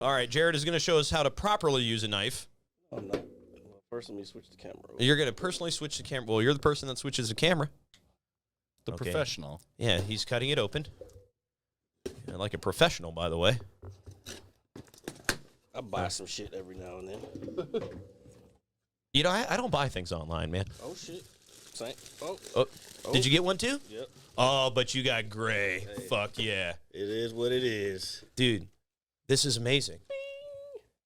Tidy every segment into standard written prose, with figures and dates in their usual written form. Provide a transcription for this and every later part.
All right, Jared is going to show us how to properly use a knife. I'm not. First, let me switch the camera over. You're going to personally switch the camera. Well, you're the person that switches the camera. The professional. Yeah, he's cutting it open. Yeah, like a professional, by the way. I buy some shit every now and then. You know, I don't buy things online, man. Oh, shit. Same. Oh. Did you get one, too? Yep. Oh, but you got gray. Hey. Fuck yeah. It is what it is. Dude, this is amazing.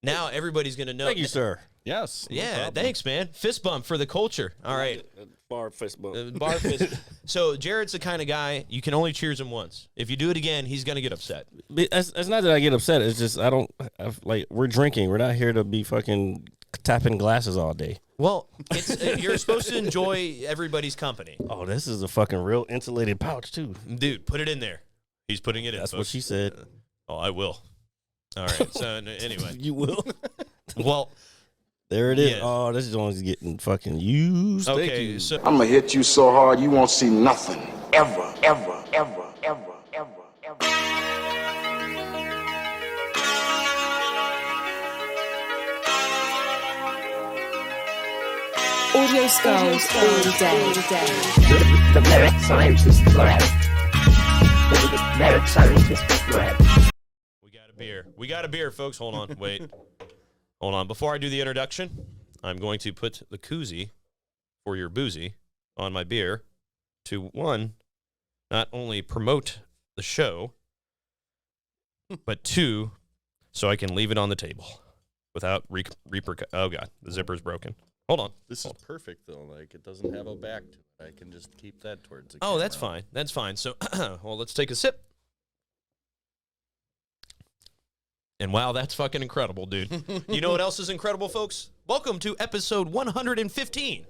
Now everybody's going to know. Thank you, sir. Yes. Yeah, thanks, man. Fist bump for the culture. All right. Bar fist bump. Bar fist. So Jared's the kind of guy, you can only cheers him once. If you do it again, he's going to get upset. It's not that I get upset. It's just we're drinking. We're not here to be fucking tapping glasses all day. Well, it's you're supposed to enjoy everybody's company. Oh, this is a fucking real insulated pouch, too. Dude, put it in there. He's putting it in. That's folks. what she said. Oh, I will. All right. So anyway. You will? Well. There it is. Yeah. Oh, this joint's getting fucking used. Okay, so I'm gonna hit you so hard you won't see nothing. Ever, ever, ever, ever, ever, ever. Audio skulls all day. The merit scientist lab. The merit scientist lab. we got a beer. We got a beer, folks. Hold on. Wait. Hold on. Before I do the introduction, I'm going to put the koozie for your boozy on my beer to, one, not only promote the show, but two, so I can leave it on the table without oh, God, the zipper's broken. Hold on. This is perfect, though. Like, it doesn't have a back to it. I can just keep that towards the Oh, camera. that's fine. That's fine. So, well, let's take a sip. And wow, that's fucking incredible, dude. You know what else is incredible, folks? Welcome to episode 115.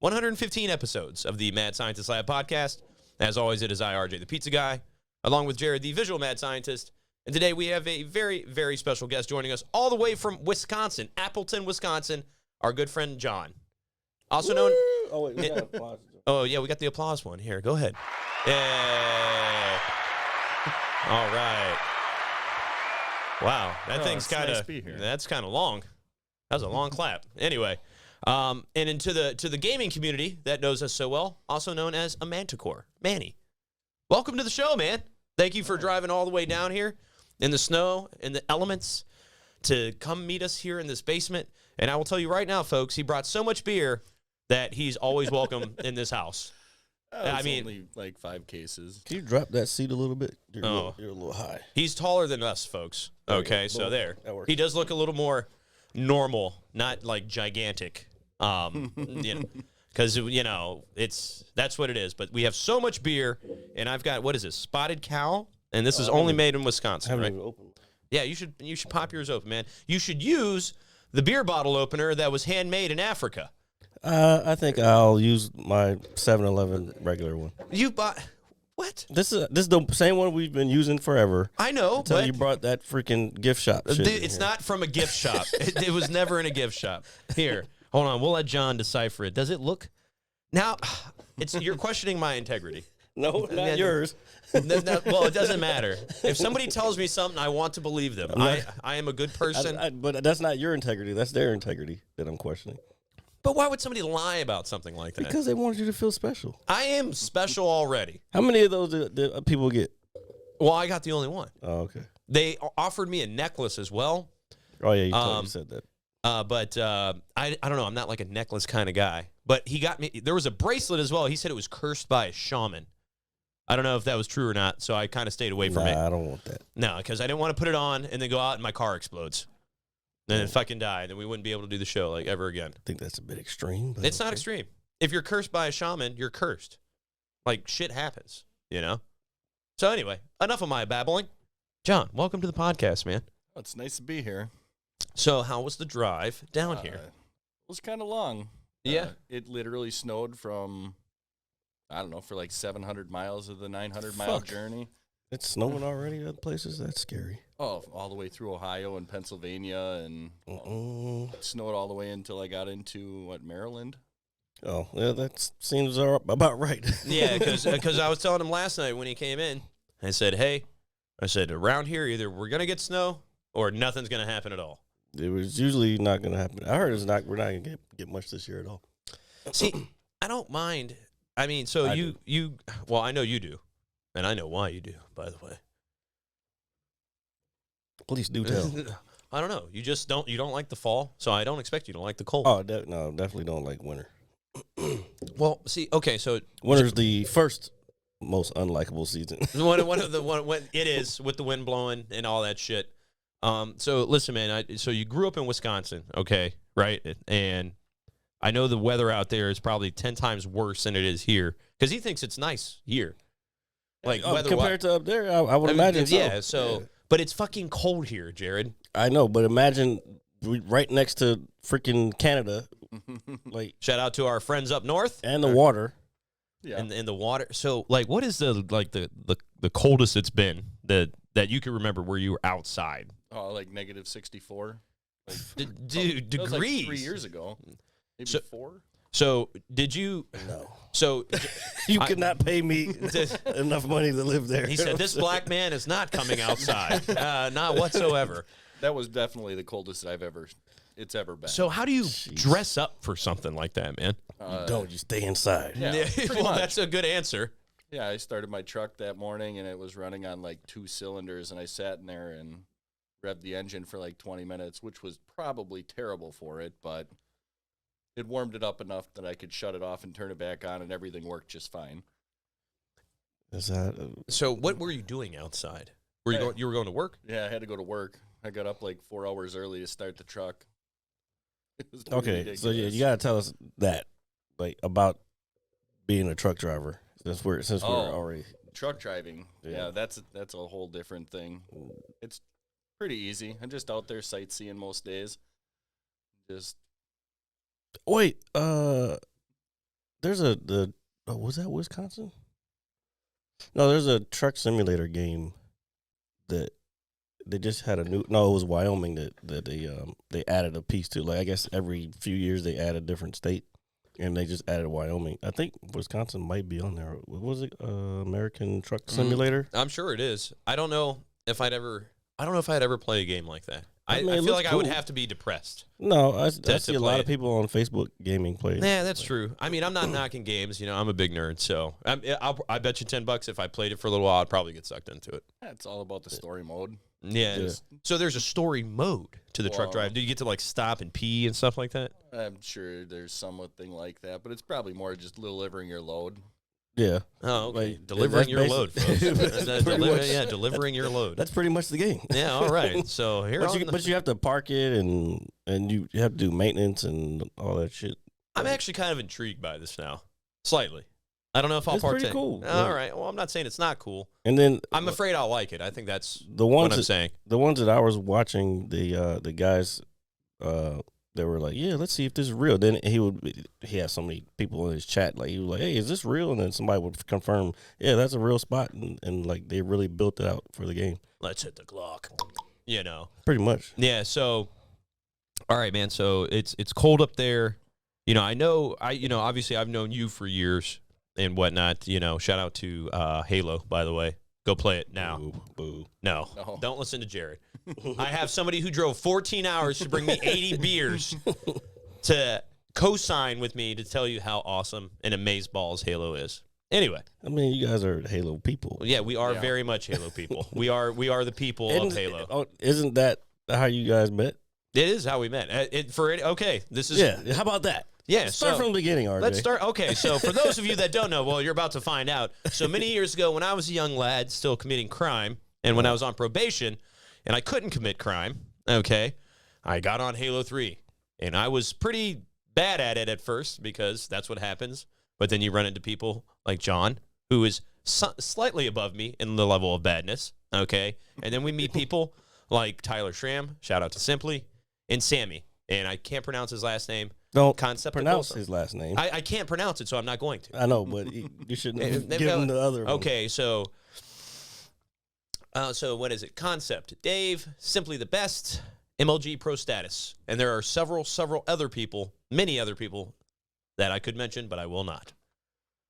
115 episodes of the Mad Scientist Lab podcast. As always, it is I, RJ, the pizza guy, along with Jared, the visual mad scientist. And today we have a very, very special guest joining us all the way from Wisconsin, Appleton, Wisconsin, our good friend John. Also known... Oh, wait, we got applause. Oh, yeah, we got the applause one. Here, go ahead. Yeah. All right. Wow, that thing's kind of that's kind of long. That was a long clap. Anyway, and into the gaming community that knows us so well, also known as a Manticore, Manny. Welcome to the show, man. Thank you for driving all the way down here in the snow and the elements to come meet us here in this basement. And I will tell you right now, folks, he brought so much beer that he's always welcome in this house. I mean, only like 5 cases. Can you drop that seat a little bit? You're Oh. a little high. He's taller than us, folks. Okay, so there. That works. He does look a little more normal, not like gigantic. Because that's what it is. But we have so much beer, and I've got, what is this, Spotted Cow, and this is only made in I Wisconsin, haven't right? even opened. Yeah, you should pop yours open, man. You should use the beer bottle opener that was handmade in Africa. I think I'll use my 7-Eleven regular one. You bought what? This is the same one we've been using forever. I know, Until but you brought that freaking gift shop shit. dude, in it's here. not from a gift shop. It was never in a gift shop. Here, hold on. We'll let John decipher it. Does it look? Now, you're questioning my integrity. No, not yours. Well, it doesn't matter. If somebody tells me something, I want to believe them. I am a good person. But that's not your integrity. That's their integrity that I'm questioning. But why would somebody lie about something like that? Because they wanted you to feel special. I am special already. How many of those do people get? Well, I got the only one. Oh, okay. They offered me a necklace as well. Oh, yeah, you said that. But I don't know. I'm not like a necklace kind of guy. But he got me. There was a bracelet as well. He said it was cursed by a shaman. I don't know if that was true or not, so I kind of stayed away from it. I don't want that. No, because I didn't want to put it on and then go out and my car explodes. And if I can die, then we wouldn't be able to do the show like ever again. I think that's a bit extreme. But It's not extreme. If you're cursed by a shaman, you're cursed. Like, shit happens, you know? So anyway, enough of my babbling. John, welcome to the podcast, man. Oh, it's nice to be here. So how was the drive down here? It was kind of long. Yeah. It literally snowed from, I don't know, for like 700 miles of the 900-mile Fuck. journey. It's snowing already other places? That's scary. Oh, all the way through Ohio and Pennsylvania, and it snowed all the way until I got into, Maryland? Oh, yeah, that seems about right. Yeah, because I was telling him last night when he came in, I said, around here, either we're going to get snow or nothing's going to happen at all? It was usually not going to happen. I heard we're not going to get much this year at all. See, I don't mind. I mean, so well, I know you do, and I know why you do, by the way. Please do tell. I don't know. You just don't. You don't like the fall, so I don't expect you to like the cold. Oh, no, definitely don't like winter. Well, see, okay, so winter's the first most unlikable season. one of the it is with the wind blowing and all that shit. So listen, man. So you grew up in Wisconsin, okay, right? And I know the weather out there is probably 10 times worse than it is here because he thinks it's nice here. Like compared to up there, I would imagine. Yeah. So, but it's fucking cold here, Jared. I know, but imagine right next to freaking Canada. Like, shout out to our friends up north and the water. Yeah, and the water. So, like, what is the coldest it's been that you can remember where you were outside? Oh, like negative 64. Like, dude, degrees. That was like 3 years ago, maybe 4. So, did you? No. So, you could not pay me enough money to live there. He said, "This black man is not coming outside, not whatsoever." That was definitely the coldest it's ever been. So how do you dress up for something like that, man? You stay inside. Yeah, well, that's a good answer. Yeah, I started my truck that morning, and it was running on like 2 cylinders, and I sat in there and revved the engine for like 20 minutes, which was probably terrible for it, but it warmed it up enough that I could shut it off and turn it back on, and everything worked just fine. Is that so? What were you doing outside? You were going to work? Yeah, I had to go to work. I got up like 4 hours early to start the truck. Okay, ridiculous. So yeah, you gotta tell us that, like, about being a truck driver, since we're already truck driving. Yeah, that's a whole different thing. It's pretty easy. I'm just out there sightseeing most days. Just wait. There's was that Wisconsin? No, there's a truck simulator game that they just had it was Wyoming that they added a piece to. Like, I guess every few years they add a different state, and they just added Wyoming. I think Wisconsin might be on there. What was it? American Truck Simulator? I'm sure it is. I don't know if I'd ever play a game like that. I feel like cool. I would have to be depressed. No, I see a lot of people on Facebook gaming play. Yeah, that's true. I mean, I'm not knocking games. You know, I'm a big nerd, so I bet you $10 if I played it for a little while, I'd probably get sucked into it. Yeah, it's all about the story mode. Yeah. So there's a story mode to the truck drive. Do you get to like stop and pee and stuff like that? I'm sure there's something like that, but it's probably more just delivering your load. Yeah. Oh, okay. Like, delivering your load, folks. Delivering your load. That's pretty much the game. Yeah, all right. So but you have to park it and you have to do maintenance and all that shit. I'm actually kind of intrigued by this now, slightly. I don't know if I'll partake. It's pretty cool. All right. Well, I'm not saying it's not cool. And then I'm afraid I'll like it. I think that's what I'm saying. The ones that I was watching, the guys, they were like, yeah, let's see if this is real. Then he had so many people in his chat, like, he was like, hey, is this real? And then somebody would confirm, yeah, that's a real spot. And like, they really built it out for the game. Let's hit the clock. You know. Pretty much. Yeah. So, all right, man. So it's cold up there. You know, obviously I've known you for years and whatnot. You know, shout out to Halo, by the way. Go play it now. Boo. No, don't listen to Jared. I have somebody who drove 14 hours to bring me 80 beers to co-sign with me to tell you how awesome and amazeballs Halo is. Anyway. I mean, you guys are Halo people. Yeah, we are very much Halo people. We are the people of Halo. Isn't that how you guys met? It is how we met. Okay, this is... Yeah, how about that? Yeah, start from the beginning, RJ. Let's start. Okay, so for those of you that don't know, well, you're about to find out. So many years ago, when I was a young lad, still committing crime, and when I was on probation, and I couldn't commit crime, okay, I got on Halo 3, and I was pretty bad at it at first because that's what happens. But then you run into people like John, who is slightly above me in the level of badness, okay, and then we meet people like Tyler Schramm, shout out to Simply, and Sammy, and I can't pronounce his last name. Don't pronounce his last name. I can't pronounce it, so I'm not going to. I know, but you shouldn't give him the other one. Okay, so what is it? Concept. Dave, Simply the Best, MLG Pro Status. And there are several other people, many other people that I could mention, but I will not.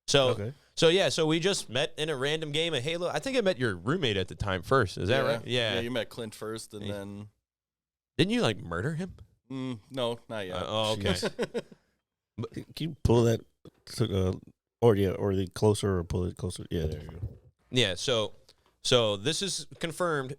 So, so we just met in a random game of Halo. I think I met your roommate at the time first. Is that right? Yeah, you met Clint first, and then... Didn't you like murder him? No, not yet. Okay. Can you pull that, or the closer, or pull it closer? Yeah, there you go. Yeah. So this is confirmed.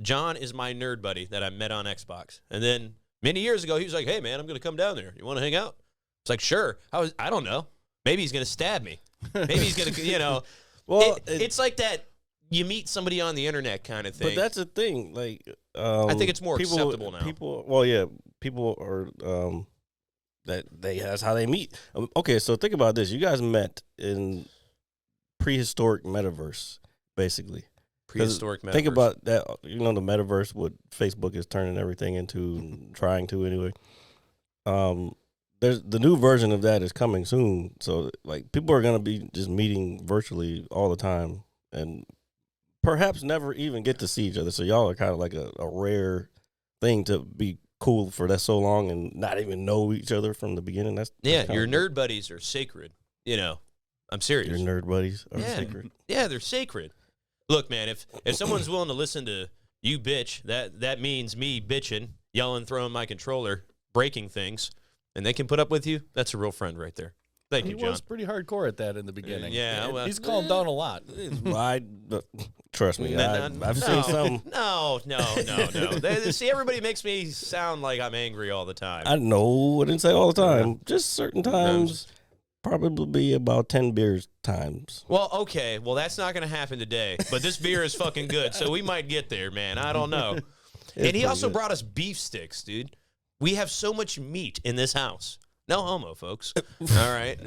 John is my nerd buddy that I met on Xbox, and then many years ago he was like, "Hey man, I'm gonna come down there. You want to hang out?" It's like, "Sure." I don't know. Maybe he's gonna stab me. Maybe he's gonna, Well, it's like that. You meet somebody on the internet kind of thing. But that's the thing. Like, I think it's more acceptable now. People are that's how they meet. Okay, so think about this. You guys met in prehistoric metaverse, basically. Prehistoric metaverse. Think about that. The metaverse, what Facebook is turning everything into, trying to anyway. There's the new version of that is coming soon. So like people are gonna be just meeting virtually all the time and perhaps never even get to see each other. So y'all are kind of like a rare thing to be cool for that so long and not even know each other from the beginning. That's your nerd buddies are sacred. I'm serious. Your nerd buddies are sacred. Yeah, they're sacred. Look, man, if someone's willing to listen to you bitch, that means me bitching, yelling, throwing my controller, breaking things, and they can put up with you, that's a real friend right there. Thank you, John. He was pretty hardcore at that in the beginning. Yeah. He's calmed down a lot. Trust me, I've seen some. No. See, everybody makes me sound like I'm angry all the time. I know. I didn't say all the time. Just certain times. Probably be about 10 beers times. Well, okay. Well, that's not going to happen today. But this beer is fucking good, so we might get there, man. I don't know. And he also brought us beef sticks, dude. We have so much meat in this house. No homo, folks. All right.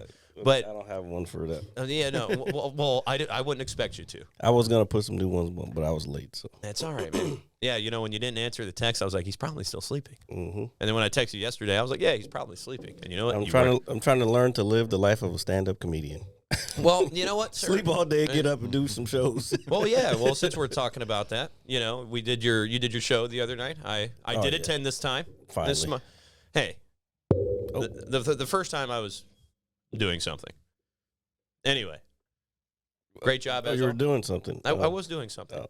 But I don't have one for that. Yeah, no. Well, I wouldn't expect you to. I was going to put some new ones, but I was late. So that's all right, man. Yeah, when you didn't answer the text, I was like, he's probably still sleeping. Mm-hmm. And then when I texted you yesterday, I was like, yeah, he's probably sleeping. And you know what? I'm trying to learn to live the life of a stand-up comedian. Well, you know what? Sir? Sleep all day, get up and do some shows. Well, yeah. Well, since we're talking about that, you did your show the other night. I did attend this time. Finally. Hey, the first time I was doing something. Anyway, great job. You were doing something. I was doing something.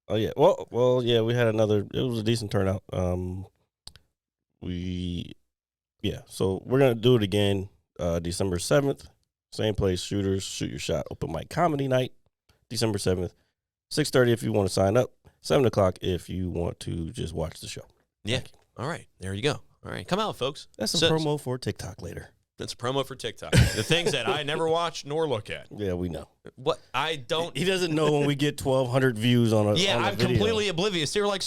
Oh yeah. Well, yeah. We had another. It was a decent turnout. So we're gonna do it again. December 7th, same place. Shooters, Shoot Your Shot. Open mic comedy night. December 7th, 6:30 if you want to sign up. 7:00 if you want to just watch the show. Yeah. All right. There you go. All right. Come out, folks. That's a promo for TikTok later. That's a promo for TikTok. The things that I never watch nor look at. Yeah, we know. What I don't. He doesn't know when we get 1,200 views on a. Yeah, I'm completely oblivious. They were like,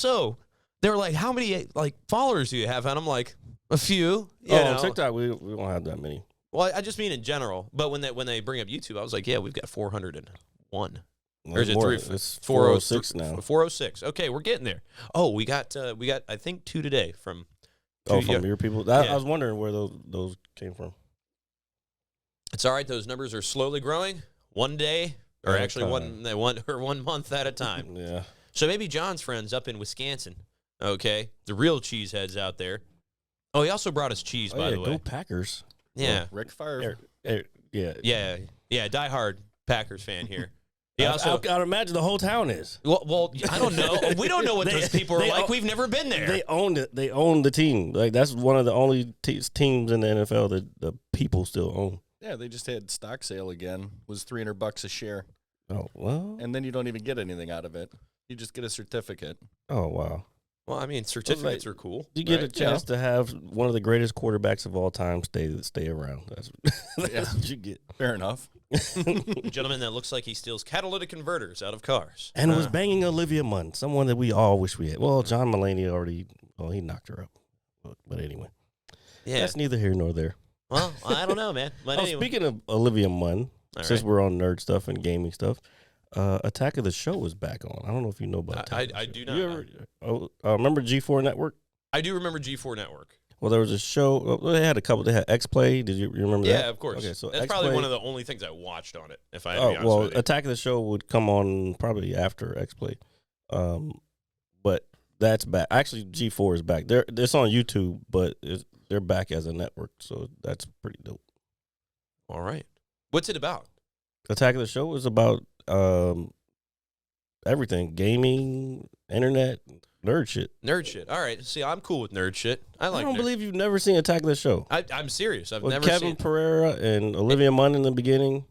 how many followers do you have? And I'm like, a few. On TikTok, we don't have that many. Well, I just mean in general. But when they bring up YouTube, I was like, yeah, we've got 401. Or is it more, it's 406 now. 406. Okay, we're getting there. Oh, we got I think 2 today from. From your people. I was wondering where those came from. It's all right. Those numbers are slowly growing. One day, or actually one month at a time. Yeah. So maybe John's friends up in Wisconsin. Okay, the real cheeseheads out there. Oh, he also brought us cheese, by the way. Go Packers. Yeah. Rick Favre. Yeah. Die-hard Packers fan here. I'd imagine the whole town is. Well, I don't know. We don't know what those people are like. We've never been there. They owned it. They own the team. Like that's one of the only teams in the NFL that the people still own. Yeah, they just had stock sale again. It was $300 a share. Oh well. And then you don't even get anything out of it. You just get a certificate. Oh wow. Well, I mean, certificates are cool. You get a chance to have one of the greatest quarterbacks of all time stay around. That's what you get. Fair enough. Gentleman that looks like he steals catalytic converters out of cars. And was banging Olivia Munn, someone that we all wish we had. Well, John Mulaney he knocked her up. But anyway. Yeah. That's neither here nor there. Well, I don't know, man. But anyway. Speaking of Olivia Munn, since we're on nerd stuff and gaming stuff, Attack of the Show is back on. I don't know if you know about that. I do not. Remember G4 Network? I do remember G4 Network. Well, there was a show. They had a couple. They had X-Play. Did you remember that? Yeah, of course. Okay, so that's X-Play, probably one of the only things I watched on it, if I had to be honest with you. Attack of the Show would come on probably after X-Play. But that's back. Actually, G4 is back. It's on YouTube, but they're back as a network, so that's pretty dope. All right. What's it about? Attack of the Show is about everything. Gaming, internet, nerd shit. Nerd shit. All right. See, I'm cool with nerd shit. I don't believe you've never seen Attack of the Show. I'm serious. I've with never Kevin seen Pereira and Olivia Munn in the beginning.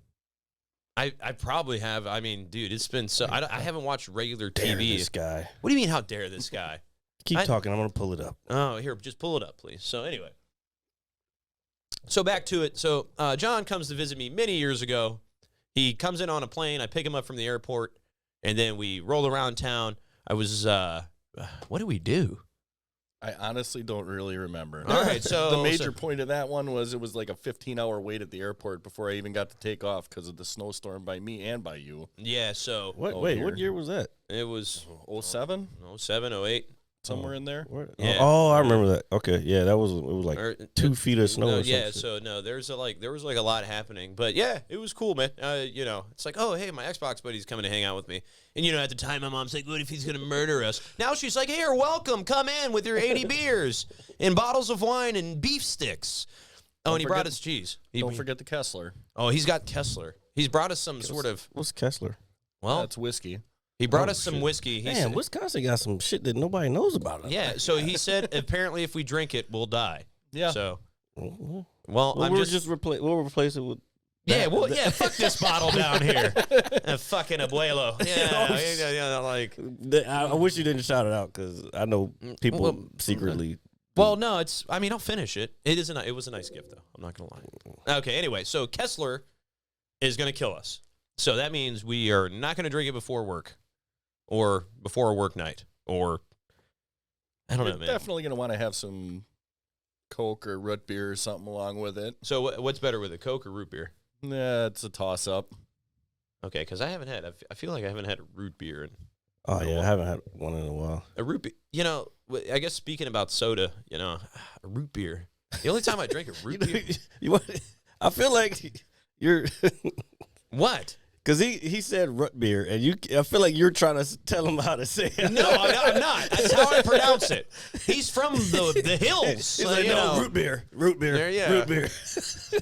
I probably have. I mean, dude, it's been so. I haven't watched regular Dare TV. this guy. What do you mean? How dare this guy? Keep talking. I'm gonna pull it up. Oh, here, just pull it up, please. So anyway, so back to it. So John comes to visit me many years ago. He comes in on a plane. I pick him up from the airport, and then we roll around town. I was, what did we do? I honestly don't really remember. All right, so the major point of that one was it was like a 15-hour wait at the airport before I even got to take off because of the snowstorm by me and by you. Yeah, so. What year was that? It was 07? 07, 08. Somewhere in there. Yeah. Oh, I remember that. Okay, yeah, it was like 2 feet of snow. Or yeah, so no, there was like a lot happening, but yeah, it was cool, man. It's like, oh, hey, my Xbox buddy's coming to hang out with me, and at the time, my mom's like, what if he's gonna murder us? Now she's like, here, welcome, come in with your 80 beers and bottles of wine and beef sticks. Oh, and he brought us cheese. Don't forget the Kessler. Oh, he's got Kessler. He's brought us some sort of. What's Kessler? Well, that's whiskey. He brought us some whiskey. Damn, Wisconsin got some shit that nobody knows about. Yeah, so he said apparently if we drink it, we'll die. Yeah. So, well, we'll replace it with. Fuck this bottle down here. Fucking abuelo. Yeah, I wish you didn't shout it out because I know people secretly. Well, no, I'll finish it. It was a nice gift though. I'm not gonna lie. Okay, anyway, so Kessler is gonna kill us. So that means we are not gonna drink it before work. Or before a work night, or I don't know, man. Definitely going to want to have some Coke or root beer or something along with it. So what's better with it, Coke or root beer? Yeah, it's a toss-up. Okay, because I feel like I haven't had a root beer. I haven't had one in a while. A root beer, I guess speaking about soda, a root beer. The only time I drink a root beer. I feel like you're. What? Because he said root beer, and I feel like you're trying to tell him how to say it. No, I'm not. That's how I pronounce it. He's from the hills. He's like, root beer. Root beer.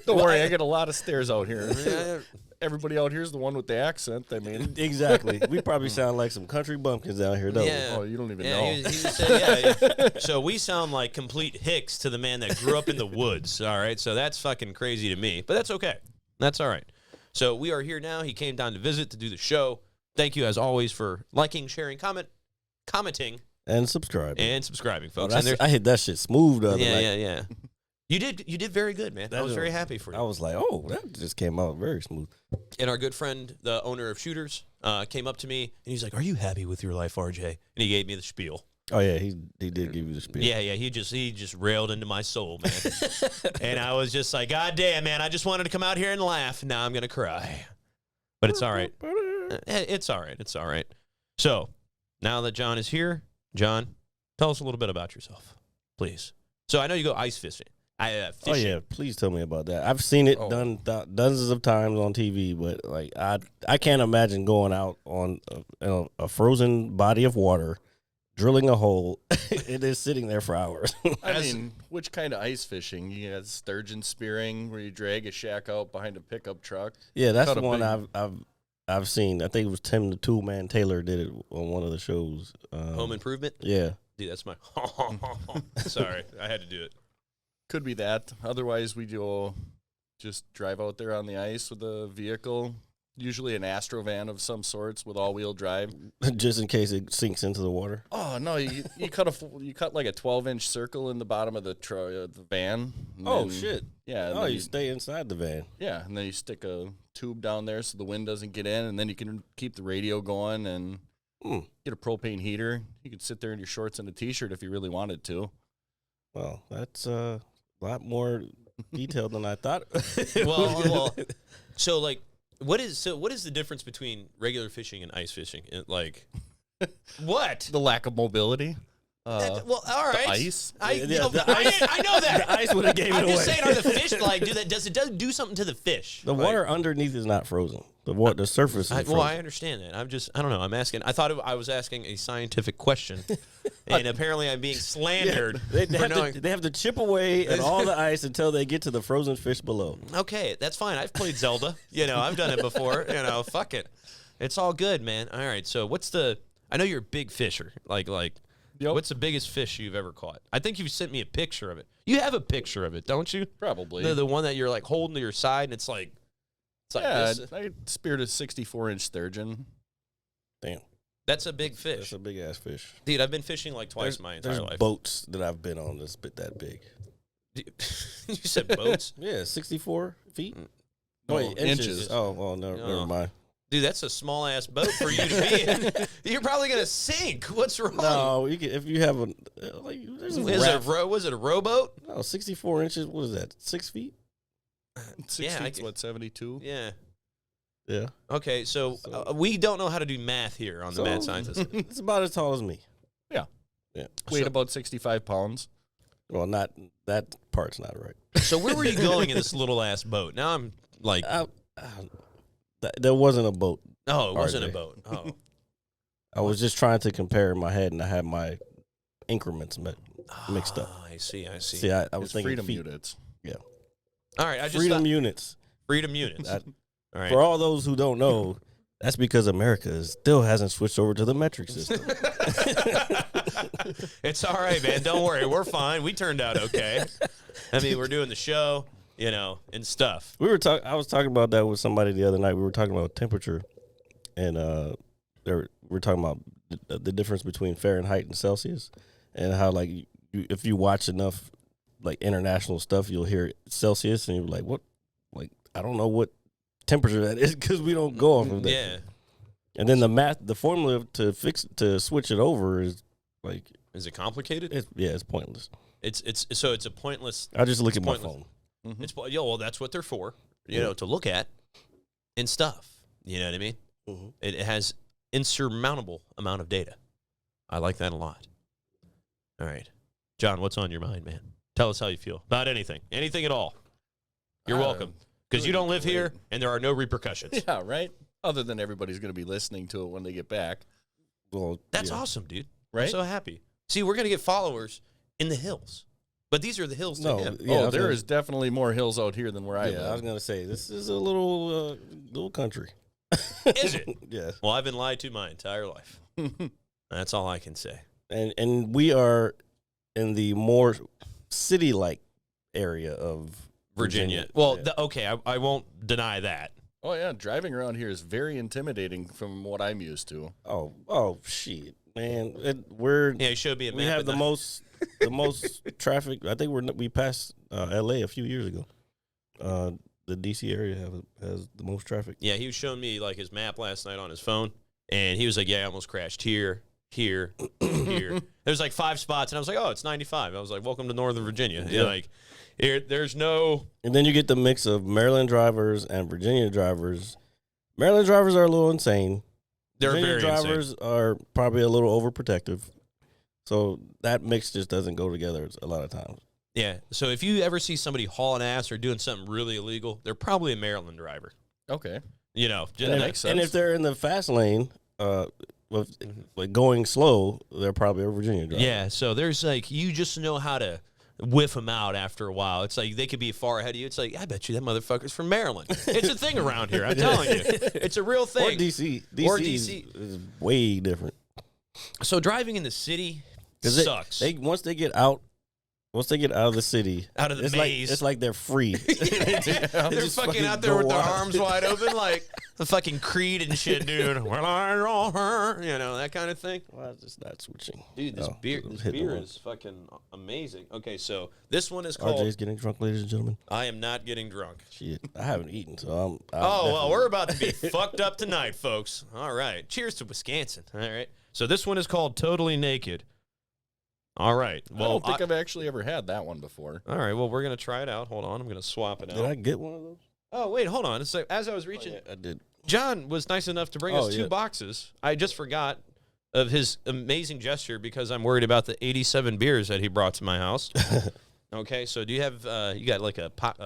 Don't worry, I get a lot of stares out here. Everybody out here is the one with the accent. I mean, exactly. We probably sound like some country bumpkins out here, don't we? Oh, you don't even know. He said, So we sound like complete hicks to the man that grew up in the woods. All right, so that's fucking crazy to me, but that's okay. That's all right. So we are here now. He came down to visit to do the show. Thank you, as always, for liking, sharing, commenting, and subscribing, folks. I hit that shit smooth the other night. Yeah. You did very good, man. I was very happy for you. I was like, oh, that just came out very smooth. And our good friend, the owner of Shooters, came up to me, and he's like, are you happy with your life, RJ? And he gave me the spiel. Oh, yeah, he did give you the spiel. Yeah, he just railed into my soul, man. And I was just like, God damn, man, I just wanted to come out here and laugh. Now I'm going to cry. But it's all right. It's all right. It's all right. So, now that John is here, John, tell us a little bit about yourself, please. So, I know you go ice fishing. Fishing. Oh, yeah, please tell me about that. I've seen it done dozens of times on TV, but like I can't imagine going out on a frozen body of water, drilling a hole, and then sitting there for hours. I mean, which kind of ice fishing? You got sturgeon spearing, where you drag a shack out behind a pickup truck. Yeah, that's the one I've seen. I think it was Tim the Toolman Taylor did it on one of the shows. Home Improvement. Yeah, dude, that's my. Sorry, I had to do it. Could be that. Otherwise, we go just drive out there on the ice with a vehicle. Usually an Astro van of some sorts with all-wheel drive, just in case it sinks into the water. Oh no! You cut like a 12-inch circle in the bottom of the van. Oh shit! Yeah. Oh, you stay inside the van. Yeah, and then you stick a tube down there so the wind doesn't get in, and then you can keep the radio going and get a propane heater. You could sit there in your shorts and a t-shirt if you really wanted to. Well, that's a lot more detailed than I thought. well, so like. What is the difference between regular fishing and ice fishing? Like, what? The lack of mobility. Well, all right. The ice. I know that. The ice would have gave it away. I'm just saying, are the fish like? Does it do something to the fish? The water underneath is not frozen. The surface is frozen. Well, I understand that. I don't know. I'm asking. I thought I was asking a scientific question, and apparently I'm being slandered. Yeah, they have to chip away at all the ice until they get to the frozen fish below. Okay, that's fine. I've played Zelda. I've done it before. Fuck it. It's all good, man. All right. So what's the? I know you're a big fisher. Like Yep. What's the biggest fish you've ever caught? I think you've sent me a picture of it. You have a picture of it, don't you? Probably. The one that you're like holding to your side, and it's like this. I speared a 64-inch sturgeon. Damn. That's a big fish. That's a big ass fish. Dude, I've been fishing like twice my entire life. Boats that I've been on that's that big. You said boats? Yeah, 64 feet. No, Wait, inches. Oh, well, never mind. Dude, that's a small ass boat for you to be in. You're probably gonna sink. What's wrong? No, if you have a there's a was it a rowboat? No, 64 inches. What is that? 6 feet? 6 feet's what, 72? Yeah. Yeah. Okay, so we don't know how to do math here on the Mad Scientist. It's about as tall as me. Yeah. Yeah. Weighed about 65 pounds. Well, not that part's not right. So where were you going in this little ass boat? Now I'm like, there wasn't a boat. no, it wasn't a boat. Oh, I was just trying to compare in my head, and I had my increments mixed up. I see. See, I was It's thinking freedom feet. units. Yeah. All right, I just Freedom thought, units. freedom units. That- All right. For all those who don't know, that's because America still hasn't switched over to the metric system. It's all right, man. Don't worry. We're fine. We turned out okay. I mean, we're doing the show, and stuff. I was talking about that with somebody the other night. We were talking about temperature, and we're talking about the difference between Fahrenheit and Celsius, and how like if you watch enough like international stuff, you'll hear Celsius, and you're like, what? Like I don't know what temperature that is because we don't go off of that. Yeah. And then the formula to switch it over is like. Is it complicated? It's pointless. It's a pointless. I just look at my pointless. phone. Mm-hmm. Well, that's what they're for, to look at and stuff. You know what I mean? Mm-hmm. It has insurmountable amount of data. I like that a lot. All right, John, what's on your mind, man? Tell us how you feel about anything at all. You're welcome, because you don't live here and there are no repercussions. Yeah, right. Other than everybody's going to be listening to it when they get back. Well, That's awesome, dude. Right? I'm so happy. See, we're gonna get followers in the hills, but these are the hills to him. Yeah, there is definitely more hills out here than where I live. I was gonna say this is a little country. Is it? Yeah. Well, I've been lied to my entire life. That's all I can say. And we are in the more city-like area of Virginia. Well, Yeah. okay, I won't deny that. Oh, yeah. Driving around here is very intimidating from what I'm used to. Oh, shit, man. Yeah, you showed me a map. We have the most traffic. I think we passed L.A. a few years ago. The D.C. area has the most traffic. Yeah, he was showing me like his map last night on his phone, and he was like, "Yeah, I almost crashed here, here." There's like 5 spots, and I was like, "Oh, it's 95." I was like, "Welcome to Northern Virginia." Yeah. Like, there's no. And then you get the mix of Maryland drivers and Virginia drivers. Maryland drivers are a little insane. They're Virginia very drivers are probably a little overprotective. So that mix just doesn't go together a lot of times. Yeah. So if you ever see somebody hauling ass or doing something really illegal, they're probably a Maryland driver. Okay. That makes sense. And if they're in the fast lane, with going slow, they're probably a Virginia driver. Yeah. So there's like, you just know how to whiff them out after a while. It's like they could be far ahead of you. It's like, I bet you that motherfucker's from Maryland. It's a thing around here. I'm telling you. It's a real thing. Or DC. DC is way different. So driving in the city sucks. Once they get out of the city, Out of the maze. it's like they're free. They're just fucking out there with go their out. arms wide open, like the fucking Creed and shit, dude. Well, I know her, that kind of thing. Why is this not switching? Dude, this Oh, beer hit the one. is fucking amazing. Okay, so this one is called RJ's getting drunk, ladies and gentlemen. I Am Not Getting Drunk. Shit, I haven't eaten, so I'm Well, we're about to be fucked up tonight, folks. All right. Cheers to Wisconsin. All right. So this one is called Totally Naked. All right. I Well, don't think I've actually ever had that one before. all right. Well, we're going to try it out. Hold on. I'm going to swap it out. Did I get one of those? Oh, wait. Hold on. It's like, as I was reaching, I did. John was nice enough to bring us 2 yeah. boxes. I just forgot of his amazing gesture because I'm worried about the 87 beers that he brought to my house. Okay, so do you have you got like a pot?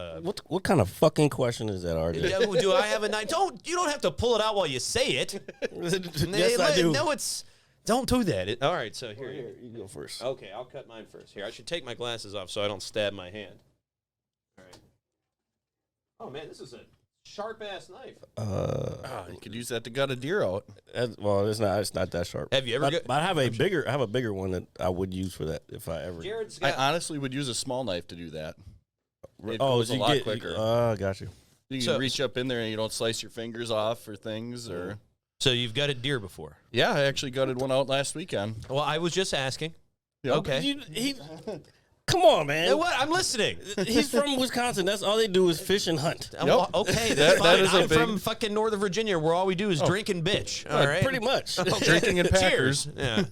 What kind of fucking question is that, RJ? Yeah, do I have a knife? You don't have to pull it out while you say it. Yes, I do. No, don't do that. All right, so here. You go first. Okay, I'll cut mine first. Here, I should take my glasses off so I don't stab my hand. All right. Oh man, this is a sharp ass knife. You could use that to gut a deer out. Well, it's not that sharp. Have you ever? But I have a bigger one that I would use for that if I ever. Jared's I got. honestly would use a small knife to do that. It Oh, goes so a you lot get quicker. got you. You So- can reach up in there and you don't slice your fingers off or things. Or So you've got a deer before? yeah, I actually gutted one out last weekend. Well, I was just asking. Yep. Okay. Come on, man. You know what? I'm listening. He's from Wisconsin. That's all they do is fish and hunt. Well, okay, that's That fine. is a I'm big- from fucking Northern Virginia, where all we do is drink and bitch. All right, Pretty much. Drinking and Packers. Cheers. Yeah,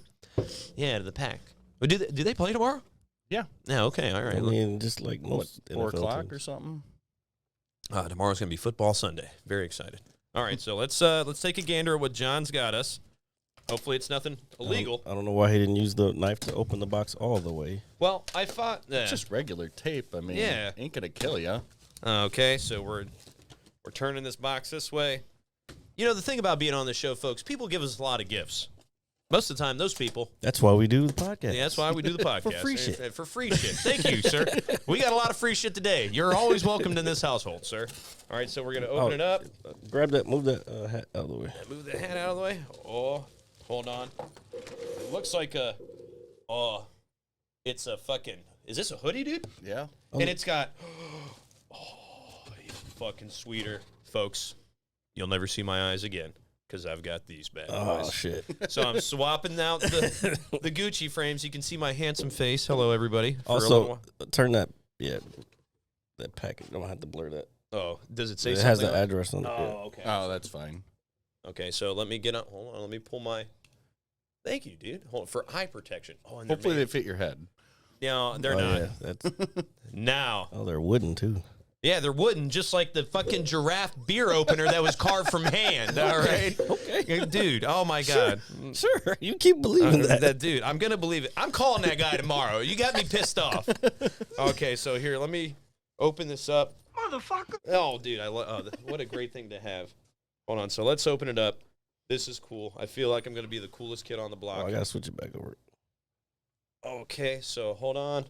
yeah, to the pack. But do they play tomorrow? Yeah. Yeah. Okay. All right. I mean, just like most 4 NFL o'clock teams. or something. Tomorrow's gonna be football Sunday. Very excited. All right, so let's take a gander at what John's got us. Hopefully, it's nothing illegal. I don't know why he didn't use the knife to open the box all the way. Well, I thought. It's just regular tape. I mean, Yeah. ain't gonna kill you. Okay, so we're turning this box this way. You know, the thing about being on this show, folks, people give us a lot of gifts. Most of the time, those people. That's why we do the podcast. Yeah, that's why we do the podcast. For free shit. For free shit. Thank you, sir. We got a lot of free shit today. You're always welcomed in this household, sir. All right, so we're going to open it up. Grab that, move that hat out of the way. Move the hat out of the way. Oh, hold on. It looks like it's a fucking, is this a hoodie, dude? Yeah. And it's got, even fucking sweeter. Folks, you'll never see my eyes again because I've got these bad Oh, boys. shit. So I'm swapping out the Gucci frames. You can see my handsome face. Hello, everybody. For a little Also, while. turn that, that package. I'm going to have to blur that. Oh, does it say It something? has the on it? address on it. Oh, okay. Oh, that's fine. Okay, so let me get up. Hold on. Let me pull my. Thank you, dude. Hold on, for eye protection. Oh, and Hopefully they fit your head. No, they're Oh, not. yeah, that's, Now. oh, they're wooden, too. Yeah, they're wooden, just like the fucking giraffe beer opener that was carved from hand. All right. Okay. Dude, oh my God. Sure. You keep believing that. Dude, I'm going to believe it. I'm calling that guy tomorrow. You got me pissed off. Okay, so here, let me open this up. Motherfucker. Oh, dude, what a great thing to have. Hold on, so let's open it up. This is cool. I feel like I'm going to be the coolest kid on the block. Oh, I got to switch it back over. Okay, so hold on.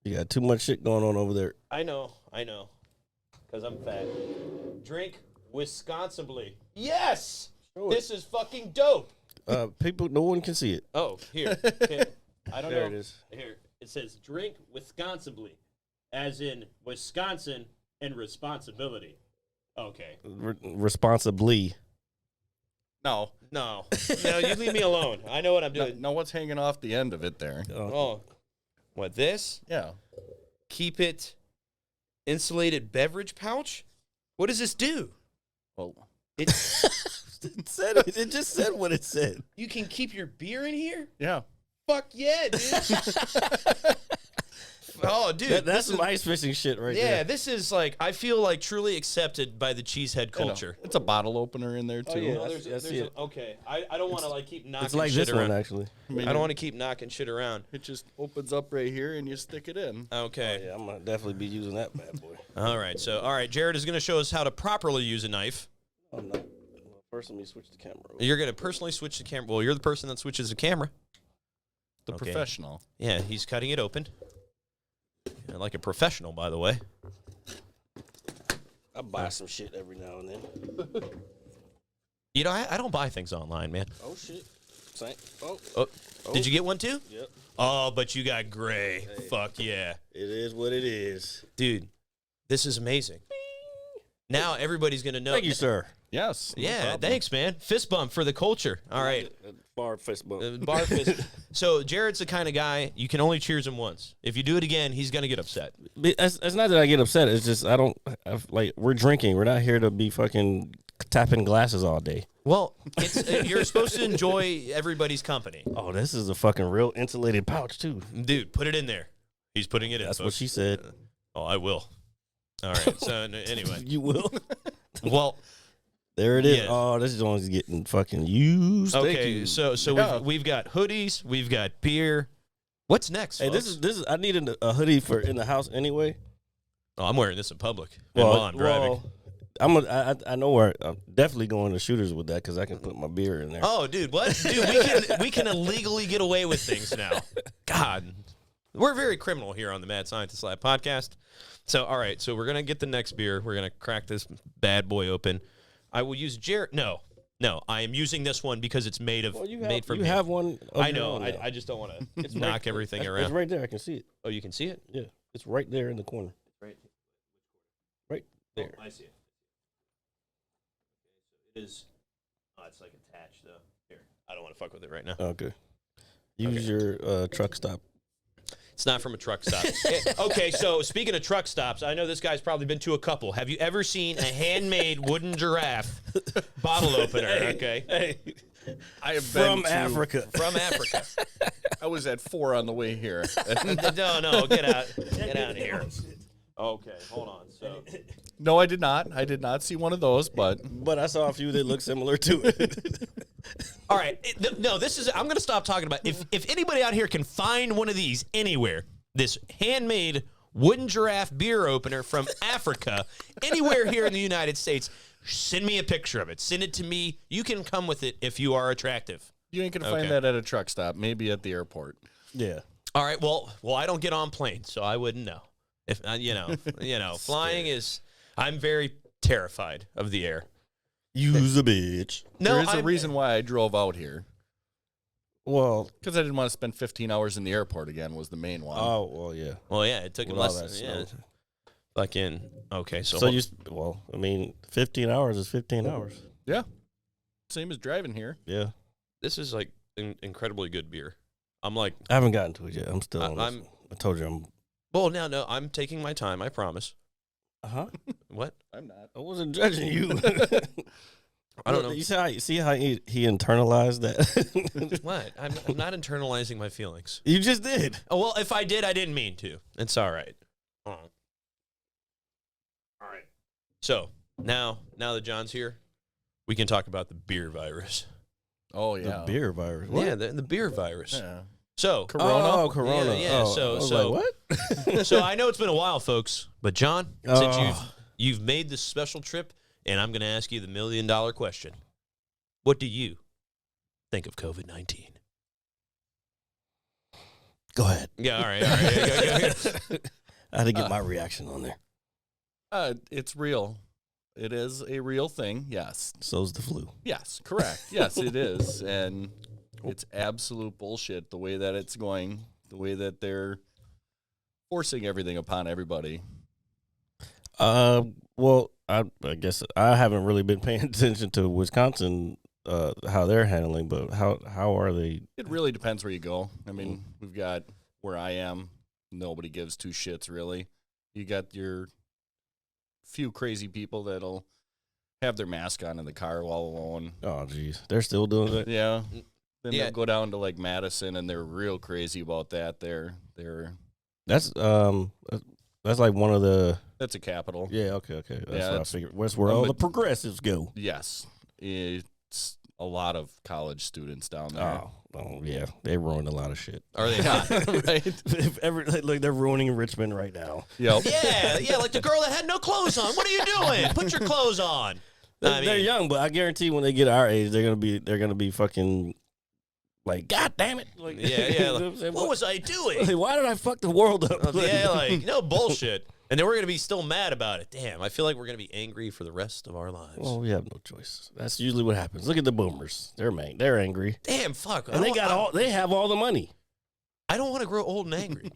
You got too much shit going on over there. I know. Because I'm fat. Drink Wisconsinly. Yes! This is fucking dope. People, no one can see it. Oh, here. Okay. I don't know. There it is. Here. It says drink Wisconsinly, as in Wisconsin and responsibility. Okay. Responsibly. No. No, you leave me alone. I know what I'm doing. No, what's hanging off the end of it there? Oh. What, this? Yeah. Keep it insulated beverage pouch? What does this do? Well, It, It said it. It just said what it said. you can keep your beer in here? yeah. Fuck yeah, dude. Oh, dude. That's this some is, ice fishing shit right yeah, there. this is like, I feel like truly accepted by the cheesehead You know, culture. it's a bottle opener in there too. yeah. Oh, I see it. Okay, I don't want to like keep knocking It's like shit this around. one, actually. I don't want to keep knocking shit around. It just opens up right here and you stick it in. Okay. Yeah, I'm going to definitely be using that bad boy. All right, Jared is going to show us how to properly use a knife. Oh, no. Well, first, let me switch the camera over. You're going to personally switch the camera. Well, you're the person that switches the camera. The Okay. professional. Yeah, he's cutting it open. Yeah, like a professional, by the way. I buy some shit every now and then. You know, I don't buy things online, man. Oh, shit. Same. Oh, Oh, did you get one too? yep. Oh, but you got gray. Hey. Fuck yeah. It is what it is. Dude, this is amazing. Now everybody's going to know. Thank you, sir. Yes. no Yeah, problem. thanks, man. Fist bump for the culture. All right. Bar fist bump. Bar fist. So Jared's the kind of guy, you can only cheers him once. If you do it again, he's going to get upset. It's not that I get upset. It's just we're drinking. We're not here to be fucking tapping glasses all day. Well, it's you're supposed to enjoy everybody's company. Oh, this is a fucking real insulated pouch, too. Dude, put it in there. He's putting it in. That's what folks. she said. Oh, I will. All right. So anyway. You will. Well, There it is. Yeah. Oh, this one's getting fucking used. Thank okay. you. So Yeah. we've got hoodies, we've got beer. What's next? Hey, Folks? this is. I needed a hoodie for in the house anyway. Oh, I'm wearing this in public and while I'm driving. I know where I'm definitely going to Shooters with that because I can put my beer in there. Oh, dude, what? Dude, we can illegally get away with things now. God. We're very criminal here on the Mad Scientist Lab podcast. So, all right. So we're going to get the next beer. We're going to crack this bad boy open. I will use No, I am using this one because it's made from you me. have one. I know. I just don't want to knock everything around. It's right there. I can see it. Oh, you can see it? Yeah. It's right there in the corner. Right there. Oh, I see it. It is. Oh, it's like attached though. Here, I don't want to fuck with it right now. Okay. Use your truck stop. It's not from a truck stop. Okay, so speaking of truck stops, I know this guy's probably been to a couple. Have you ever seen a handmade wooden giraffe bottle opener? Okay. Hey, I have been From Africa. From Africa. I was at 4 on the way here. No, get out of here. Okay, hold on. So, No, I did not. I did not see one of those, but I saw a few that look similar to it. all right, I'm going to stop talking about if anybody out here can find one of these anywhere, this handmade wooden giraffe beer opener from Africa, anywhere here in the United States, send me a picture of it. Send it to me. You can come with it if you are attractive. you ain't gonna find that at a truck stop. Maybe at the airport. Yeah. All right, well, I don't get on planes, so I wouldn't know. If flying is. I'm very terrified of the air. Use a bitch. No, there is a reason why I drove out here. Well, Because I didn't want to spend 15 hours in the airport again was the main one. oh, well, yeah. Well, yeah, it took him With all less. that Yeah, snow. fucking okay. So, So 15 hours is 15 hours. Yeah. Same as driving here. Yeah. this is like incredibly good beer. I'm like, I haven't gotten to it yet. I'm still on I'm. this. I told you I'm. Well, no, I'm taking my time. I promise. Uh-huh. What? I'm not. I wasn't judging you. I don't know. You see how he internalized that? What? I'm not internalizing my feelings. You just did. Oh, well, if I did, I didn't mean to. It's all right. All right. So now that John's here, we can talk about the beer virus. Oh, yeah. The beer virus. Yeah, the beer virus. Yeah. So Corona? Oh, Corona. Yeah. Oh, So I was like, what? so I know it's been a while, folks, but John, since you've made this special trip, and I'm going to ask you the $1 million question: what do you think of COVID-19? Go ahead. Yeah. All right. Go. I had to get my reaction on there. It's real. It is a real thing. Yes. So's the flu. Yes. Correct. Yes, it is. And it's absolute bullshit the way that it's going, the way that they're forcing everything upon everybody. Well, I guess I haven't really been paying attention to Wisconsin, how they're handling, but how are they? It really depends where you go. I mean, we've got where I am, nobody gives two shits really. You got your few crazy people that'll have their mask on in the car while alone. Oh, geez, they're still doing that. Yeah. Then Yeah. they'll go down to like Madison, and they're real crazy about that. They're That's like one of the. that's a capital. Yeah, okay. That's Yeah, what I it's- figured. That's where all the progressives go. Yes, it's a lot of college students down there. Oh, yeah, they ruined a lot of shit. Are they not? Right? Like they're ruining Richmond right now. Yep. Yeah, like the girl that had no clothes on. What are you doing? Put your clothes on. They're young, but I guarantee when they get our age, they're gonna be fucking like, God damn it! Like, Yeah. what Like, what was I doing? Why did I fuck the world up? Yeah, like, no bullshit. And then we're going to be still mad about it. Damn, I feel like we're going to be angry for the rest of our lives. Well, we have no choice. That's usually what happens. Look at the boomers; they're angry, Damn, fuck. and they have all the money. I don't want to grow old and angry.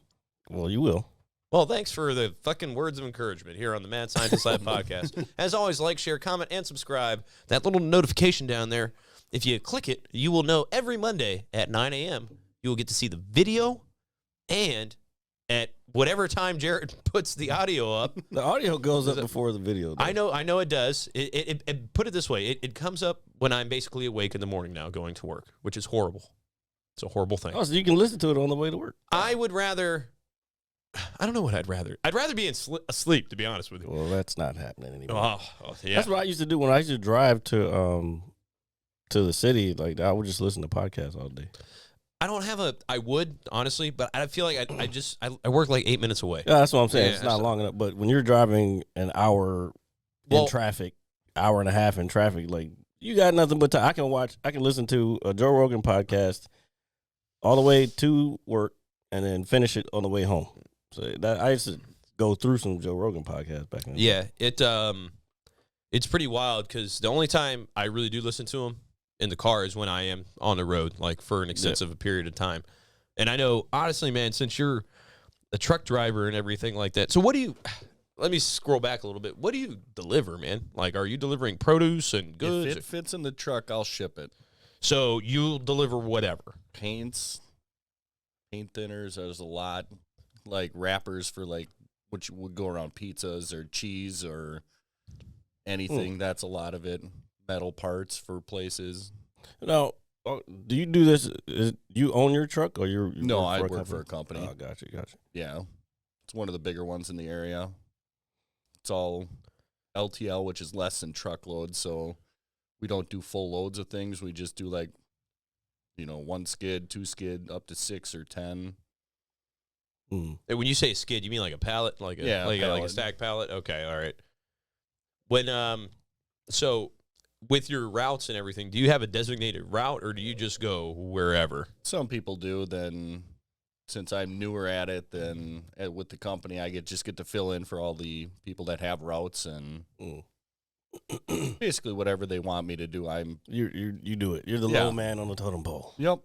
Well, you will. Well, thanks for the fucking words of encouragement here on the Mad Scientist Lab podcast. As always, like, share, comment, and subscribe. That little notification down there, if you click it, you will know every Monday at 9 a.m. you will get to see the video, and at whatever time Jared puts the audio up. The audio goes up before the video. Though. I know it does. It put it this way. It comes up when I'm basically awake in the morning now going to work, which is horrible. It's a horrible thing. Oh, so you can listen to it on the way to work. I would rather... I don't know what I'd rather. I'd rather be asleep, to be honest with you. Well, that's not happening anymore. Yeah. That's what I used to do when I used to drive to the city. Like I would just listen to podcasts all day. I don't have I would, honestly, but I feel like I work like 8 minutes away. Yeah, that's what I'm saying. Yeah, It's not long enough. But when you're driving an hour in traffic, hour and a half in traffic, like you got nothing but time. I can listen to a Joe Rogan podcast all the way to work and then finish it on the way home. So that I used to go through some Joe Rogan podcasts back in the day. Yeah, it's pretty wild because the only time I really do listen to him in the car is when I am on the road, like for an extensive period of time. And I know, honestly, man, since you're a truck driver and everything like that, so what do you? Let me scroll back a little bit. What do you deliver, man? Like, are you delivering produce and goods? If it fits in the truck, I'll ship it. So you'll deliver whatever. Paints, paint thinners. There's a lot, like wrappers for like which would go around pizzas or cheese or anything. That's a lot of it. Metal parts for places. Now, do you do this? You own your truck, or you No, work I for a work company? for a company. Oh, gotcha. Yeah, it's one of the bigger ones in the area. It's all LTL, which is less than truckload, so we don't do full loads of things. We just do like, 1 skid, 2 skid, up to 6 or 10. And when you say skid, you mean like a pallet, like a stack pallet? Okay, all right. When so with your routes and everything, do you have a designated route, or do you just go wherever? Some people do. Then, since I'm newer at it, then with the company, I just get to fill in for all the people that have routes and basically whatever they want me to do. You do it. You're the low man on the totem pole. Yep.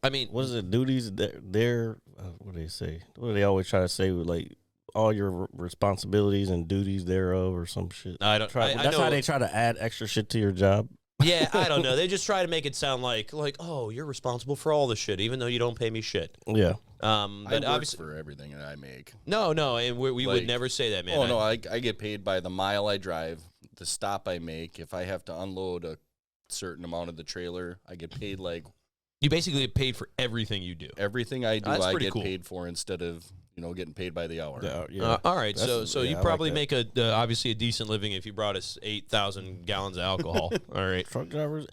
I mean, what is it? Duties there? What do they say? What do they always try to say? With like all your responsibilities and duties thereof, or some shit. I don't. That's how they try to add extra shit to your job. Yeah, I don't know. They just try to make it sound like, oh, you're responsible for all the shit, even though you don't pay me shit. Yeah. But I work obviously for everything that I make. No, and we would never say that, man. Oh no, I get paid by the mile I drive, the stop I make. If I have to unload a certain amount of the trailer, I get paid like. You basically get paid for everything you do. Everything I do, I get paid for instead of getting paid by the hour. Yeah. All right, so you probably make obviously a decent living if you brought us 8,000 gallons of alcohol. All right, truck drivers.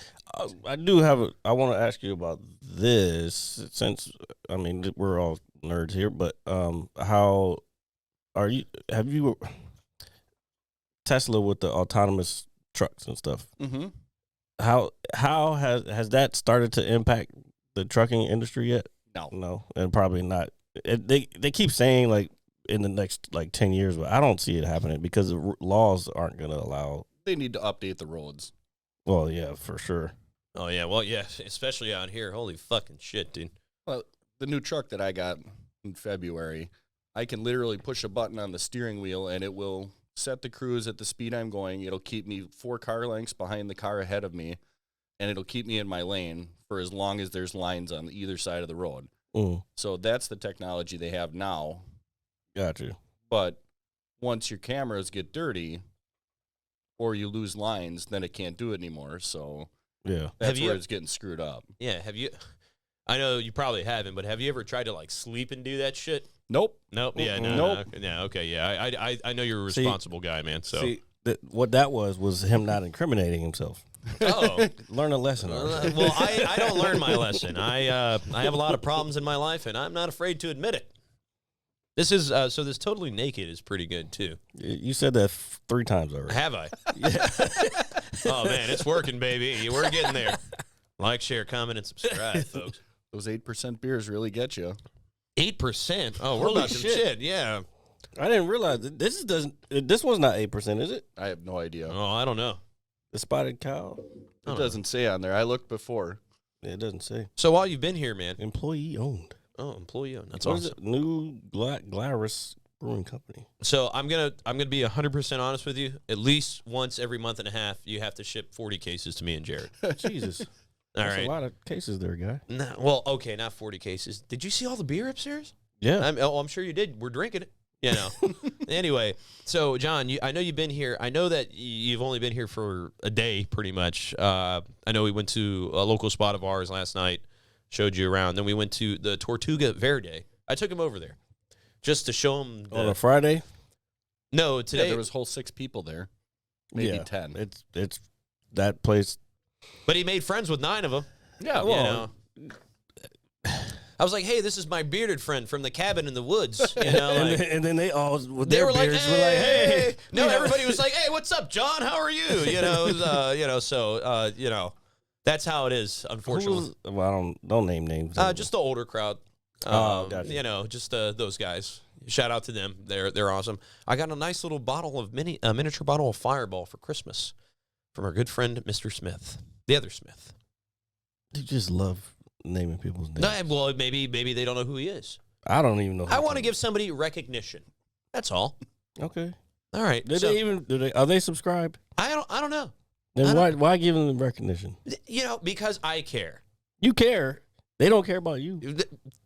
I do have I want to ask you about this, since we're all nerds here, but how are you? Have you Tesla with the autonomous trucks and stuff? Mm-hmm. How has that started to impact the trucking industry yet? No, and probably not. They keep saying like in the next 10 years, but I don't see it happening because the laws aren't going to allow. They need to update the roads. Well, yeah, for sure. Oh yeah, well yeah, especially out here. Holy fucking shit, dude. Well, the new truck that I got in February, I can literally push a button on the steering wheel and it will set the cruise at the speed I'm going. It'll keep me 4 car lengths behind the car ahead of me, and it'll keep me in my lane for as long as there's lines on either side of the road. So that's the technology they have now. Gotcha. But once your cameras get dirty or you lose lines, then it can't do it anymore. So yeah, that's where it's getting screwed up. Yeah, have you? I know you probably haven't, but have you ever tried to sleep and do that shit? Nope. Yeah, no. Yeah, okay, yeah. I know you're a responsible guy, man. So what that was him not incriminating himself. Oh, learn a lesson. Well, I don't learn my lesson. I have a lot of problems in my life, and I'm not afraid to admit it. This is so. This totally naked is pretty good too. You said that 3 times already. Have I? Yeah. Oh man, it's working, baby. We're getting there. Like, share, comment, and subscribe, folks. Those 8% beers really get you. 8%. Oh, we're Holy about some shit. Yeah. I didn't realize this one's not 8%, is it? I have no idea. Oh, I don't know. The spotted cow. It doesn't say on there. I looked before. Yeah, it doesn't say. So while you've been here, man, employee owned. Oh, employee owned. That's what awesome. Is it? New Glarus Brewing Company. So I'm gonna be 100% honest with you. At least once every month and a half, you have to ship 40 cases to me and Jared. Jesus. All That's right. a lot of cases there, guy. No, well, okay, not 40 cases. Did you see all the beer upstairs? Yeah. I'm sure you did. We're drinking it. Anyway, so John, I know you've been here. I know that you've only been here for a day, pretty much. I know we went to a local spot of ours last night, showed you around. Then we went to the Tortuga Verde. I took him over there just to show him. On a Friday? No, today. Yeah, there was whole 6 people there, maybe 10. It's that place. But he made friends with 9 of them. Yeah, well. I was like, hey, this is my bearded friend from the cabin in the woods. And then they all, with they their were beards, like, hey. No, everybody was like, hey, what's up, John? How are you? So that's how it is, unfortunately. Well, don't name names. Just the older crowd. Gotcha. You know, just those guys. Shout out to them. They're awesome. I got a nice little bottle of miniature bottle of Fireball for Christmas from our good friend Mr. Smith, the other Smith. You just love naming people's names. No, well, maybe they don't know who he is. I don't even know. I want to give somebody recognition. That's all. Okay. All right. Are they subscribed? I don't know. Then why give them recognition? You know, because I care. You care. They don't care about you.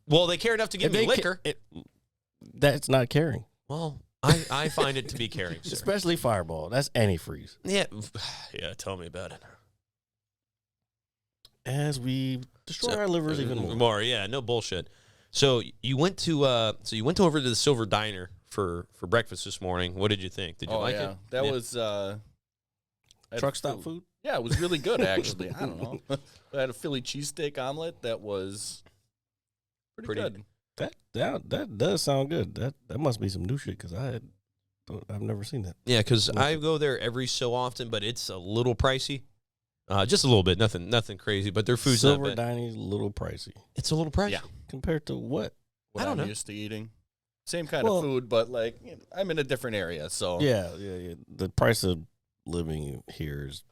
Well, they care enough to give me liquor. That's not caring. Well, I find it to be caring, sir. Especially Fireball. That's antifreeze. Yeah. Tell me about it. As we destroy our livers even more. Yeah, no bullshit. So you went over to the Silver Diner for breakfast this morning. What did you think? Did you like it? That was truck stop food? Yeah, it was really good actually. I don't know. I had a Philly cheesesteak omelet that was pretty good. That does sound good. That must be some new shit because I've never seen that. Yeah, because I go there every so often, but it's a little pricey. Just a little bit, nothing crazy, but their food's Silver not bad. Dining's a little pricey. It's a little pricey. Yeah. Compared to what? What I don't know. I'm used to eating. Same kind of food, but like I'm in a different area, so Yeah. The price of living here is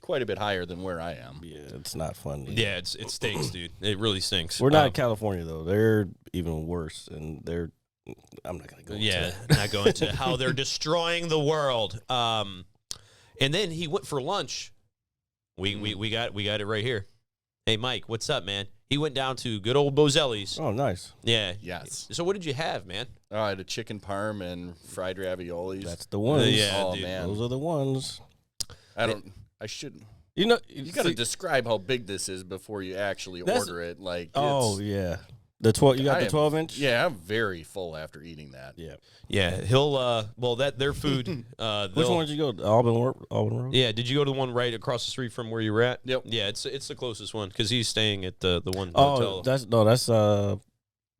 quite a bit higher than where I am. Yeah, it's not fun. Yeah, it stinks, dude. It really stinks. We're not in California though. They're even worse, and I'm not gonna go. Not going to how they're destroying the world. And then he went for lunch. We got it right here. Hey, Mike, what's up, man? He went down to good old Bozelli's. Oh, nice. Yeah. Yes. So what did you have, man? I had a chicken parm and fried raviolis. That's the ones. Yeah, dude. Man. Those are the ones. I shouldn't. You know, you got to describe how big this is before you actually order it. Like, yeah, the 12. You got the 12-inch. Yeah, I'm very full after eating that. Yeah. He'll their food. Which one did you go? Auburn Road. Yeah, did you go to the one right across the street from where you were at? Yep. Yeah, it's the closest one because he's staying at the one. Oh, hotel. that's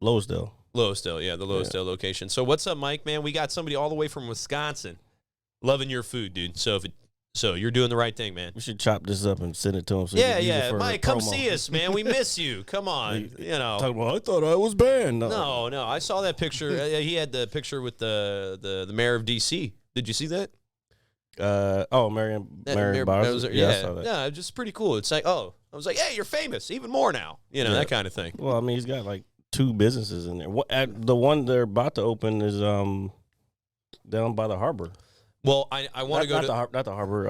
Lowesdale. Lowesdale, yeah, the Lowesdale location. So what's up, Mike? Man, we got somebody all the way from Wisconsin, loving your food, dude. So you're doing the right thing, man. We should chop this up and send it to him. So Yeah, Mike, come see us, man. We miss you. Come on, you know. Talking about, I thought I was banned. No, I saw that picture. He had the picture with the mayor of D.C. Did you see that? Marion Bowser. Yeah, I saw that. Yeah, just pretty cool. It's like, I was like, hey, you're famous, even more now. You know, that kind of thing. Well, I mean, he's got like 2 businesses in there. The one they're about to open is down by the harbor. Well, I want to go to not the harbor,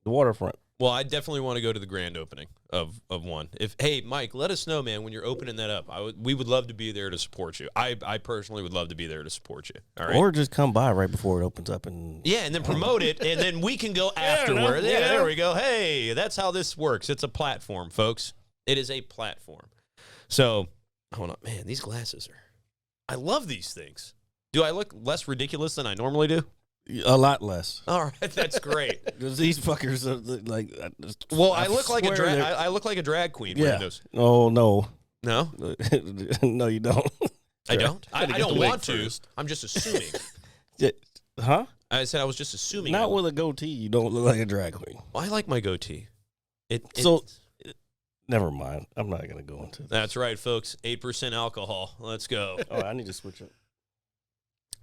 the waterfront. Well, I definitely want to go to the grand opening of one. Hey, Mike, let us know, man, when you're opening that up. We would love to be there to support you. I personally would love to be there to support you. All right, or just come by right before it opens up and then promote it, and then we can go afterward. Yeah, there we go. Hey, that's how this works. It's a platform, folks. It is a platform. So, hold on, man. These glasses I love these things. Do I look less ridiculous than I normally do? A lot less. All right, that's great. Because these fuckers are like. I look like a drag. I look like a drag queen. Yeah. Those. Oh no. No. No, you don't. I don't. I don't want to. First. I'm just assuming. Huh? I said I was just assuming. Not with a goatee. You don't look like a drag queen. Well, I like my goatee. Never mind. I'm not gonna go into this. That's right, folks. 8% alcohol. Let's go. Oh, I need to switch it.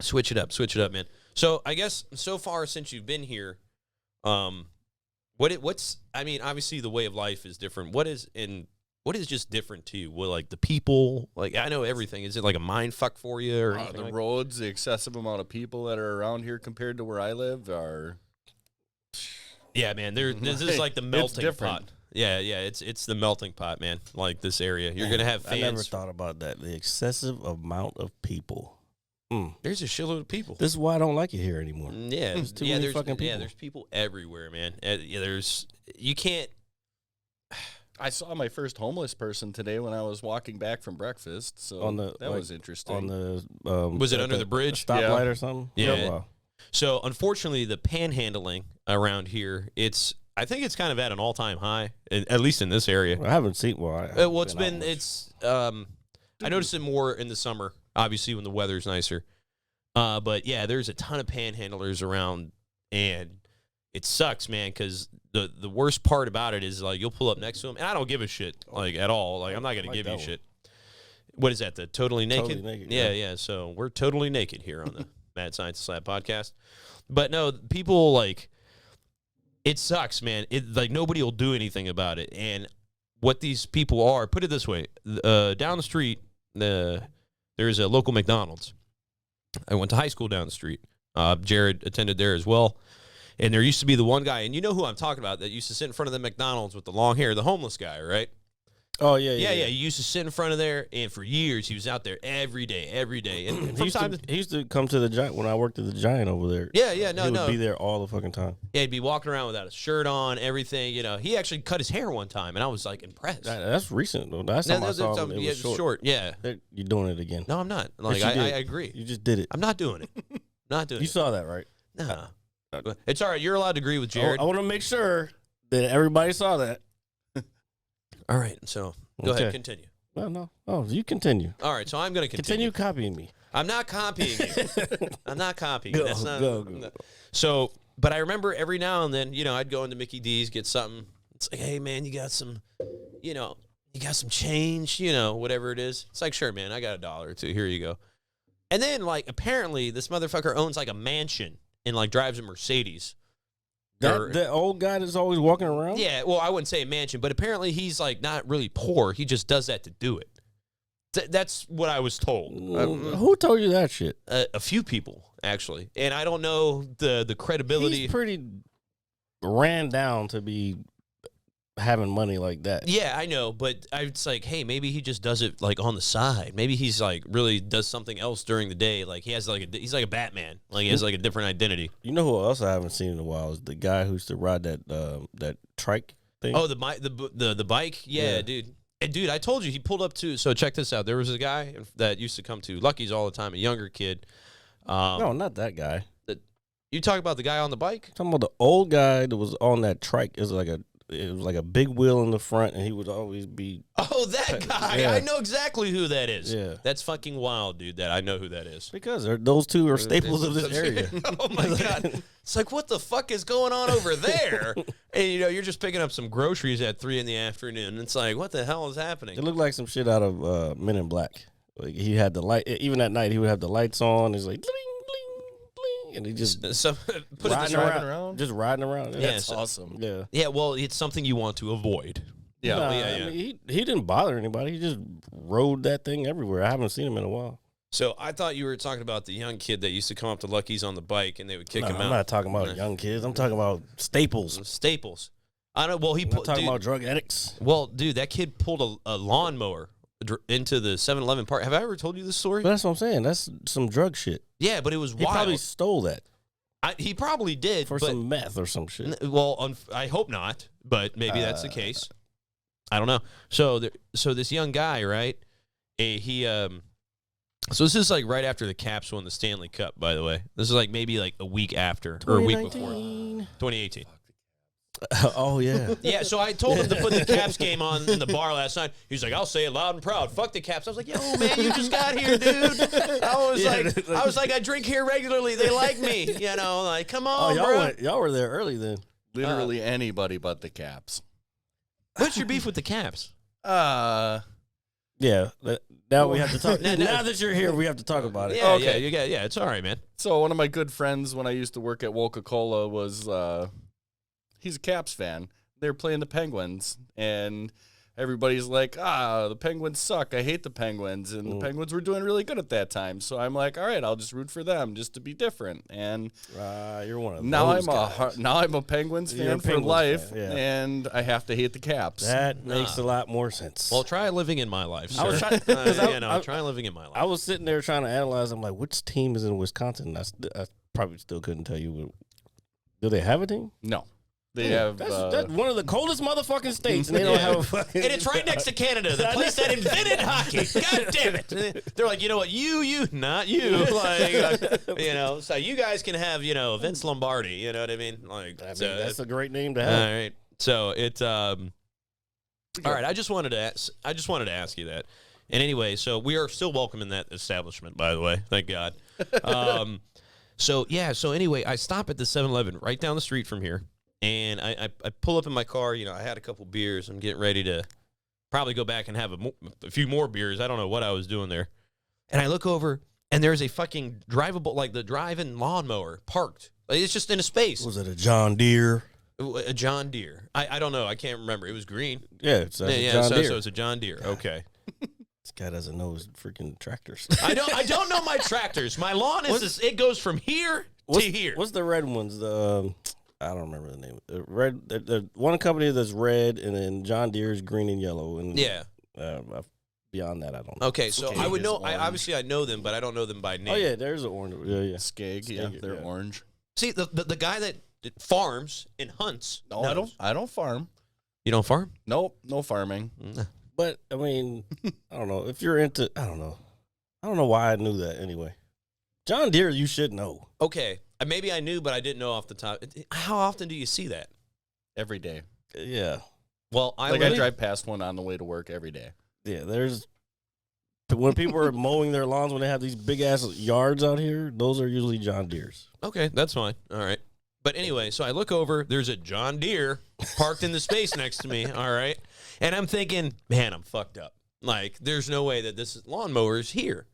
Switch it up, man. So I guess so far since you've been here, what's I mean, obviously the way of life is different. What is just different to you? Well, like the people, like I know everything. Is it like a mind fuck for you or anything the like roads, the excessive amount of people that are around here compared to where I live are. Yeah, man. This is like the melting different. pot. Yeah, it's the melting pot, man. Like this area, you're gonna have fans. I never thought about that. The excessive amount of people. There's a shitload of people. This is why I don't like it here anymore. Yeah, there's too many fucking people. Yeah, there's people everywhere, man. You can't. I saw my first homeless person today when I was walking back from breakfast. So that was interesting. On the was it under the bridge? Stoplight or something? Yeah. Wow. So unfortunately, the panhandling around here, I think it's kind of at an all-time high, at least in this area. I haven't seen. I noticed it more in the summer, obviously when the weather's nicer. But yeah, there's a ton of panhandlers around, and it sucks, man. Because the worst part about it is like you'll pull up next to them, and I don't give a shit like at all. Like I'm not gonna give you shit. What is that? The Totally Naked? Totally Naked, Yeah, yeah. yeah. So we're totally naked here on the Mad Scientist Lab podcast. But no, people like, it sucks, man. It like nobody will do anything about it. And what these people are, put it this way, down the street, there's a local McDonald's. I went to high school down the street. Jared attended there as well. And there used to be the one guy, and you know who I'm talking about, that used to sit in front of the McDonald's with the long hair, the homeless guy, right? Oh, yeah. Yeah. He used to sit in front of there, and for years he was out there every day. And he used to come to the Giant when I worked at the Giant over there. Yeah, he no. would be there all the fucking time. Yeah, he'd be walking around without a shirt on, everything. He actually cut his hair one time, and I was like impressed. That's recent though. Last time I saw him, it was short. Yeah, you're doing it again. No, I'm not. Like I agree. You just did it. I'm not doing it. Not doing it. You saw that, right? No. It's all right. You're allowed to agree with Jared. I want to make sure that everybody saw that. All right. So go ahead. Continue. No. Oh, you continue. All right. So I'm going to continue. Continue copying me. I'm not copying you. I'm not copying you. That's not. Go. So, but I remember every now and then, I'd go into Mickey D's, get something. It's like, hey, man, you got some, you got some change, whatever it is. It's like, sure, man, I got $1 or $2. Here you go. And then, like, apparently this motherfucker owns, like, a mansion and, like, drives a Mercedes. That old guy that's always walking around? Yeah, well, I wouldn't say a mansion, but apparently he's, like, not really poor. He just does that to do it. That's what I was told. Who told you that shit? A few people, actually. And I don't know the credibility. He's pretty ran down to be having money like that. Yeah, I know, but it's like, hey, maybe he just does it like on the side. Maybe he's like really does something else during the day. Like he has like he's like a Batman. Like he has like a different identity. You know who else I haven't seen in a while is the guy who used to ride that trike thing. Oh, the bike, yeah, dude. And dude, I told you he pulled up to. So check this out. There was a guy that used to come to Lucky's all the time, a younger kid. No, not that guy. You talk about the guy on the bike? I'm talking about the old guy that was on that trike. It was like a big wheel in the front, and he would always be. Oh, that guy! Yeah. I know exactly who that is. Yeah, that's fucking wild, dude. That I know who that is because those two are staples of this area. Oh my god! It's like, what the fuck is going on over there? And you're just picking up some groceries at 3 p.m. It's like, what the hell is happening? It looked like some shit out of Men in Black. Like he had the light, even at night he would have the lights on. He's like. And he just riding around. Just riding around. Yeah, that's awesome. Yeah. Yeah, well, it's something you want to avoid. Yeah. I mean, he didn't bother anybody. He just rode that thing everywhere. I haven't seen him in a while. So I thought you were talking about the young kid that used to come up to Lucky's on the bike and they would kick him out. I'm not talking about young kids. I'm talking about staples. Staples. I don't. Well, I'm not talking about drug addicts. Well, dude, that kid pulled a lawnmower into the 7-Eleven park. Have I ever told you this story? But that's what I'm saying. That's some drug shit. Yeah, but it was wild. He probably stole that. He probably did. For some meth or some shit. Well, I hope not, but maybe that's the case. I don't know. So this young guy, right? So this is like right after the Caps won the Stanley Cup, by the way. This is like maybe like a week after or a week before. 2018. Oh, yeah. Yeah, so I told him to put the Caps game on in the bar last night. He's like, I'll say it loud and proud. Fuck the Caps. I was like, yo, man, you just got here, dude. I was like, I drink here regularly. They like me. Like, come on, bro. Y'all were there early then. Literally anybody but the Caps. What's your beef with the Caps? Yeah. Now we have to talk. Now that you're here, we have to talk about it. Yeah, okay. Yeah, it's all right, man. So one of my good friends when I used to work at Coca-Cola was he's a Caps fan. They were playing the Penguins, and everybody's like, the Penguins suck. I hate the Penguins. And the Penguins were doing really good at that time. So I'm like, all right, I'll just root for them just to be different. And you're one of now those guys. Now I'm a Penguins fan for life, and I have to hate the Caps. That makes a lot more sense. Well, try living in my life, sir. I was try living in my life. I was sitting there trying to analyze. I'm like, which team is in Wisconsin? I probably still couldn't tell you. Do they have a team? No. They have. That's one of the coldest motherfucking states, and they don't have a fucking. And it's right next to Canada, the place that invented hockey. God damn it! They're like, you know what? You, not you. Like, so you guys can have, Vince Lombardi. You know what I mean? Like, that's a great name to have. All right. So it's all right. I just wanted to ask you that. And anyway, so we are still welcome in that establishment, by the way. Thank God. So anyway, I stop at the 7-Eleven right down the street from here. And I pull up in my car, I had a couple beers. I'm getting ready to Probably go back and have a few more beers. I don't know what I was doing there. And I look over, and there's a fucking drivable, like the drive-in lawnmower parked. Like, it's just in a space. Was it a John Deere? A John Deere. I don't know. I can't remember. It was green. Yeah, it's a John Deere. So it's a John Deere. Okay. This guy doesn't know his freaking tractors. I don't know my tractors. My lawn is it goes from here to here. What's the red ones? I don't remember the name. The red. The one company that's red, and then John Deere is green and yellow. And yeah. Beyond that, I don't know. Okay, so I would know. Obviously, I know them, but I don't know them by name. Oh yeah, there's an orange. Yeah. Skeg, yeah, they're orange. See, the guy that farms and hunts. No, I don't farm. You don't farm? Nope, no farming. But I mean, I don't know if you're into. I don't know why I knew that anyway. John Deere, you should know. Okay, maybe I knew, but I didn't know off the top. How often do you see that? Every day. Yeah. Well, I drive past one on the way to work every day. Yeah, there's when people are mowing their lawns when they have these big ass yards out here. Those are usually John Deere's. Okay, that's fine. All right. But anyway, so I look over. There's a John Deere parked in the space next to me. All right. And I'm thinking, man, I'm fucked up. Like, there's no way that this lawnmower is here.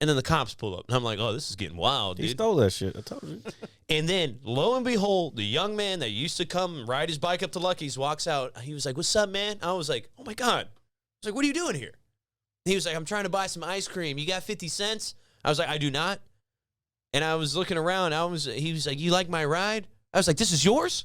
And then the cops pull up. And I'm like, oh, this is getting wild, dude. He stole that shit. I told you. And then, lo and behold, the young man that used to come and ride his bike up to Lucky's walks out. He was like, what's up, man? I was like, oh, my God. I was like, what are you doing here? He was like, I'm trying to buy some ice cream. You got 50 cents? I was like, I do not. And I was looking around. He was like, you like my ride? I was like, this is yours?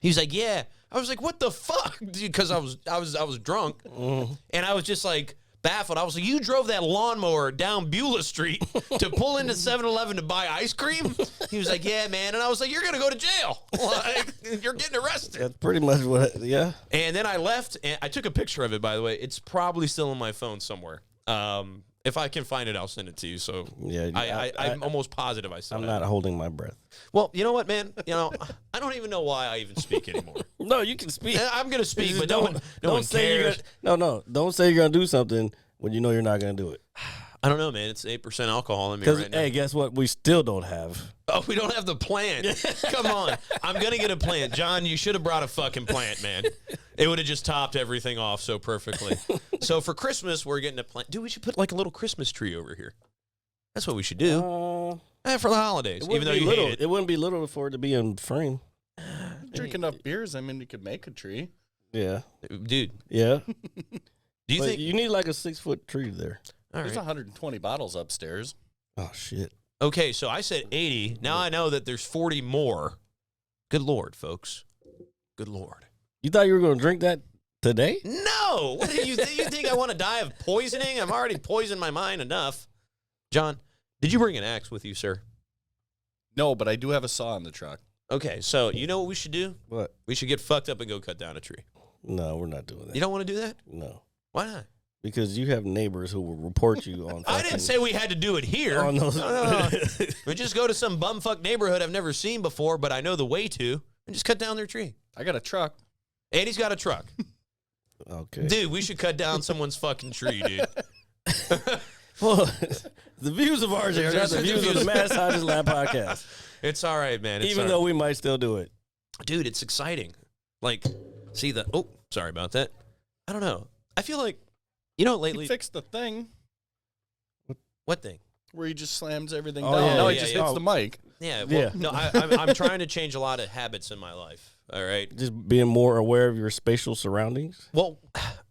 He was like, yeah. I was like, what the fuck? Because I was drunk. Mm-hmm. And I was just like baffled. I was like, you drove that lawnmower down Beulah Street to pull into 7-Eleven to buy ice cream? He was like, yeah, man. And I was like, you're going to go to jail. Like, you're getting arrested. That's pretty much what, yeah. And then I left, and I took a picture of it, by the way. It's probably still on my phone somewhere. If I can find it, I'll send it to you. So yeah, I'm almost positive I said it. I'm not holding my breath. Well, you know what, man? You know, I don't even know why I even speak anymore. No, you can speak. I'm going to speak, but no one cares. Don't say you're going to do something when you know you're not going to do it. I don't know, man. It's 8% alcohol in me right now. Hey, guess what? We still don't have. Oh, we don't have the plant. Come on. I'm going to get a plant. John, you should have brought a fucking plant, man. It would have just topped everything off so perfectly. So for Christmas, we're getting a plant. Dude, we should put like a little Christmas tree over here. That's what we should do. For the holidays, even though you hate it. It wouldn't be little for it to be in frame. Drink enough beers, I mean, you could make a tree. Yeah. Dude. Yeah. Do you think you need like a 6-foot tree there? All There's right. 120 bottles upstairs. Oh, shit. Okay, so I said 80. Now I know that there's 40 more. Good Lord, folks. Good Lord. You thought you were going to drink that today? No. What do you think I want to die of poisoning? I'm already poisoned my mind enough. John, did you bring an axe with you, sir? No, but I do have a saw in the truck. Okay, so you know what we should do? What? We should get fucked up and go cut down a tree. No, we're not doing that. You don't want to do that? No. Why not? Because you have neighbors who will report you on. I didn't say we had to do it here. On those. No. We just go to some bumfuck neighborhood I've never seen before, but I know the way to, and just cut down their tree. I got a truck. Andy's got a truck. Okay. Dude, we should cut down someone's fucking tree, dude. Well, the views of ours are not the views of the Mad Scientist Lab podcast. It's all right, man. Even though we might still do it. Dude, it's exciting. Like, see the... Oh, sorry about that. I don't know. I feel like, you know, lately... He fixed the thing. What thing? Where he just slams everything Oh, down. yeah, No, he yeah, just yeah. hits the mic. Yeah, well, no, I'm trying to change a lot of habits in my life, all right? Just being more aware of your spatial surroundings. Well,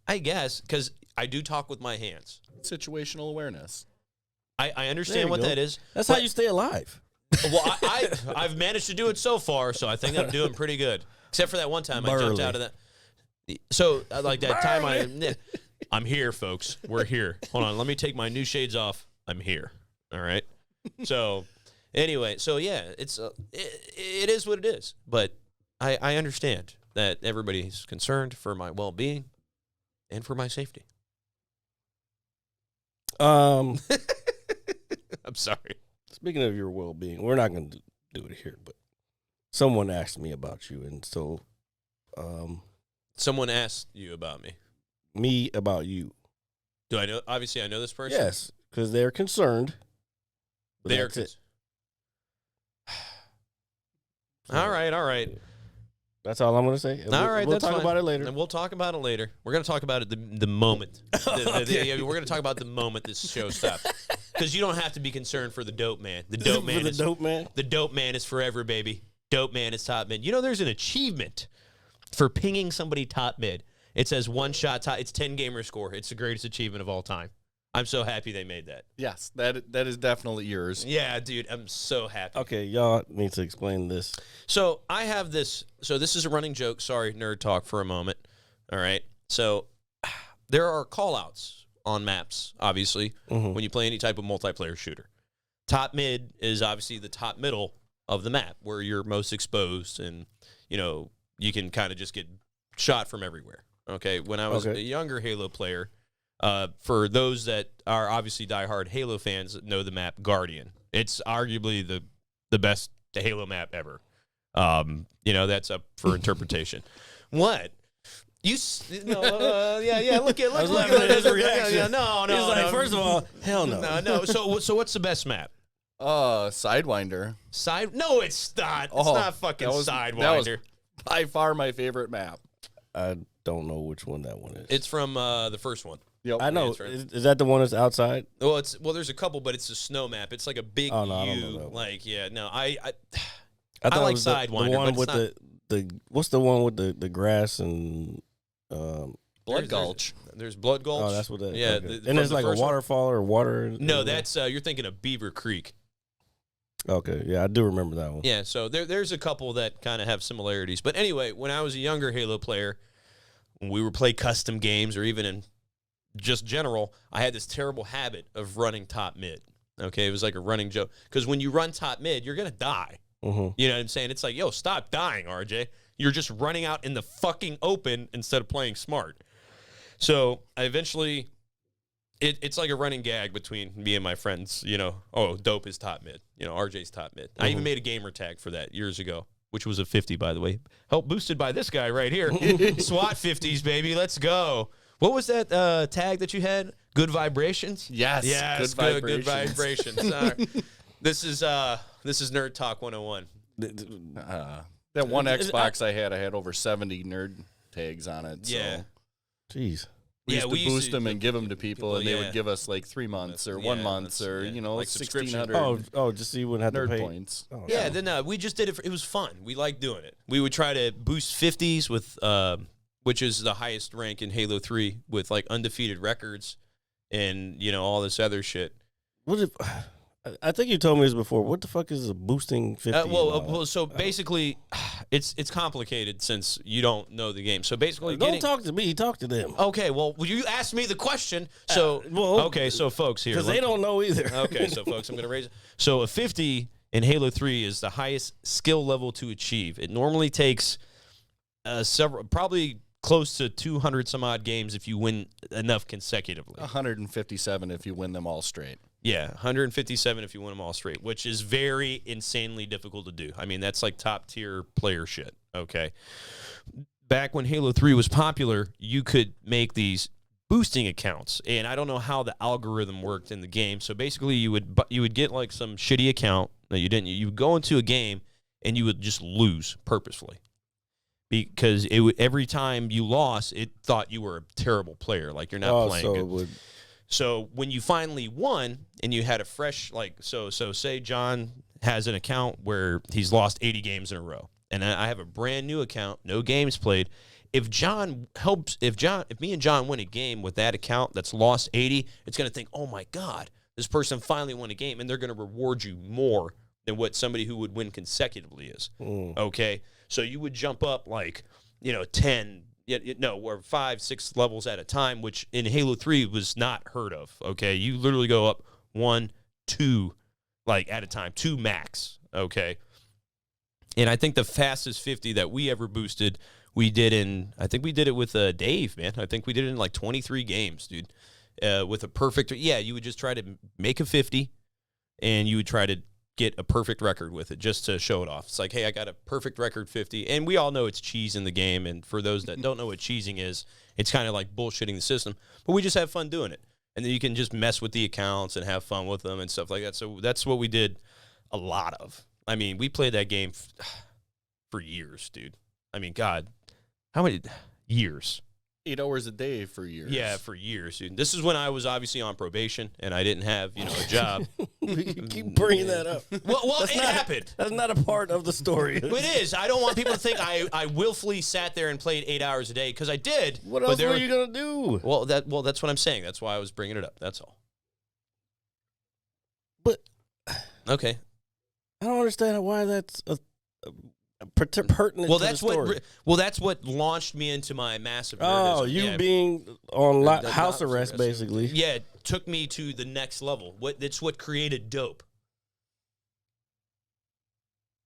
I guess, because I do talk with my hands. Situational awareness. I understand what go. that is. That's how you stay alive. Well, I've managed to do it so far, so I think I'm doing pretty good. Except for that one time I jumped out of that. So, like that time I'm here, folks. We're here. Hold on. Let me take my new shades off. I'm here. All right. So, anyway. So, yeah, it is what it is. But I understand that everybody's concerned for my well-being and for my safety. I'm sorry. Speaking of your well-being, we're not going to do it here, but someone asked me about you, and so Someone asked you about me. Me about you. Do I know? Obviously, I know this person. Yes, because they're concerned. They're it. All right. That's all I'm going to say. All right, we'll that's talk fine. about it later. And we'll talk about it later. We're going to talk about it the moment. We're going to talk about the moment this show stops. Because you don't have to be concerned for the dope man. The dope man is dope man. The dope man is forever, baby. Dope man is top mid. You know, there's an achievement for pinging somebody top mid. It says one shot top. It's 10 gamer score. It's the greatest achievement of all time. I'm so happy they made that. Yes, that is definitely yours. Yeah, dude, I'm so happy. Okay, y'all need to explain this. So I have this. So this is a running joke. Sorry, nerd talk for a moment. All right. So there are call-outs on maps, obviously, when you play any type of multiplayer shooter. Top mid is obviously the top middle of the map where you're most exposed and, you know, you can kind of just get shot from everywhere. Okay. When I was a younger Halo player, for those that are obviously diehard Halo fans, know the map Guardian. It's arguably the best Halo map ever. You know, that's up for interpretation. What? Yeah. Look at his reaction. No. He's like, first of all, hell no. No. So what's the best map? Sidewinder. No, it's not. It's not fucking Sidewinder. That was by far my favorite map. I don't know which one that one is. It's from the first one. Yep. I know. Is that the one that's outside? Well, there's a couple, but it's a snow map. It's like a big I don't U. know that one. Like, yeah, no, I thought like it was Sidewinder. the one but with it's the what's the one with the grass and Blood Gulch. There's Blood Gulch. Oh, that's what that. Yeah, okay. And there's like a waterfall or water. No, that's you're thinking of Beaver Creek. Okay, yeah, I do remember that one. Yeah, so there's a couple that kind of have similarities. But anyway, when I was a younger Halo player, when we would play custom games or even in just general, I had this terrible habit of running top mid. Okay, it was like a running joke. Because when you run top mid, you're going to die. You know what I'm saying? It's like, yo, stop dying, RJ. You're just running out in the fucking open instead of playing smart. So I eventually, it's like a running gag between me and my friends, you know, oh, dope is top mid. You know, RJ's top mid. I even made a gamer tag for that years ago, which was a 50, by the way. Help boosted by this guy right here. SWAT 50s, baby. Let's go. What was that tag that you had? Good vibrations? Yes. Good vibrations. All right. This is Nerd Talk 101. That one Xbox I had over 70 nerd tags on it. So. Yeah. Jeez. We used to boost them and give them to people, and they would give us like 3 months or 1 month or, you know, like 1,600 Oh, just so you wouldn't have nerd to pay points. Oh, Yeah, then we just did it. It was fun. We liked doing it. We would try to boost 50s with, which is the highest rank in Halo 3 with like undefeated records and, you know, all this other shit. I think you told me this before. What the fuck is a boosting 50? So basically, it's complicated since you don't know the game. So basically, don't talk to me. Talk to them. Okay, well, you asked me the question. So okay, so folks here, because they don't know either. Okay, so folks, I'm gonna raise it. So a 50 in Halo 3 is the highest skill level to achieve. It normally takes probably close to 200 some odd games if you win enough consecutively. 157 if you win them all straight. Yeah, 157 if you win them all straight, which is very insanely difficult to do. I mean, that's like top tier player shit, okay? Back when Halo 3 was popular, you could make these boosting accounts, and I don't know how the algorithm worked in the game. So basically, you would get like some shitty account that you didn't. You would go into a game, and you would just lose purposefully. Because every time you lost, it thought you were a terrible player, like you're not playing good. So when you finally won and you had a fresh, like, so say John has an account where he's lost 80 games in a row, and I have a brand new account, no games played. If me and John win a game with that account that's lost 80, it's going to think, oh my God, this person finally won a game, and they're going to reward you more than what somebody who would win consecutively is. Okay? So you would jump up like, 10, or 5, 6 levels at a time, which in Halo 3 was not heard of, okay? You literally go up 1, 2, like at a time, 2 max, okay? And I think the fastest 50 that we ever boosted, I think we did it with Dave, man. I think we did it in like 23 games, dude, with a perfect, you would just try to make a 50, and you would try to get a perfect record with it just to show it off. It's like, hey, I got a perfect record 50. And we all know it's cheese in the game. And for those that don't know what cheesing is, it's kind of like bullshitting the system. But we just have fun doing it. And then you can just mess with the accounts and have fun with them and stuff like that. So that's what we did a lot of. I mean, we played that game for years, dude. I mean, God, how many years? 8 hours a day for years. Yeah, for years, dude. This is when I was obviously on probation and I didn't have, a job. You keep bringing that up. Well, it happened. That's not a part of the story. It is. I don't want people to think I willfully sat there and played 8 hours a day because I did. What else were you gonna do? Well, that's what I'm saying. That's why I was bringing it up. That's all. But okay, I don't understand why that's pertinent. Well, to that's the story. that's what launched me into my massive. Oh, nerdism. you being on The house arrest, basically. Yeah, it took me to the next level. It's what created dope.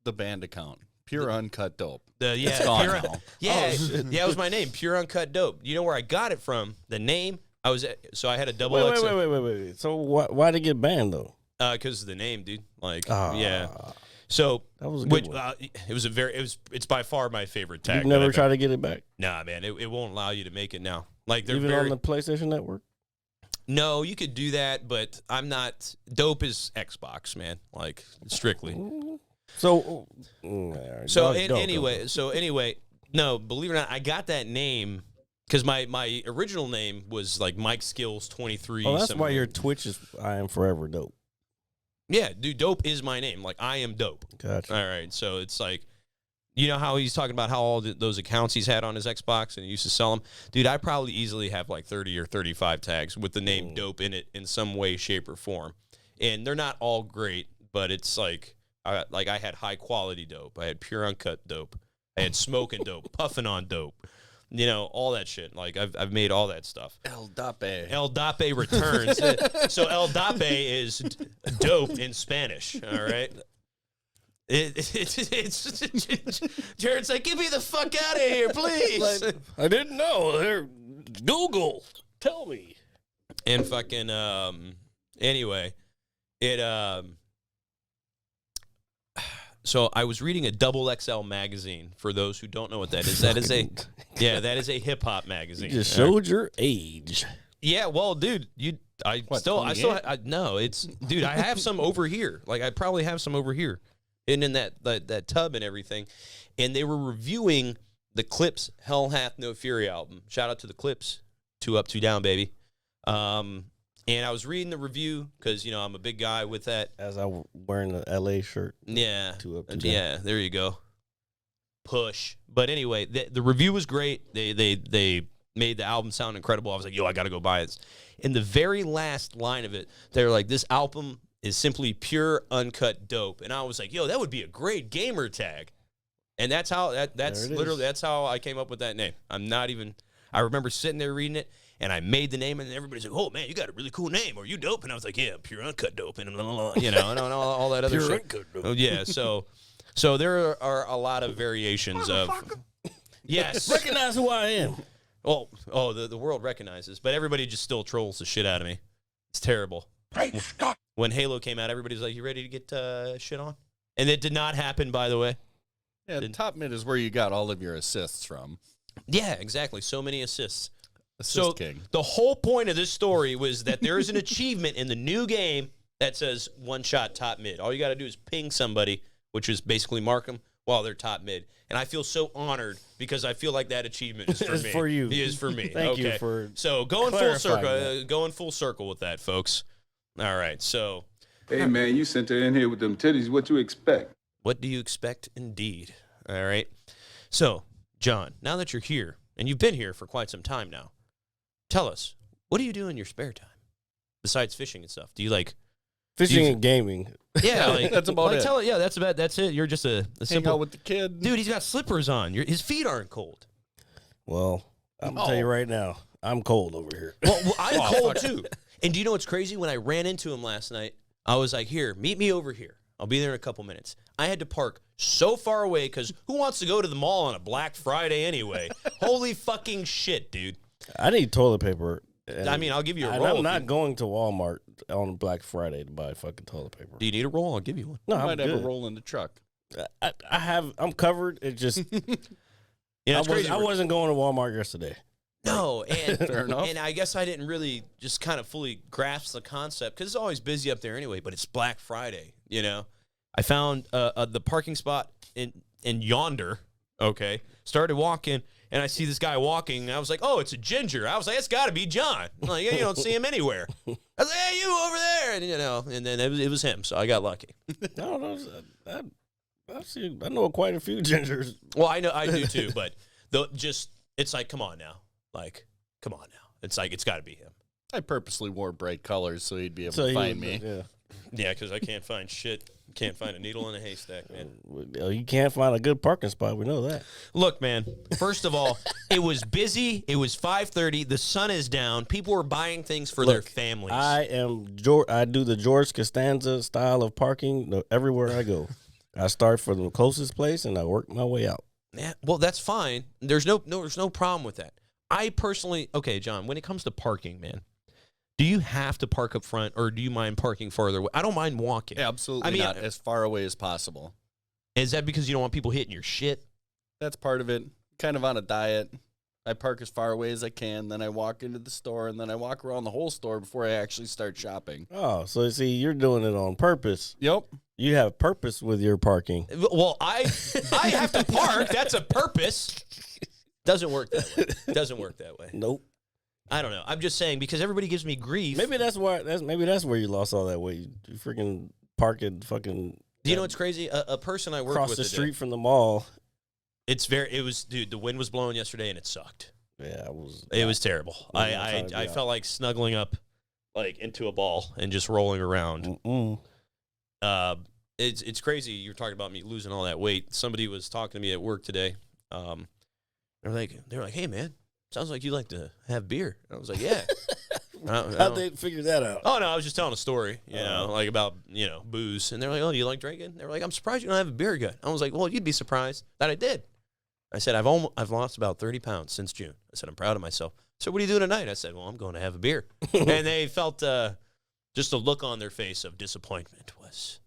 The band account. Pure Uncut Dope. It's gone pure, now. Yeah, it was my name, Pure Uncut Dope. You know where I got it from? The name. I had a double. Wait. So why did it get banned though? Because of the name, dude. Yeah. So that was a good one. It's by far my favorite tag. You never tried to get it back? Nah, man, it won't allow you to make it now. Like they're even on the PlayStation Network. No, you could do that, but I'm not. Dope is Xbox, man. Like strictly. Anyway, no, believe it or not, I got that name because my original name was like Mike Skills 23. Oh, that's why your Twitch is I Am Forever Dope. Yeah, dude, Dope is my name. Like, I am Dope. Gotcha. All right, so it's like, you know how he's talking about how all those accounts he's had on his Xbox and he used to sell them? Dude, I probably easily have like 30 or 35 tags with the name Dope in it in some way, shape, or form. And they're not all great, but it's like I had high-quality Dope. I had Pure Uncut Dope. I had Smoking Dope, Puffing on Dope. All that shit. Like, I've made all that stuff. El Dape. El Dape returns. So El Dape is dope in Spanish, all right? It's Jared's like, get me the fuck out of here, please. I didn't know. Google, tell me. And fucking, anyway, so I was reading a Double XL magazine. For those who don't know what that is, that is a hip hop magazine. You just showed your age. Yeah, well, dude, I have some over here. Like I probably have some over here, and in that tub and everything. And they were reviewing the Clips "Hell Hath No Fury" album. Shout out to the Clips, 2 Up, 2 Down, baby. And I was reading the review because, I'm a big guy with that. As I wearing the LA shirt. Yeah. 2 Up, 2 Down. Yeah, there you go. Push. But anyway, the review was great. They made the album sound incredible. I was like, I got to go buy it. In the very last line of it, they're like, this album is simply pure, uncut dope. And I was like, that would be a great gamer tag. And that's how, that's how I came up with that name. I remember sitting there reading it. And I made the name, and everybody's like, "Oh man, you got a really cool name. Are you dope?" And I was like, "Yeah, Pure Uncut Dope," and blah, blah, blah, and all that other Pure shit. Uncut Dope. Oh, yeah, so there are a lot of variations of. Yes, recognize who I am. The world recognizes, but everybody just still trolls the shit out of me. It's terrible. Great Scott! When Halo came out, everybody's like, "You ready to get shit on?" And it did not happen, by the way. Yeah, the top mid is where you got all of your assists from. Yeah, exactly. So many assists. King. The whole point of this story was that there is an achievement in the new game that says one-shot top mid. All you got to do is ping somebody, which is basically mark them while they're top mid. And I feel so honored because I feel like that achievement is for me. For you. It is for me. Thank you for going full circle with that, folks. All right, so. Hey, man, you sent her in here with them titties. What you expect? What do you expect, indeed? All right. So, John, now that you're here, and you've been here for quite some time now, tell us, what do you do in your spare time besides fishing and stuff? Do you like fishing and gaming? Yeah, that's about it. That's it. You're just a simple hang out with the kid, dude. He's got slippers on. His feet aren't cold. Well, I'm gonna tell you right now, I'm cold over here. Well I'm cold too. And do you know what's crazy? When I ran into him last night, I was like, "Here, meet me over here. I'll be there in a couple minutes." I had to park so far away because who wants to go to the mall on a Black Friday anyway? Holy fucking shit, dude. I need toilet paper. I mean, I'll give you a roll. I'm not going to Walmart on Black Friday to buy fucking toilet paper. Do you need a roll? I'll give you one. No, I I'm might good. have a roll in the truck. I'm covered. It just, I wasn't going to Walmart yesterday. No, and fair enough. And I guess I didn't really just kind of fully grasp the concept because it's always busy up there anyway. But it's Black Friday, I found the parking spot in yonder. Okay. Started walking, and I see this guy walking, and I was like, oh, it's a ginger. I was like, it's got to be John. I'm like, yeah, you don't see him anywhere. I was like, hey, you over there. And then it was him, so I got lucky. No, I know quite a few gingers. Well, I do too, but it's like, come on now. Like, come on now. It's like, it's got to be him. I purposely wore bright colors so he'd be able to find me. Yeah, because I can't find shit. Can't find a needle in a haystack, man. You can't find a good parking spot. We know that. Look, man, first of all, it was busy. It was 5:30. The sun is down. People were buying things for their families. I do the George Costanza style of parking everywhere I go. I start from the closest place, and I work my way out. Yeah, well, that's fine. There's no problem with that. I personally, okay, John, when it comes to parking, man, do you have to park up front, or do you mind parking farther away? I don't mind walking. Yeah, absolutely not. As far away as possible. Is that because you don't want people hitting your shit? That's part of it. Kind of on a diet. I park as far away as I can, then I walk into the store, and then I walk around the whole store before I actually start shopping. Oh, so see, you're doing it on purpose. Yep. You have purpose with your parking. Well, I have to park. That's a purpose. Doesn't work that way. Nope. I don't know. I'm just saying because everybody gives me grief. Maybe that's where you lost all that weight. You freaking park it fucking. Do you know what's crazy? A person I worked with across the street from the mall. Dude, the wind was blowing yesterday and it sucked. Yeah, it was terrible. I felt like snuggling up like into a ball and just rolling around. It's crazy. You're talking about me losing all that weight. Somebody was talking to me at work today. They were like, hey man, sounds like you like to have beer. And I was like, yeah. How'd they figure that out? Oh no, I was just telling a story, like about booze. And they're like, oh, do you like drinking? They were like, I'm surprised you don't have a beer gut. I was like, well, you'd be surprised that I did. I said, I've lost about 30 pounds since June. I said, I'm proud of myself. So what are you doing tonight? I said, well, I'm going to have a beer. And they felt just a look on their face of disappointment was.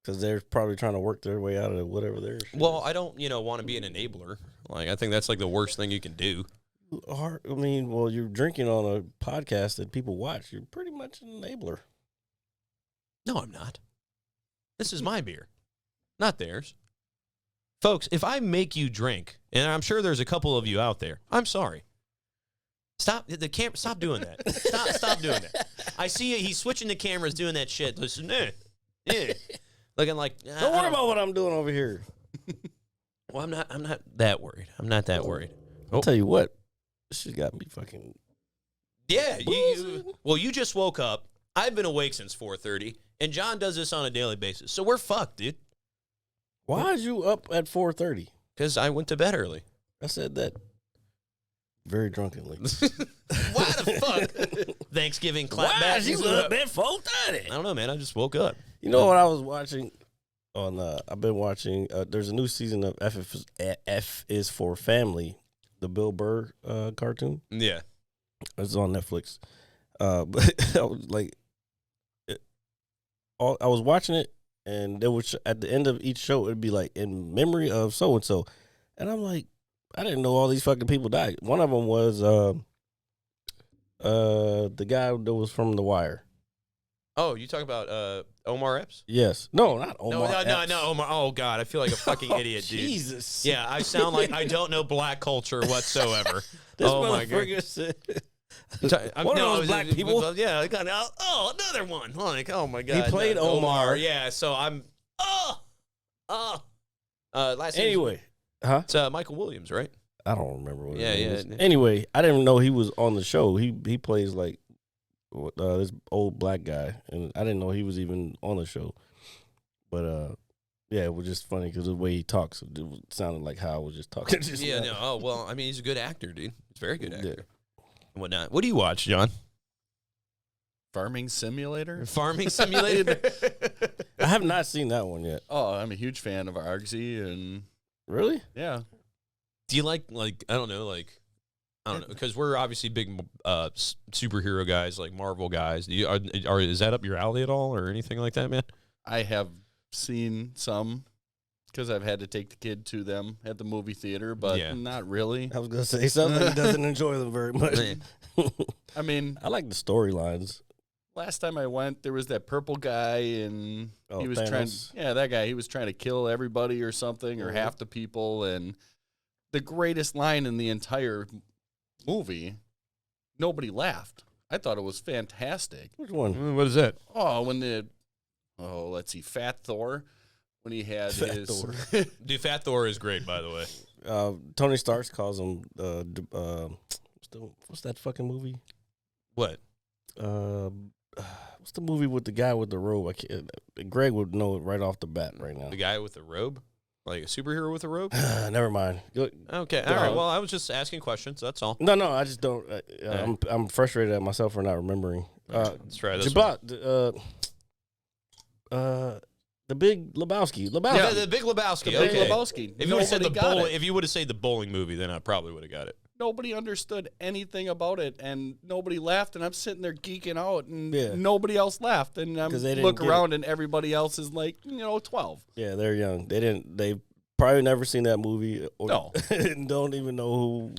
Because they're probably trying to work their way out of whatever they're. Well, I don't, want to be an enabler. Like, I think that's like the worst thing you can do. You're drinking on a podcast that people watch. You're pretty much an enabler. No, I'm not. This is my beer, not theirs. Folks, if I make you drink, and I'm sure there's a couple of you out there, I'm sorry. Stop Stop doing that. Stop doing that. I see he's switching the cameras, doing that shit. Listen, looking like. Don't worry about what I'm doing over here. Well, I'm not that worried. I'm not that worried. I'll tell you what. She got me fucking. Yeah, you just woke up. I've been awake since 4:30, and John does this on a daily basis. So we're fucked, dude. Why is you up at 4:30? Because I went to bed early. I said that very drunkenly. Why the fuck? Thanksgiving clap back. Why is you up at 4:30? I don't know, man. I just woke up. You know what I was watching on? I've been watching. There's a new season of F is for Family, the Bill Burr cartoon. Yeah, it's on Netflix. But I was like, I was watching it, and there was at the end of each show, it'd be like in memory of so and so, and I'm like, I didn't know all these fucking people died. One of them was the guy that was from The Wire. Oh, you talking about Omar Epps? Yes. No, not Omar. No, Omar. Oh God, I feel like a fucking idiot, dude. Jesus. Yeah, I sound like I don't know black culture whatsoever. Oh my God. One of those black people. Yeah, I got another one. Like, oh my God. He played Omar. Yeah, so I'm. Last anyway, it's Michael Williams, right? I don't remember what. Yeah. Yeah. Anyway, I didn't know he was on the show. He plays like this old black guy, and I didn't know he was even on the show. But yeah, it was just funny because the way he talks, it sounded like how I was just talking. Oh well, I mean, he's a good actor, dude. He's a very good actor. Yeah. And whatnot. What do you watch, John? Farming Simulator? Farming Simulator? I have not seen that one yet. Oh, I'm a huge fan of Argsy and. Really? Yeah. Do you like I don't know, because we're obviously big superhero guys, like Marvel guys. Is that up your alley at all, or anything like that, man? I have seen some because I've had to take the kid to them at the movie theater, but not really. I was gonna say something. He doesn't enjoy them very much. I mean, I like the storylines. last time I went, there was that purple guy, and he was Thanos. that guy. He was trying to kill everybody or something, or half the people. And the greatest line in the entire movie, nobody laughed. I thought it was fantastic. Which one? What is that? Oh, let's see, Fat Thor, when he had Fat Thor. Dude, Fat Thor is great, by the way. Tony Stark calls him. What's that fucking movie? What? What's the movie with the guy with the robe? Greg would know it right off the bat right now. The guy with the robe? Like a superhero with a robe? Never mind. Okay, all right. Well, I was just asking questions. That's all. No, I just don't. I'm frustrated at myself for not remembering. Let's try this one. The Big Lebowski. Yeah, the Big Lebowski. The Big Okay. Lebowski. If you would have said if you would have said the bowling movie, then I probably would have got it. Nobody understood anything about it, and nobody laughed, and I'm sitting there geeking out, and Yeah. nobody else laughed, and I'm look around, and everybody else is like, 12. Yeah, they're young. They probably never seen that movie. Or No. and don't even know who.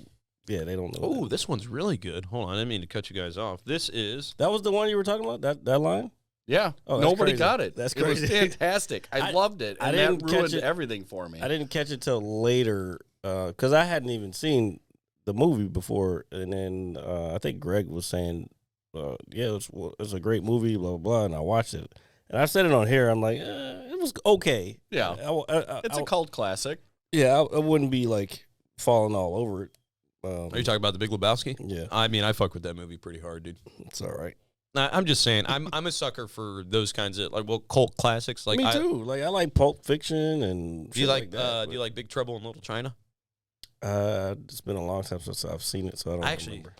Yeah, they don't know. Oh, this one's really good. Hold on, I didn't mean to cut you guys off. This is That was the one you were talking about? That line? Yeah, Oh, that's nobody crazy. got it. That's It was crazy. fantastic. I loved it, I and didn't that catch ruined it. everything for me. I didn't catch it till later because I hadn't even seen the movie before, and then I think Greg was saying, "Yeah, it's a great movie, blah blah blah," and I watched it, and I said it on here. I'm like, it was okay. Yeah, it's a cult classic. Yeah, I wouldn't be like falling all over it. Are you talking about the Big Lebowski? Yeah, I mean, I fuck with that movie pretty hard, dude. it's all right. I'm just saying, I'm a sucker for those kinds of cult classics. Like Me too. Like I like Pulp Fiction and. Do you like that, do you like Big Trouble in Little China? It's been a long time since I've seen it, so I don't remember.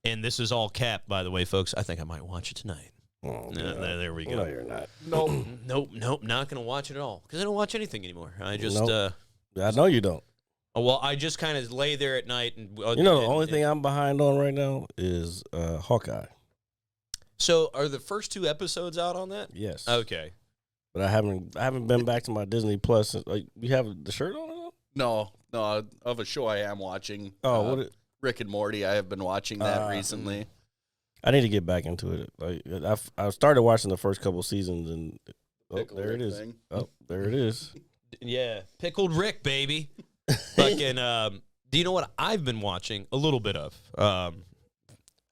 And this is all cap, by the way, folks. I think I might watch it tonight. Oh, there we go. No, you're not. Nope. Nope, not gonna watch it at all because I don't watch anything anymore. I just I know you don't. well, I just kind of lay there at night and The only thing I'm behind on right now is Hawkeye. So, are the first 2 episodes out on that? Yes. Okay. But I haven't been back to my Disney Plus. You have the shirt on? No, of a show I am watching. Oh, Rick and Morty. I have been watching that recently. I need to get back into it. Like I started watching the first couple seasons, and there it is. Oh, there it is. Yeah, Pickled Rick, baby. Fucking. Do you know what I've been watching a little bit of?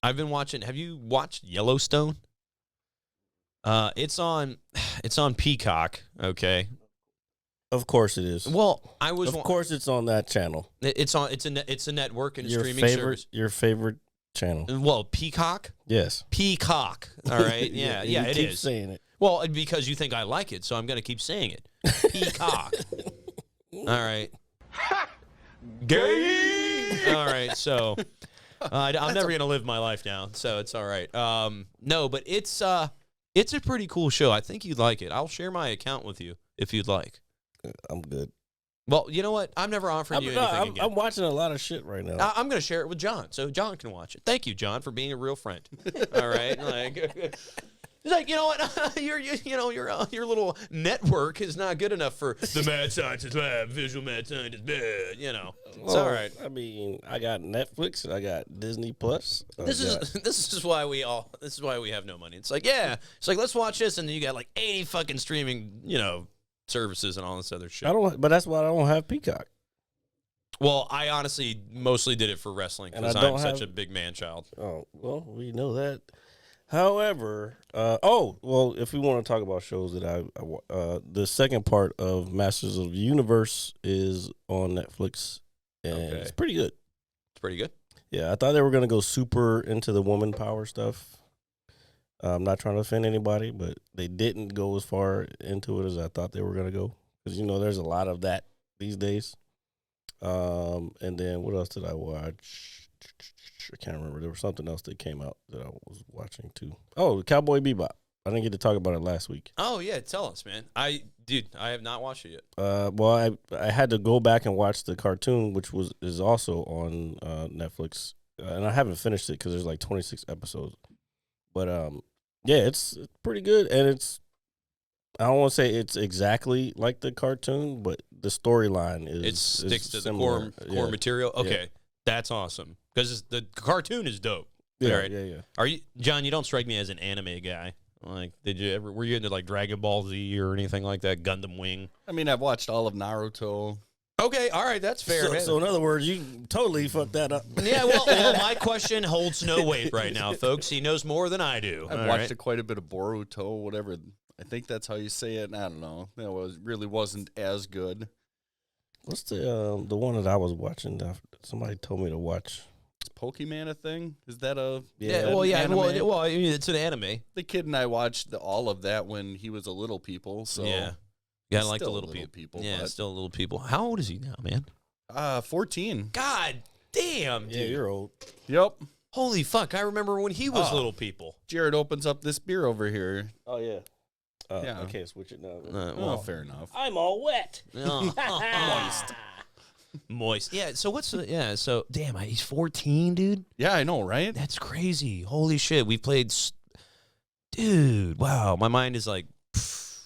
I've been watching. Have you watched Yellowstone? It's on Peacock. Okay. Of course it is. Well, Of course it's on that channel. It's a network and a streaming service. Your favorite channel. Well, Peacock. Yes. Peacock. All right. Yeah. you it keep is. saying it. Well, because you think I like it, so I'm going to keep saying it. Peacock. All right. Gay. All right. So I'm never going to live my life down, so it's all right. No, but it's a pretty cool show. I think you'd like it. I'll share my account with you if you'd like. I'm good. Well, you know what? I'm never offering you anything again. I'm watching a lot of shit right now. I'm going to share it with John, so John can watch it. Thank you, John, for being a real friend. All right, he's like, you know what? Your little network is not good enough for the mad scientist lab, visual mad scientist. It's all right. I mean, I got Netflix, I got Disney Plus. This is why we have no money. It's like let's watch this, and then you got like 80 fucking streaming services and all this other shit. But that's why I don't have Peacock. Well, I honestly mostly did it for wrestling because I'm such a big man child. Oh, well, we know that. However, if we want to talk about shows that the second part of Masters of the Universe is on Netflix, and it's pretty good. It's pretty good. Yeah, I thought they were going to go super into the woman power stuff. I'm not trying to offend anybody, but they didn't go as far into it as I thought they were going to go. Because, there's a lot of that these days. And then what else did I watch? I can't remember. There was something else that came out that I was watching, too. Oh, Cowboy Bebop. I didn't get to talk about it last week. Oh, yeah. Tell us, man. I have not watched it yet. Well, I had to go back and watch the cartoon, which is also on Netflix. And I haven't finished it because there's like 26 episodes. But, it's pretty good. And I don't want to say it's exactly like the cartoon, but the storyline is It sticks to similar. the core material? Okay. Yeah. That's awesome. Because the cartoon is dope. Yeah, All right. yeah. Are you, John? You don't strike me as an anime guy. Like, were you into like Dragon Ball Z or anything like that? Gundam Wing? I mean, I've watched all of Naruto. Okay, all right, that's fair. So in other words, you totally fucked that up. Yeah, well, my question holds no weight right now, folks. He knows more than I do. I've watched quite a bit of Boruto, whatever. I think that's how you say it. I don't know. It really wasn't as good. What's the one that I was watching? Somebody told me to watch. Is Pokemon a thing? Is that a Well, I mean, it's an anime. The kid and I watched all of that when he was a little people. So Yeah, you gotta like the still little little people. people, Yeah, but- still little people. How old is he now, man? 14. God damn, dude. Yeah, you're old. Yep. Holy fuck! I remember when he was Oh. little people. Jared opens up this beer over here. Oh yeah. Yeah. I can't switch it now. Well, fair enough. I'm all wet. Moist. Yeah. So what's the? Yeah. So damn, he's 14, dude. Yeah, I know, right? That's crazy. Holy shit. We played. Dude, wow. My mind is like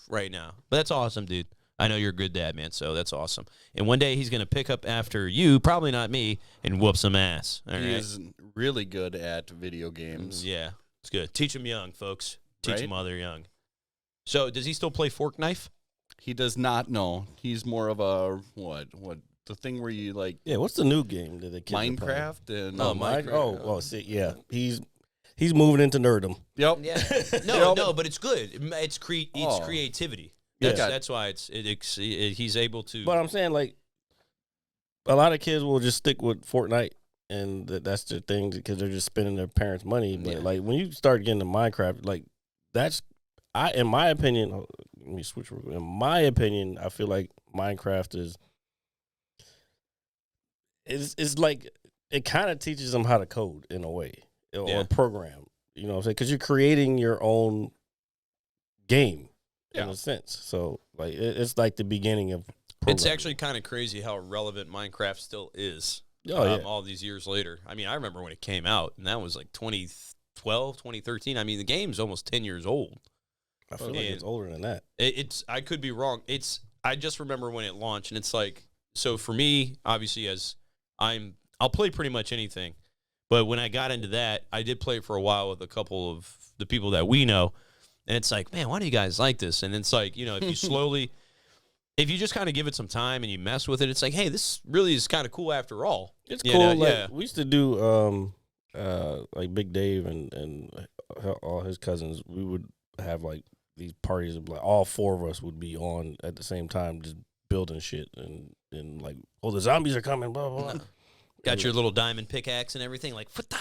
right now. But that's awesome, dude. I know you're a good dad, man. So that's awesome. And one day he's gonna pick up after you, probably not me, and whoop some ass. All He right. is really good at video games. Yeah, it's good. Teach them young, folks. Teach Right? them while they're young. So does he still play fork knife? He does not know. He's more of a what the thing where you like Yeah, what's the new game that the kids are playing? Minecraft and Oh, see, yeah, he's moving into nerdom. Yep. Yeah. No, but it's good. It's creativity. Yeah. That's why he's able to. But I'm saying, like, a lot of kids will just stick with Fortnite, and that's their thing because they're just spending their parents' money. But like when you start getting to Minecraft, like in my opinion, let me switch. In my opinion, I feel like Minecraft is like it kind of teaches them how to code in a way or program. You know what I'm saying? Because you're creating your own game in a sense. So like it's like the beginning of programming. It's actually kind of crazy how relevant Minecraft still is. All these years later. I mean, I remember when it came out, and that was like 2012, 2013. I mean, the game's almost 10 years old. I feel like it's older than that. I could be wrong. I just remember when it launched, and it's like, so for me, obviously, I'll play pretty much anything. But when I got into that, I did play for a while with a couple of the people that we know. And it's like, man, why do you guys like this? And it's like, if you if you just kind of give it some time and you mess with it, it's like, hey, this really is kind of cool after all. It's cool. We used to do like Big Dave and all his cousins. We would have like these parties of like all four of us would be on at the same time, just building shit and like, oh, the zombies are coming, blah blah. blah. Got your little diamond pickaxe and everything, like fata.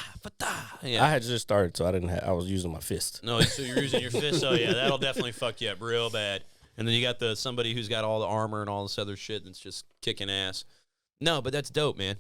Yeah. I had just started, so I was using my fist. No, so you're using your fist. Oh yeah, that'll definitely fuck you up real bad. And then you got somebody who's got all the armor and all this other shit that's just kicking ass. No, but that's dope, man.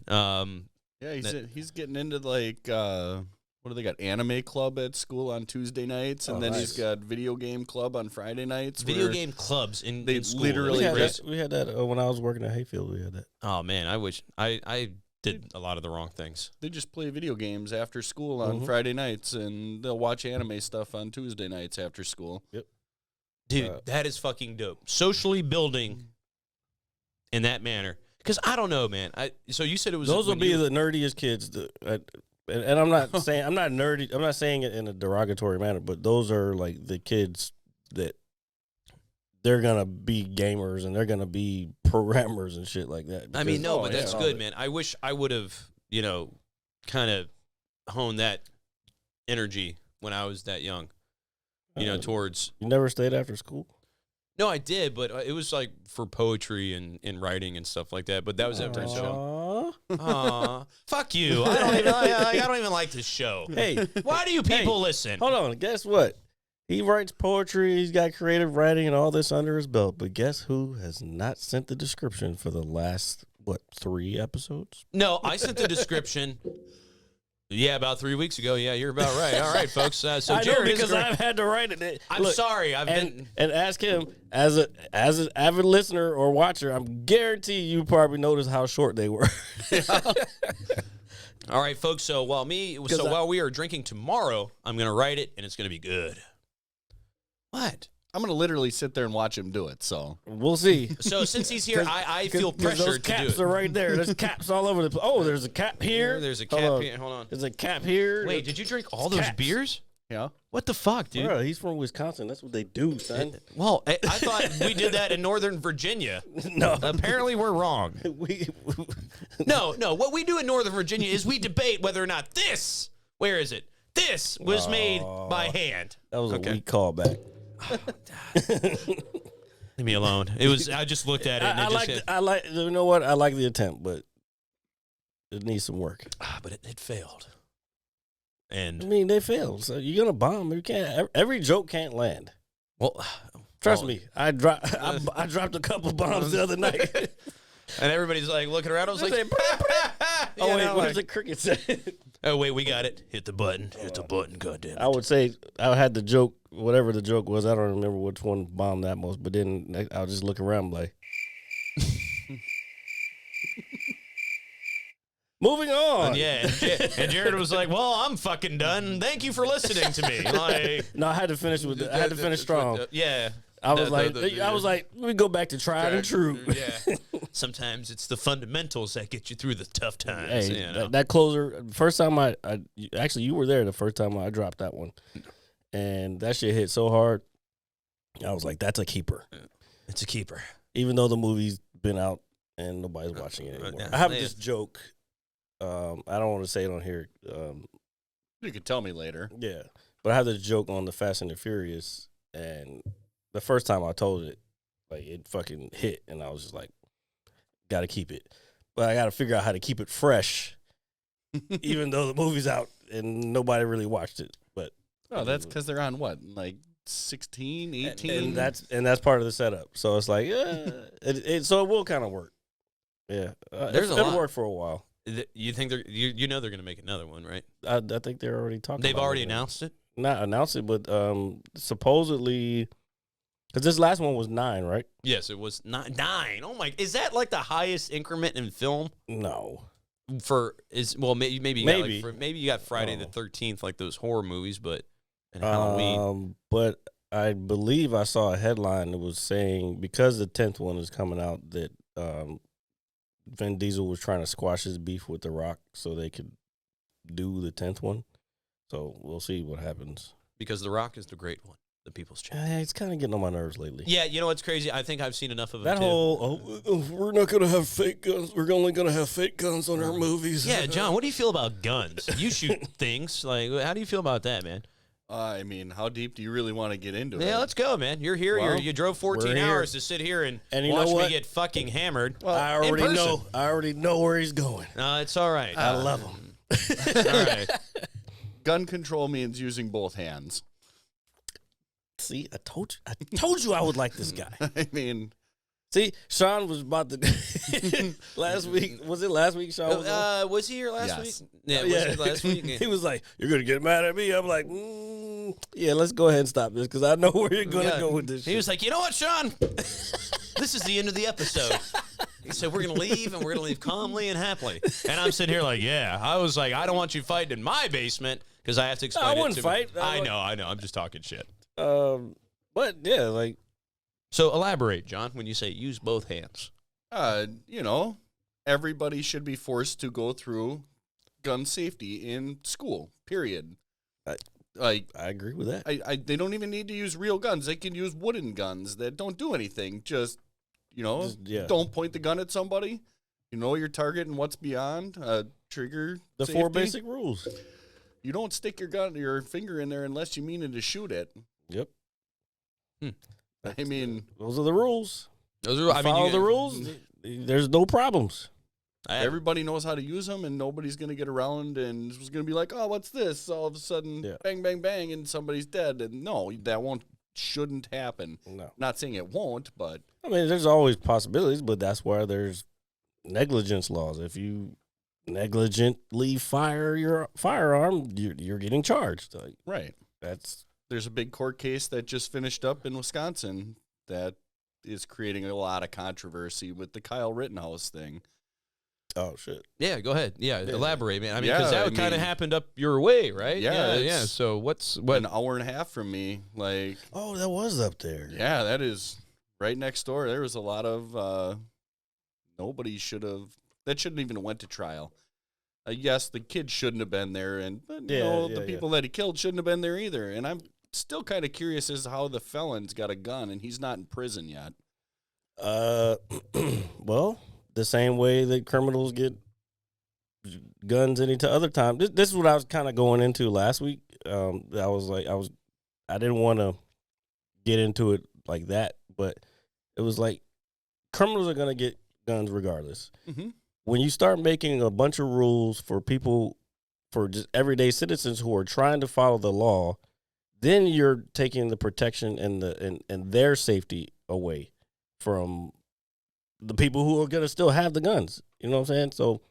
Yeah, he's getting into like what do they got? Anime club at school on Tuesday nights, and then he's got video game club on Friday nights. Video game clubs in school. Literally we had that when I was working at Hayfield. We had that. Oh man, I wish I did a lot of the wrong things. They just play video games after school on Friday nights, and they'll watch anime stuff on Tuesday nights after school. Yep. Dude, that is fucking dope. Socially building in that manner. Because I don't know, man. So you said it was those will be the nerdiest kids. And I'm not saying I'm not nerdy. I'm not saying it in a derogatory manner, but those are like the kids that they're gonna be gamers and they're gonna be programmers and shit like that. I mean, no, but that's good, man. I wish I would have, kind of honed that energy when I was that young. Towards. You never stayed after school? No, I did, but it was like for poetry and writing and stuff like that. But that was after the show. Aw, fuck you! I don't even like this show. Hey, why do you people listen? Hold on. Guess what? He writes poetry. He's got creative writing and all this under his belt. But guess who has not sent the description for the last 3 episodes? No, I sent the description. Yeah, about 3 weeks ago. Yeah, you're about right. All right, folks. So I Jared, know because I've had to write it. I'm sorry. And ask him as an avid listener or watcher. I'm guarantee you probably noticed how short they were. All right, folks. So while we are drinking tomorrow, I'm going to write it, and it's going to be good. What? I'm going to literally sit there and watch him do it, so. We'll see. So since he's here, I feel pressured those to do caps it. are right there. There's caps all over the place. Oh, there's a cap here. There's a cap here. Hold on. There's a cap here. Wait, did you drink all those beers? Yeah. What the fuck, dude? Bro, he's from Wisconsin. That's what they do, son. Well, I thought we did that in Northern Virginia. No. Apparently we're wrong. No. What we do in Northern Virginia is we debate whether or not this, where is it? This was made by hand. That was a weak callback. Leave me alone. It was. I just looked at it. And I like. You know what? I like the attempt, but it needs some work. But it failed. And I mean, they failed. So you're gonna bomb. You can't. Every joke can't land. Well, trust me. I dropped a couple bombs the other night. And everybody's like looking around. I was like, "Oh wait, what does the cricket say?" Oh wait, we got it. Hit the button. Hit the button. Goddamn it. I would say I had the joke, whatever the joke was. I don't remember which one bombed that most, but then I was just looking around like. Moving on. Yeah, and Jared was like, "Well, I'm fucking done. Thank you for listening to me." Like, no, I had to finish I had to finish strong. Yeah. I was like, let me go back to tried and true. Yeah. Sometimes it's the fundamentals that get you through the tough times. Hey, you know? that closer. First time actually you were there the first time I dropped that one, and that shit hit so hard. I was like, that's a keeper. It's a keeper, even though the movie's been out and nobody's watching it anymore. I have this joke. I don't want to say it on here. You could tell me later. Yeah, but I have this joke on the Fast and the Furious, and the first time I told it, like it fucking hit, and I was just like, got to keep it. But I got to figure out how to keep it fresh, even though the movie's out and nobody really watched it. But that's because they're on what, like 16, 18? And that's part of the setup. So it's like, so it will kind of work. Yeah, it'll work for a while. You think they're you know they're gonna make another one, right? I think they're already talking. They've already announced it. Not announced it, but supposedly, because this last one was 9, right? Yes, it was 9. Oh my! Is that like the highest increment in film? No. Maybe you got Friday the 13th, like those horror movies, but and Halloween. But I believe I saw a headline that was saying because the 10th one is coming out that Vin Diesel was trying to squash his beef with The Rock so they could do the 10th one. So we'll see what happens. Because The Rock is the great one, the people's champ. It's kind of getting on my nerves lately. Yeah, you know what's crazy? I think I've seen enough of it. That whole, we're not going to have fake guns. We're only going to have fake guns on our movies. Yeah, John, what do you feel about guns? You shoot things. Like, how do you feel about that, man? I mean, how deep do you really want to get into it? Yeah, let's go, man. You're here. Well, you drove 14 hours to sit here and you watch know what? me get fucking hammered. Well, I already know where he's going. It's all right. I love him. All right. Gun control means using both hands. See, I told you I would like this guy. I mean, see, Sean was about to last week. Was it last week? Sean was he here last Yes. week? Yeah, was he last week? He was like, "You're gonna get mad at me." I'm like, "Yeah, let's go ahead and stop this because I know where you're gonna go with this." He was like, "You know what, Sean? This is the end of the episode." He said, "We're gonna leave, and we're gonna leave calmly and happily." And I'm sitting here like, "Yeah." I was like, "I don't want you fighting in my basement because I have to explain." I wouldn't fight. I know. I'm just talking shit. But yeah, like. So elaborate, John, when you say use both hands. Everybody should be forced to go through gun safety in school, period. I agree with that. They don't even need to use real guns. They can use wooden guns that don't do anything. Just don't point the gun at somebody. You know your target and what's beyond. Trigger the safety. 4 basic rules. You don't stick your finger in there unless you mean to shoot it. Yep. I mean, those are the rules. Follow the rules. There's no problems. Everybody knows how to use them, and nobody's going to get around and it's going to be like, oh, what's this? All of a sudden, bang, bang, bang, and somebody's dead. And no, that shouldn't happen. No. Not saying it won't, but. I mean, there's always possibilities, but that's why there's negligence laws. If you negligently fire your firearm, you're getting charged. Right. There's a big court case that just finished up in Wisconsin that is creating a lot of controversy with the Kyle Rittenhouse thing. Oh shit. Yeah, go ahead. Yeah, elaborate, man. I mean, Yeah, because that kind of happened up your way, right? Yeah. So what? An hour and a half from me, like. Oh, that was up there. Yeah, that is right next door. There was a lot of nobody should have. That shouldn't even have went to trial. Yes, the kid shouldn't have been there, but the people that he killed shouldn't have been there either. And I'm still kind of curious as to how the felon's got a gun and he's not in prison yet. Well, the same way that criminals get guns any other time. This is what I was kind of going into last week. I didn't want to get into it like that, but it was like criminals are gonna get guns regardless. Mm-hmm. When you start making a bunch of rules for people, for just everyday citizens who are trying to follow the law, then you're taking the protection and their safety away from the people who are going to still have the guns. You know what I'm saying? So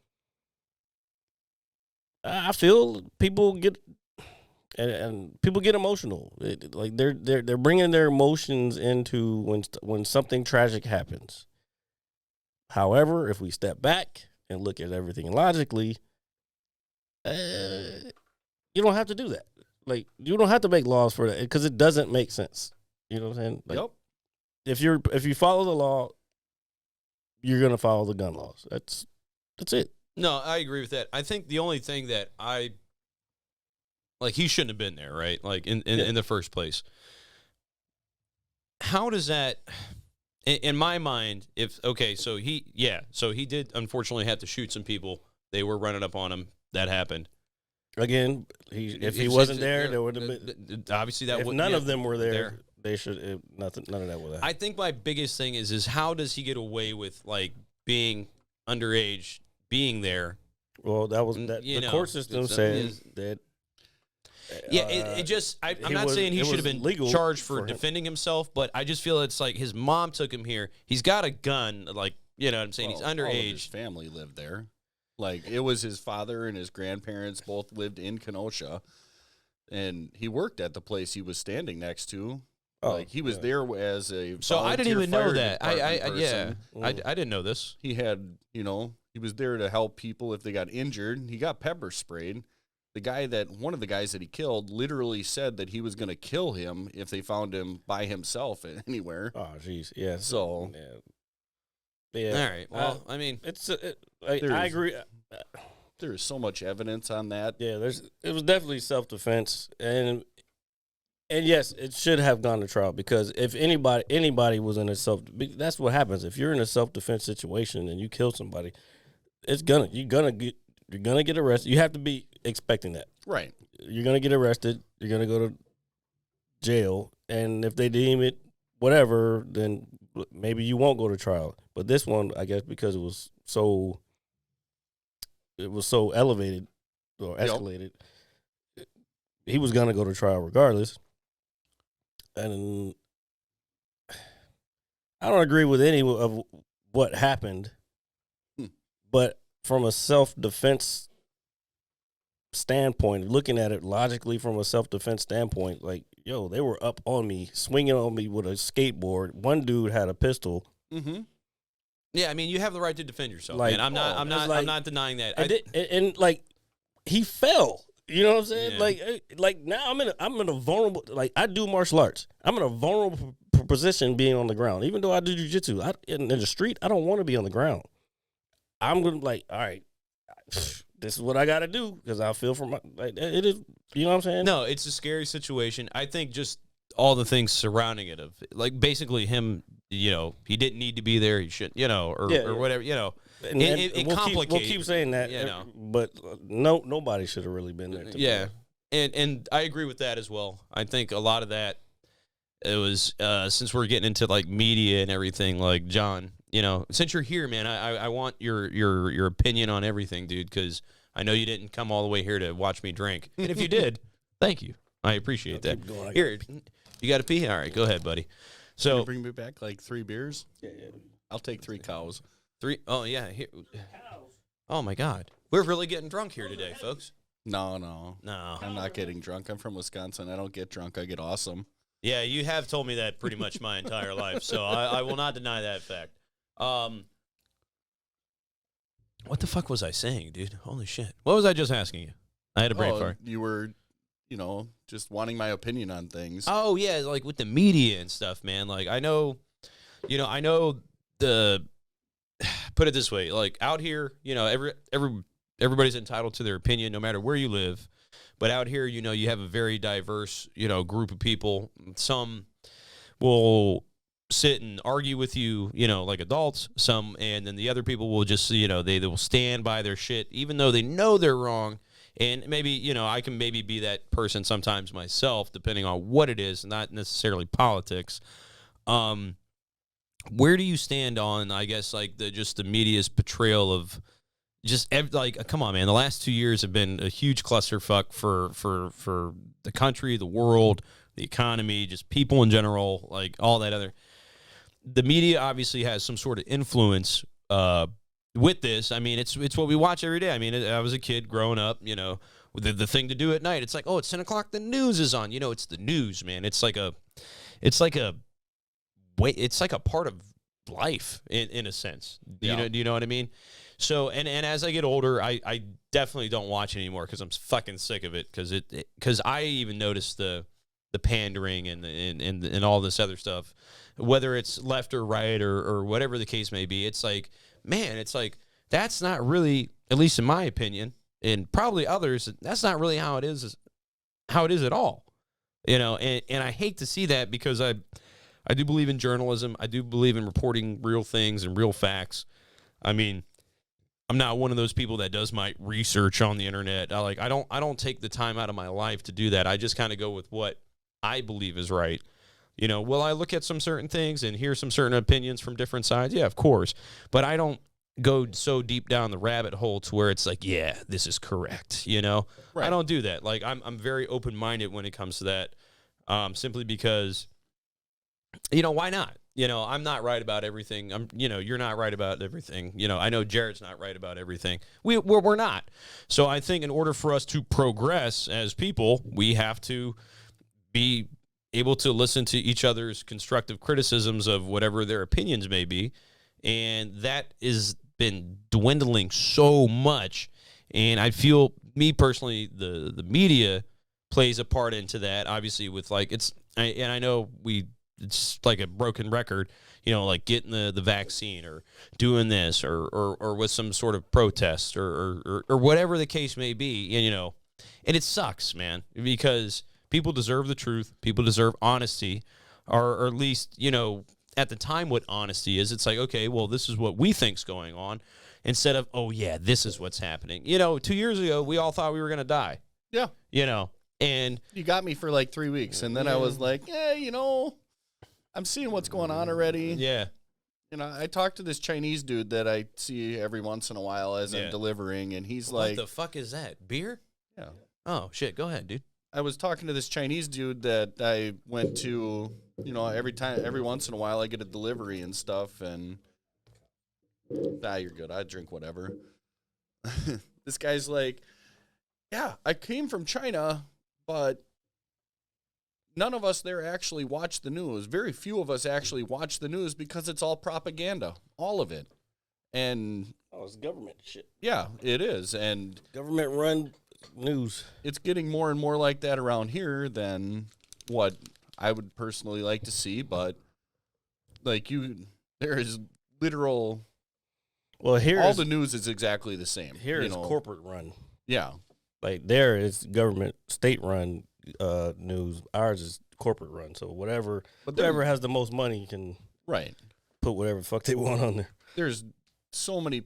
I feel people get and people get emotional. Like they're bringing their emotions into when something tragic happens. However, if we step back and look at everything logically, you don't have to do that. Like, you don't have to make laws for that because it doesn't make sense. You know what I'm saying? Like, yep. If you follow the law, you're gonna follow the gun laws. That's it. No, I agree with that. I think the only thing that he shouldn't have been there, right? Like in the first place. How does that? In my mind, so he did unfortunately have to shoot some people. They were running up on him. That happened. Again, if he wasn't there, there would have been. Obviously, that if none of them were there, they should. None of that would have. I think my biggest thing is how does he get away with like being underage, being there? Well, that was that. The court system said that. Yeah, I'm not saying he should have been charged for defending himself, but I just feel it's like his mom took him here. He's got a gun, like, you know what I'm saying? He's underage. All of his family lived there. Like, it was his father and his grandparents both lived in Kenosha, and he worked at the place he was standing next to. Like, he was there as a So I didn't even know that. I didn't know this. He had, he was there to help people if they got injured. He got pepper sprayed. One of the guys that he killed literally said that he was going to kill him if they found him by himself anywhere. Oh, jeez. Yeah. So. Yeah. All right. Well, I mean. I agree. There's so much evidence on that. Yeah, it was definitely self-defense. And yes, it should have gone to trial because if anybody was in a that's what happens. If you're in a self-defense situation and you kill somebody, you're gonna get arrested. You have to be expecting that. Right. You're going to get arrested. You're going to go to jail. And if they deem it whatever, then maybe you won't go to trial. But this one, I guess, because it was so elevated or escalated, he was going to go to trial regardless. And I don't agree with any of what happened, but from a self-defense standpoint, looking at it logically from a self-defense standpoint, like, yo, they were up on me, swinging on me with a skateboard. One dude had a pistol. Mm-hmm. Yeah, I mean, you have the right to defend yourself, man. I'm not denying that. And like, he fell. You know what I'm saying? Yeah. Like now I'm in a vulnerable. Like, I do martial arts. I'm in a vulnerable position being on the ground. Even though I do jiu-jitsu, in the street, I don't want to be on the ground. I'm gonna all right. This is what I got to do because I feel it is. You know what I'm saying? No, it's a scary situation. I think just all the things surrounding it, of like basically him. He didn't need to be there. He should, or whatever. It complicates. We'll keep saying that. But nobody should have really been there. Yeah, and I agree with that as well. I think a lot of that it was since we're getting into like media and everything. Like, John, since you're here, man, I want your opinion on everything, dude, because I know you didn't come all the way here to watch me drink. And if you did, thank you. I appreciate that. Here, you got to pee? All right, go ahead, buddy. So, can you bring me back like 3 beers? Yeah. I'll take 3 cows. 3? Oh, yeah. Here. Oh, my God. We're really getting drunk here today, folks. No. No. I'm not getting drunk. I'm from Wisconsin. I don't get drunk. I get awesome. Yeah, you have told me that pretty much my entire life, so I will not deny that fact. What the fuck was I saying, dude? Holy shit. What was I just asking you? I had a brain fart. You were, just wanting my opinion on things. Oh, yeah, like with the media and stuff, man. Like, I know the, put it this way, like out here, everybody's entitled to their opinion no matter where you live. But out here, you have a very diverse, group of people. Some will sit and argue with you, like adults. And then the other people will just, they will stand by their shit, even though they know they're wrong. And maybe, I can maybe be that person sometimes myself, depending on what it is, not necessarily politics. Where do you stand on, I guess, like the media's portrayal of just come on, man. The last 2 years have been a huge clusterfuck for the country, the world, the economy, just people in general, like all that other. The media obviously has some sort of influence with this. I mean, it's what we watch every day. I mean, I was a kid growing up, the thing to do at night. It's like, oh, it's 10 o'clock. The news is on. It's the news, man. It's like a part of life in a sense. Do you know what I mean? So, and as I get older, I definitely don't watch it anymore because I'm fucking sick of it. Because I even noticed the pandering and all this other stuff, whether it's left or right or whatever the case may be. It's like, man, that's not really, at least in my opinion, and probably others, that's not really how it is at all. And I hate to see that because I do believe in journalism. I do believe in reporting real things and real facts. I mean, I'm not one of those people that does my research on the internet. I don't take the time out of my life to do that. I just kind of go with what I believe is right. Will I look at some certain things and hear some certain opinions from different sides? Yeah, of course. But I don't go so deep down the rabbit hole to where it's like, yeah, this is correct. Right. I don't do that. Like I'm very open-minded when it comes to that, simply because, why not? I'm not right about everything. You're not right about everything. I know Jared's not right about everything. We're not. So I think in order for us to progress as people, we have to be able to listen to each other's constructive criticisms of whatever their opinions may be. And that has been dwindling so much. And I feel, me personally, the media plays a part into that, obviously, with and I know it's like a broken record, like getting the vaccine or doing this or with some sort of protest or whatever the case may be, and it sucks, man, because people deserve the truth. People deserve honesty, or at least, at the time what honesty is. It's like, okay, well, this is what we think's going on, instead of, oh, yeah, this is what's happening. 2 years ago, we all thought we were going to die. Yeah. And you got me for like 3 weeks, and then I was like, I'm seeing what's going on already. Yeah. I talked to this Chinese dude that I see every once in a while as I'm delivering, and he's like, what the fuck is that? Beer? Yeah. Oh, shit. Go ahead, dude. I was talking to this Chinese dude that I went to, every once in a while I get a delivery and stuff, and you're good. I drink whatever. This guy's like, yeah, I came from China, but none of us there actually watch the news. Very few of us actually watch the news because it's all propaganda, all of it. And it's government shit. Yeah, it is. And government run news. It's getting more and more like that around here than what I would personally like to see, but there is literal. Well, here all the news is exactly the same. Here is corporate run. Yeah, like there is government state run news. Ours is corporate run. So whatever has the most money can put whatever the fuck they want on there. There's so many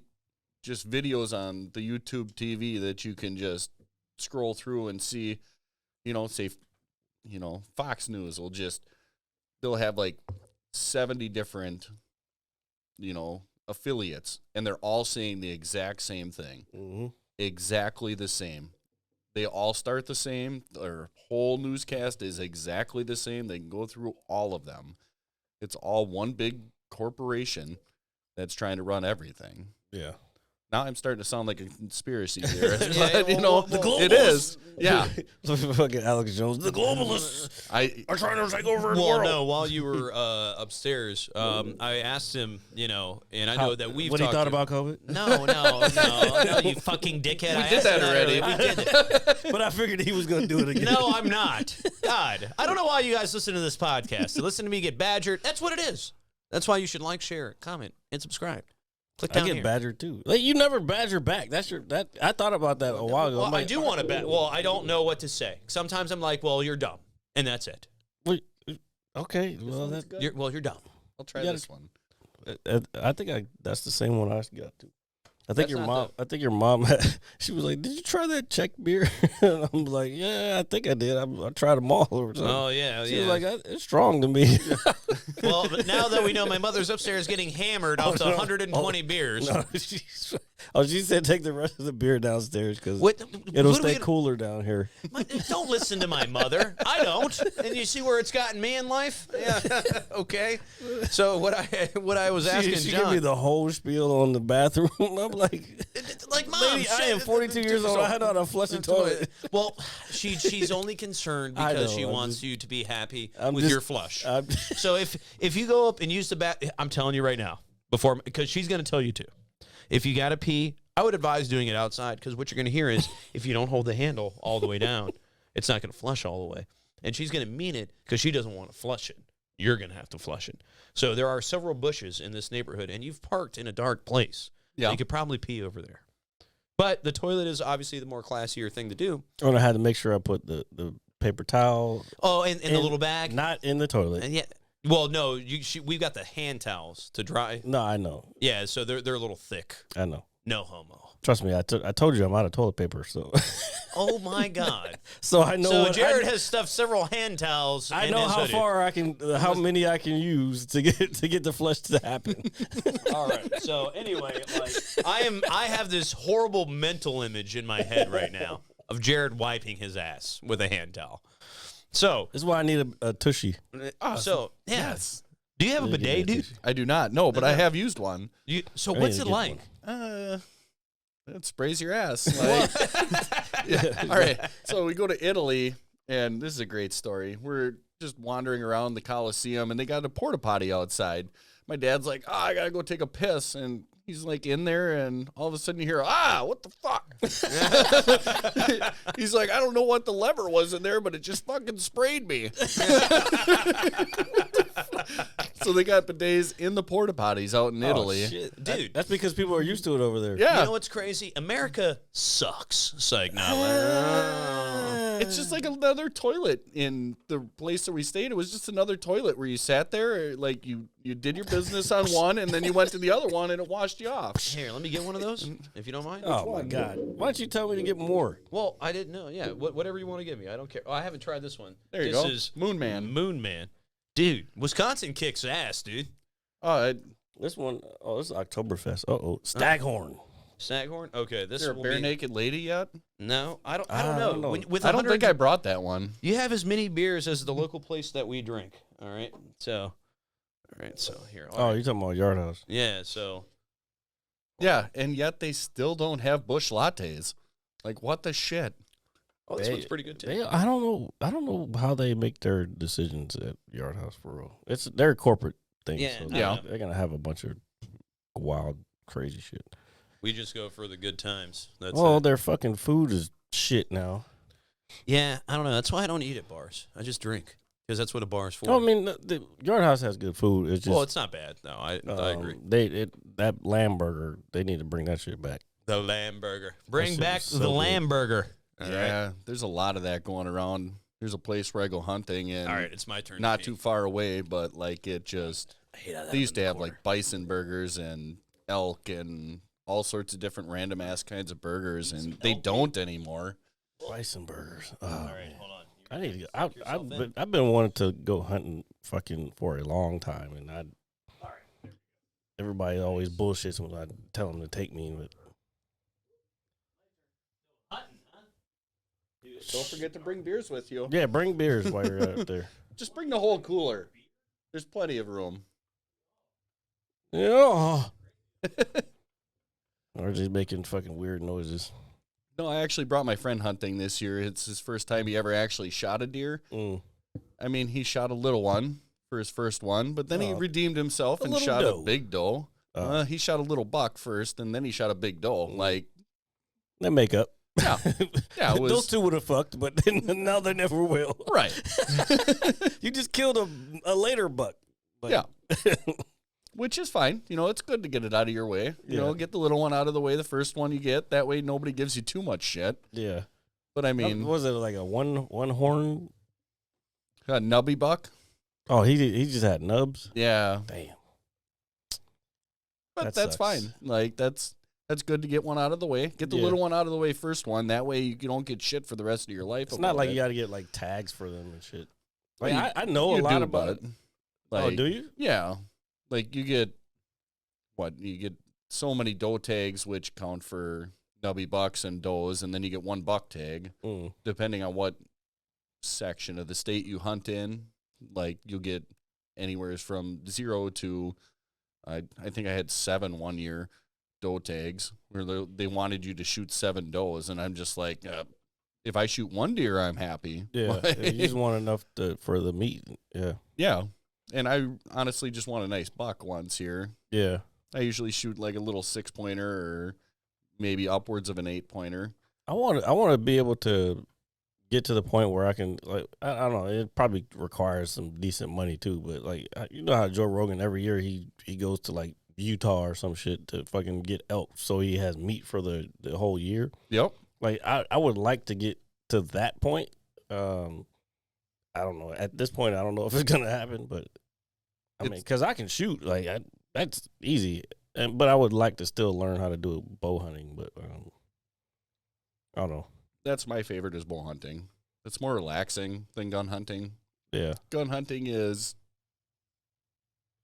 just videos on the YouTube TV that you can just scroll through and see, say, Fox News they'll have like 70 different, affiliates, and they're all saying the exact same thing. Mm-hmm. Exactly the same. They all start the same. Their whole newscast is exactly the same. They can go through all of them. It's all one big corporation that's trying to run everything. Yeah. Now I'm starting to sound like a conspiracy theorist. Yeah, But, the globalists. it is. Yeah. Fucking Alex Jones, the globalists are trying to take over the Well, world. no, while you were upstairs, I asked him, and I know that we've what he talked thought to- about COVID. No, you fucking dickhead. We I did asked that him already. We did it. But I figured he was going to do it again. No, I'm not. God, I don't know why you guys listen to this podcast. To listen to me get badgered. That's what it is. That's why you should like, share, comment, and subscribe. Click I down get here. badgered too. Like, you never badger back. I thought about that a while ago. Well, I'm I like, do want to bet. Well, I don't know what to say. Sometimes I'm like, well, you're dumb, and that's it. Okay, well, You're dumb. I'll try You this one. I think that's the same one I got to. I think That's your not mom. I think your mom. She was like, "Did you try that Czech beer?" And I'm like, "Yeah, I think I did. I tried them all or something." Oh yeah, She yeah. was like, "It's strong to me." Well, but now that we know my mother's upstairs getting hammered off the 120 beers. No, she said take the rest of the beer downstairs because What- it'll what are we stay gonna- cooler down here. Don't listen to my mother. I don't. And you see where it's gotten me in life? Yeah. Okay. So what I was asking She John, gave me the whole spiel on the bathroom. I'm like, like, Mom, lady, I am 42 years old. I know how to flush a toilet. Well, she's only concerned I because know, she I'm wants just- you to be happy I'm with just- your flush. I'm- So if you go up and use the I'm telling you right now, because she's going to tell you to. If you got to pee, I would advise doing it outside because what you're going to hear is if you don't hold the handle all the way down, it's not going to flush all the way. And she's going to mean it because she doesn't want to flush it. You're going to have to flush it. So there are several bushes in this neighborhood, and you've parked in a dark place. Yeah. You could probably pee over there. But the toilet is obviously the more classier thing to do. And I had to make sure I put the paper towel Oh, in the little bag? not in the toilet. And yeah. Well, no, we've got the hand towels to dry. No, I know. Yeah, so they're a little thick. I know. No homo. Trust me, I told you I'm out of toilet paper, so Oh my God! so I know. So what, Jared has stuffed several hand towels. I in know his how hoodie. far I can, how many I can use to get the flush to happen. All right. So anyway, like I have this horrible mental image in my head right now of Jared wiping his ass with a hand towel. So That's why I need a tushy. so yeah. Yes. Do you have a Yeah, give me bidet, a dude? tissue. I do not. No, but I have used one. So I what's need it to get like? It sprays your ass. Like, yeah. All right. So we go to Italy, and this is a great story. We're just wandering around the Coliseum, and they got a porta potty outside. My dad's like, I got to go take a piss. And he's like in there, and all of a sudden you hear, what the fuck? He's like, I don't know what the lever was in there, but it just fucking sprayed me. So they got bidets in the porta potties out in Italy. Shit. Dude. That's because people are used to it over there. Yeah. You know what's crazy? America sucks. It's like, no. It's just like another toilet in the place that we stayed. It was just another toilet where you sat there, like you did your business on one, and then you went to the other one, and it washed you off. Here, let me get one of those, if you don't mind. Oh my God! Why don't you tell me to get more? Well, I didn't know. Yeah, whatever you want to give me. I don't care. Oh, I haven't tried this one. There you this go. is Moon Man. Moon Man. Dude, Wisconsin kicks ass, dude. This one, this is Oktoberfest. Staghorn. Staghorn? Okay, this Is there a will bare be... naked lady yet? No, I don't I know. don't know. With I don't 100 think I brought that one. You have as many beers as the local place that we drink. All right, so here. all Oh, right. you're talking about Yard House. Yeah. So Yeah, and yet they still don't have Busch lattes. Like, what the shit? oh, this one's pretty good too. I don't know how they make their decisions at Yard House for real. It's their corporate thing. Yeah, so I Yeah. know. they're gonna have a bunch of wild, crazy shit. We just go for the good times. That's Well, it. their fucking food is shit now. Yeah, I don't know. That's why I don't eat at bars. I just drink because that's what a bar is for. Oh, I mean, the Yard House has good food. It's just well, it's not bad. No, I agree. That lamb burger, they need to bring that shit back. The lamb burger. Bring shit back was so the good. lamb burger. All right. Yeah, there's a lot of that going around. There's a place where I go hunting, and All right, it's my turn. not to too pee. far away, but like it just. I hate how that They used to in the have corner. like bison burgers and elk and all sorts of different random ass kinds of burgers, and they don't anymore. Bison burgers. All right, hold on. I need to go. yourself in. I've been wanting to go hunting fucking for a long time, and everybody always bullshits when I tell them to take me. But Don't forget to bring beers with you. yeah, bring beers while you're out there. Just bring the whole cooler. There's plenty of room. Yeah. Or just making fucking weird noises. No, I actually brought my friend hunting this year. It's his first time he ever actually shot a deer. I mean, he shot a little one for his first one, but then he redeemed himself and shot a big doe. He shot a little buck first, and then he shot a big doe. Like, they make up. Yeah. Yeah, those two would have fucked, but now they never will. Right. You just killed a later buck. But. Yeah. Which is fine. You know, it's good to get it out of your way. You know, get the little one out of the way, the first one you get. That way nobody gives you too much shit. Yeah. But I mean... Was it like a one horn? A nubby buck? Oh, he just had nubs? Yeah. Damn. But that's fine. Like, that's good to get one out of the way. Get the little one out of the way first one. That way you don't get shit for the rest of your life. It's not like you got to get, like, tags for them and shit. Like, well, I know a lot about it. Like, oh, do you? Yeah. Like, you get, you get so many doe tags, which count for nubby bucks and does, and then you get one buck tag, depending on what section of the state you hunt in. Like, you'll get anywhere from 0 to, I think I had 7 one year, doe tags, where they wanted you to shoot 7 does, and I'm just like, if I shoot one deer, I'm happy. Yeah, you just want enough for the meat. Yeah. Yeah. And I honestly just want a nice buck once here. Yeah. I usually shoot like a little 6-pointer or maybe upwards of an 8-pointer. I want to be able to get to the point where I can, like, I don't know, it probably requires some decent money too, but like, you know how Joe Rogan every year he goes to like Utah or some shit to fucking get elk so he has meat for the whole year. Yep. Like, I would like to get to that point. I don't know. At this point, I don't know if it's going to happen, but I mean, because I can shoot. Like, that's easy. But I would like to still learn how to do bow hunting, but I don't know. That's my favorite is bow hunting. It's more relaxing than gun hunting. Yeah. Gun hunting is...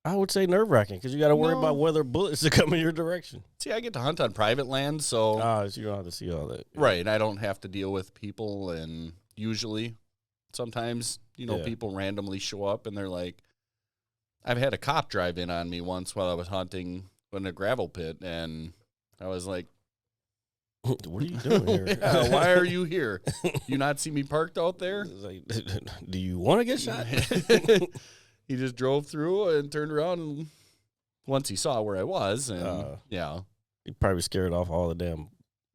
I would say nerve-wracking because you got to worry about whether bullets are coming your direction. See, I get to hunt on private land, so... So you don't have to see all that. Yeah. Right. I don't have to deal with people, and usually, sometimes, people randomly show up, and they're like... I've had a cop drive in on me once while I was hunting in a gravel pit, and I was like... What are you doing here? Yeah, why are you here? You not see me parked out there? Like, do you want to get shot? He just drove through and turned around, and once he saw where I was, and he probably scared off all the damn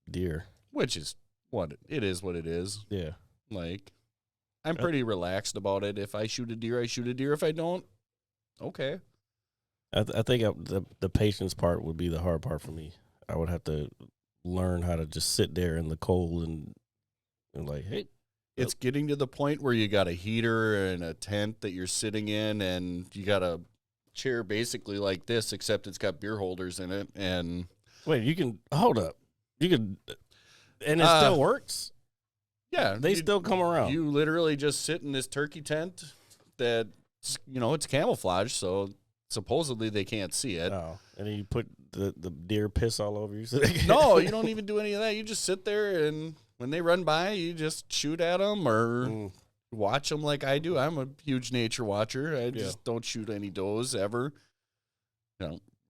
deer. Which is what it is. Yeah, like I'm pretty relaxed about it. If I shoot a deer, I shoot a deer. If I don't, okay. I think the patience part would be the hard part for me. I would have to learn how to just sit there in the cold and like, hey. It's getting to the point where you got a heater and a tent that you're sitting in, and you got a chair basically like this, except it's got beer holders in it. And wait, you can hold up. You can, and it still works. Yeah, they still come around. You literally just sit in this turkey tent that it's camouflage, so supposedly they can't see it. Oh, and then you put the deer piss all over you. No, you don't even do any of that. You just sit there, and when they run by, you just shoot at them or watch them like I do. I'm a huge nature watcher. I just don't shoot any does ever.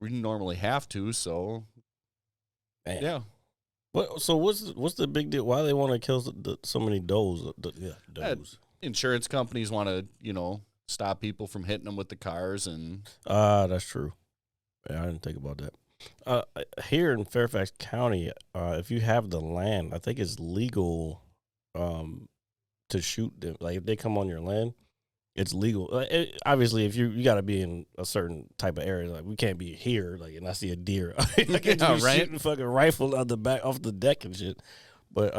We normally have to, so man. Yeah. So what's the big deal? Why they want to kill so many does? Does. Insurance companies want to, stop people from hitting them with the cars, and that's true. Yeah, I didn't think about that. Here in Fairfax County, if you have the land, I think it's legal to shoot them. Like, if they come on your land, it's legal. Obviously, if you got to be in a certain type of area, like we can't be here, like, and I see a deer, I can't be shooting fucking rifle out the back off the deck and shit. But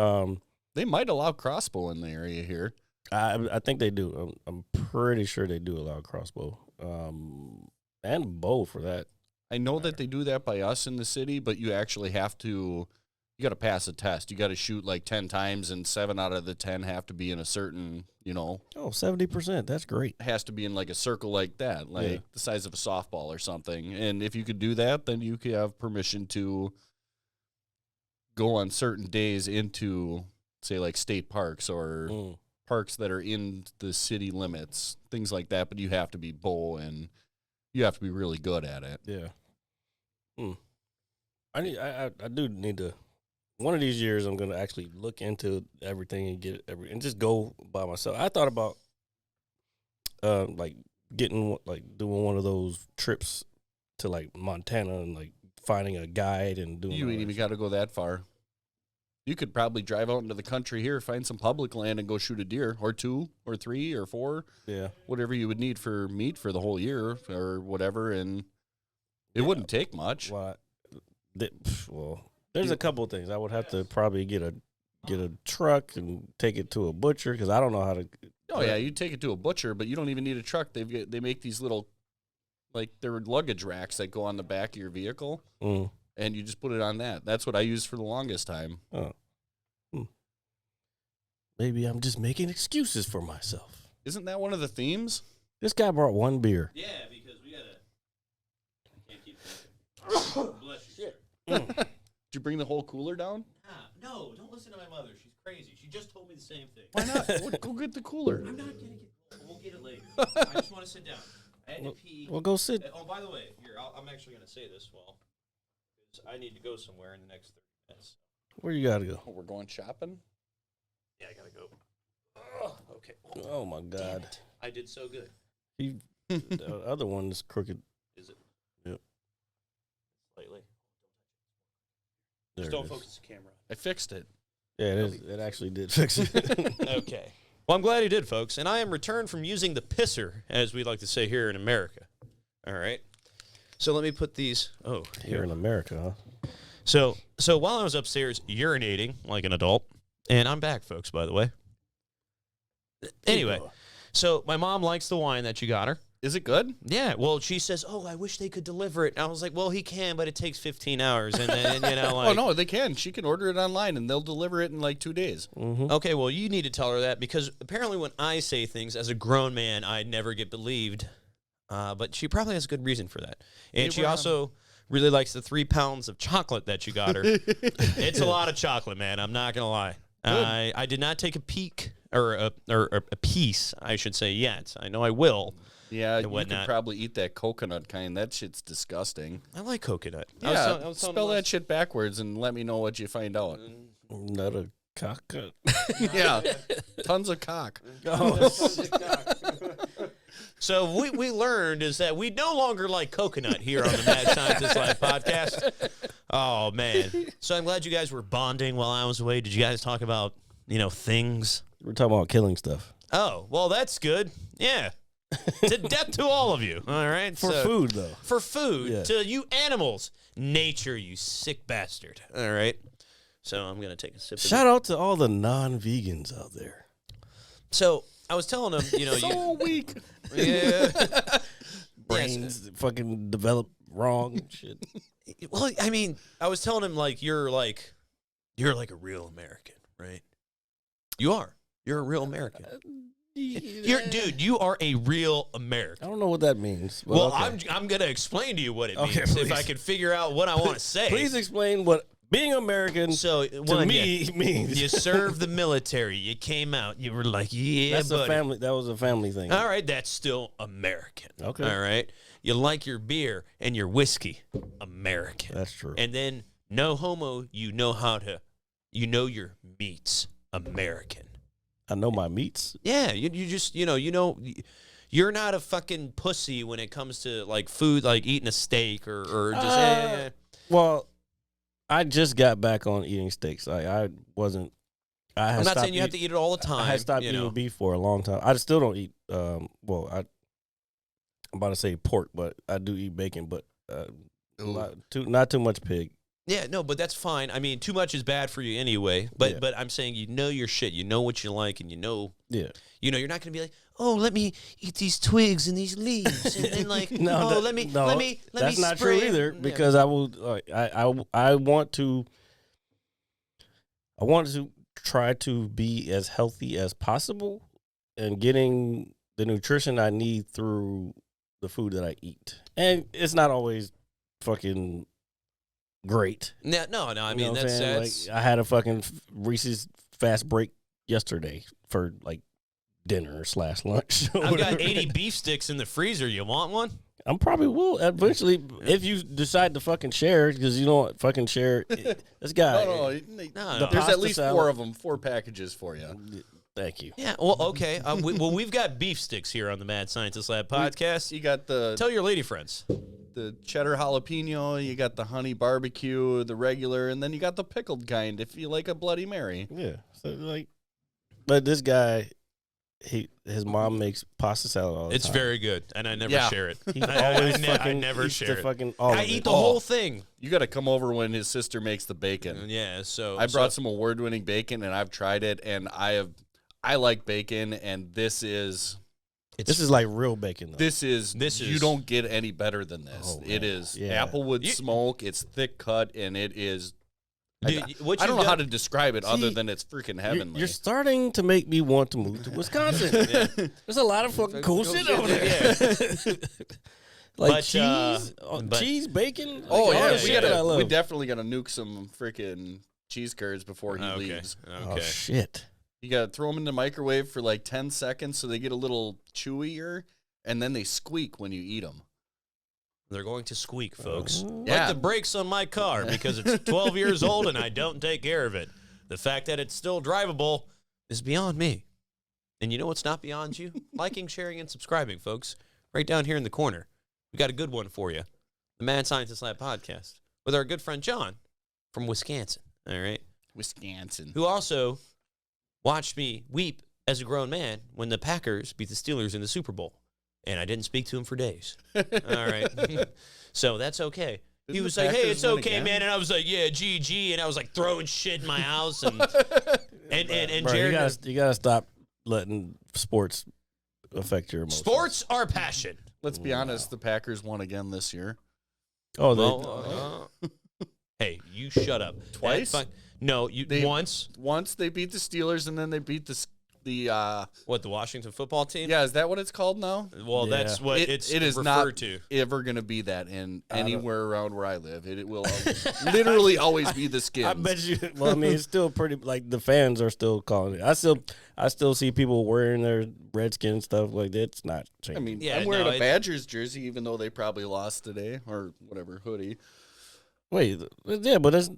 they might allow crossbow in the area here. I think they do. I'm pretty sure they do allow crossbow, and bow for that. I know that they do that by us in the city, but you actually have to, you got to pass a test. You got to shoot like 10 times, and 7 out of the 10 have to be in a certain, Oh, 70%. That's great. Has to be in like a circle like that, like the size of a softball or something. And if you could do that, then you could have permission to go on certain days into, say, like state parks or parks that are in the city limits, things like that. But you have to be bow, and you have to be really good at it. Yeah. I do need to. One of these years, I'm gonna actually look into everything and get and just go by myself. I thought about like doing one of those trips to like Montana and like finding a guide and doing. You ain't even got to go that far. You could probably drive out into the country here, find some public land, and go shoot a deer or 2 or 3 or 4. Yeah, whatever you would need for meat for the whole year or whatever, and it wouldn't take much. Well, there's a couple of things. I would have to probably get a truck and take it to a butcher because I don't know how to. Oh yeah, you take it to a butcher, but you don't even need a truck. They make these little, like, they're luggage racks that go on the back of your vehicle, and you just put it on that. That's what I used for the longest time. Oh. Maybe I'm just making excuses for myself. Isn't that one of the themes? This guy brought 1 beer. Yeah, because we gotta. Can't keep drinking. Bless you, sir. Did you bring the whole cooler down? No, don't listen to my mother. She's crazy. She just told me the same thing. Why not? Go get the cooler. I'm not gonna get. We'll get it later. I just want to sit down. I had to pee. Well, go sit. Oh, by the way, here I'm actually gonna say this. Well, because I need to go somewhere in the next 30 minutes. Where you gotta go? Oh, we're going shopping? Yeah, I gotta go. Oh, okay. Oh my God! I did so good. The other one is crooked. Is it? Yep. Slightly. There Just don't it is. focus the camera. I fixed it. Yeah, it is. It actually did fix it. Okay. Well, I'm glad he did, folks. And I am returned from using the pisser, as we like to say here in America. All right. So let me put these. Oh, Here in America, huh? So while I was upstairs urinating like an adult, and I'm back, folks, by the way. Anyway, so my mom likes the wine that you got her. Is it good? Yeah, well, she says, "Oh, I wish they could deliver it." And I was like, "Well, he can, but it takes 15 hours." And then, like, Oh, no, they can. She can order it online, and they'll deliver it in like 2 days. Mm-hmm. Okay, well, you need to tell her that because apparently when I say things as a grown man, I never get believed. But she probably has a good reason for that. And she also really likes the 3 pounds of chocolate that you got her. It's a lot of chocolate, man. I'm not going to lie. I did not take a peek or a piece, I should say, yet. I know I will. Yeah, you can probably eat that coconut kind. That shit's disgusting. I like coconut. Yeah, spell that shit backwards and let me know what you find out. Not a cock. Yeah, tons of cock. So we learned is that we no longer like coconut here on the Mad Scientist Live podcast. Oh, man. So I'm glad you guys were bonding while I was away. Did you guys talk about, things? We're talking about killing stuff. Oh, well, that's good. Yeah. To death to all of you. All right. For food, though. For food. Yeah. To you animals. Nature, you sick bastard. All right. So I'm going to take a sip of Shout out to all the non-vegans out there. So I was telling them, So weak. Yeah. Brains fucking develop wrong and shit. Well, I mean, I was telling him you're like a real American, right? You are. You're a real American. Dude, you are a real American. I don't know what that means. Well, okay. I'm going to explain to you what it means please. if I can figure out what I want to say. Please explain what being American to me means. You served the military. You came out. You were like, yeah, that's buddy. a family. That was a family thing. All right, that's still American. Okay. All right. You like your beer and your whiskey. American. That's true. And then no homo, you know your meats. American. I know my meats. Yeah, you just, you're not a fucking pussy when it comes to like food, like eating a steak or just, yeah. Well, I just got back on eating steaks. I wasn't. I'm not saying you have to eat it all the time. I had stopped eating beef for a long time. I still don't eat. I'm about to say pork, but I do eat bacon, but not too much pig. Yeah, no, but that's fine. I mean, too much is bad for you anyway. But but I'm saying your shit. You know what you like, and Yeah. You're not gonna be like, oh, let me eat these twigs and these leaves, and then like, let me. That's not true either, because I will. I want to try to be as healthy as possible and getting the nutrition I need through the food that I eat, and it's not always fucking great. No. I mean, that's like I had a fucking Reese's fast break yesterday for like dinner / lunch. I've got 80 beef sticks in the freezer. You want one? I'm probably will eventually if you decide to fucking share because you don't fucking share this guy. No. There's at least salad. 4 of them, 4 packages for you. Thank you. Yeah, well, okay. We've got beef sticks here on the Mad Scientist Lab podcast. You got tell your lady friends. The cheddar jalapeno, you got the honey barbecue, the regular, and then you got the pickled kind if you like a Bloody Mary. Yeah. So but this guy, his mom makes pasta salad all the time. It's very good, and I never share it. I never share it. I eat the whole thing. You got to come over when his sister makes the bacon. Yeah, so I brought some award-winning bacon, and I've tried it, and I like bacon, and this is like real bacon. Though. This is you don't get any better than this. It is applewood smoke. It's thick cut, and it is. I don't know how to describe it other than it's freaking heavenly. You're starting to make me want to move to Wisconsin. There's a lot of fucking cool shit over there. Cheese, bacon. We definitely got to nuke some freaking cheese curds before he leaves. Okay. Oh shit. You got to throw them in the microwave for like 10 seconds so they get a little chewier, and then they squeak when you eat them. They're going to squeak, folks. Like the brakes on my car because it's 12 years old and I don't take care of it. The fact that it's still drivable is beyond me. And you know what's not beyond you? Liking, sharing, and subscribing, folks. Right down here in the corner. We got a good one for you. The Mad Scientist Lab podcast with our good friend John from Wisconsin. All right? Wisconsin. Who also watched me weep as a grown man when the Packers beat the Steelers in the Super Bowl. And I didn't speak to him for days. All right. So that's okay. He was like, hey, it's okay, man. And I was like, yeah, GG. And I was like throwing shit in my house. And Jared. You gotta stop letting sports affect your emotions. Sports are passion. Let's be honest. The Packers won again this year. Oh, hey, you shut up. Twice? No, once. Once they beat the Steelers, and then they beat the the Washington football team? Yeah, is that what it's called now? Well, that's what it is referred to. Ever going to be that in anywhere around where I live. It will literally always be the Skins. I bet you. Well, I mean, it's still pretty. Like the fans are still calling it. I still see people wearing their Redskin stuff. Like it's not changing. I mean, I'm wearing a Badgers jersey, even though they probably lost today or whatever hoodie. Wait, yeah, but there's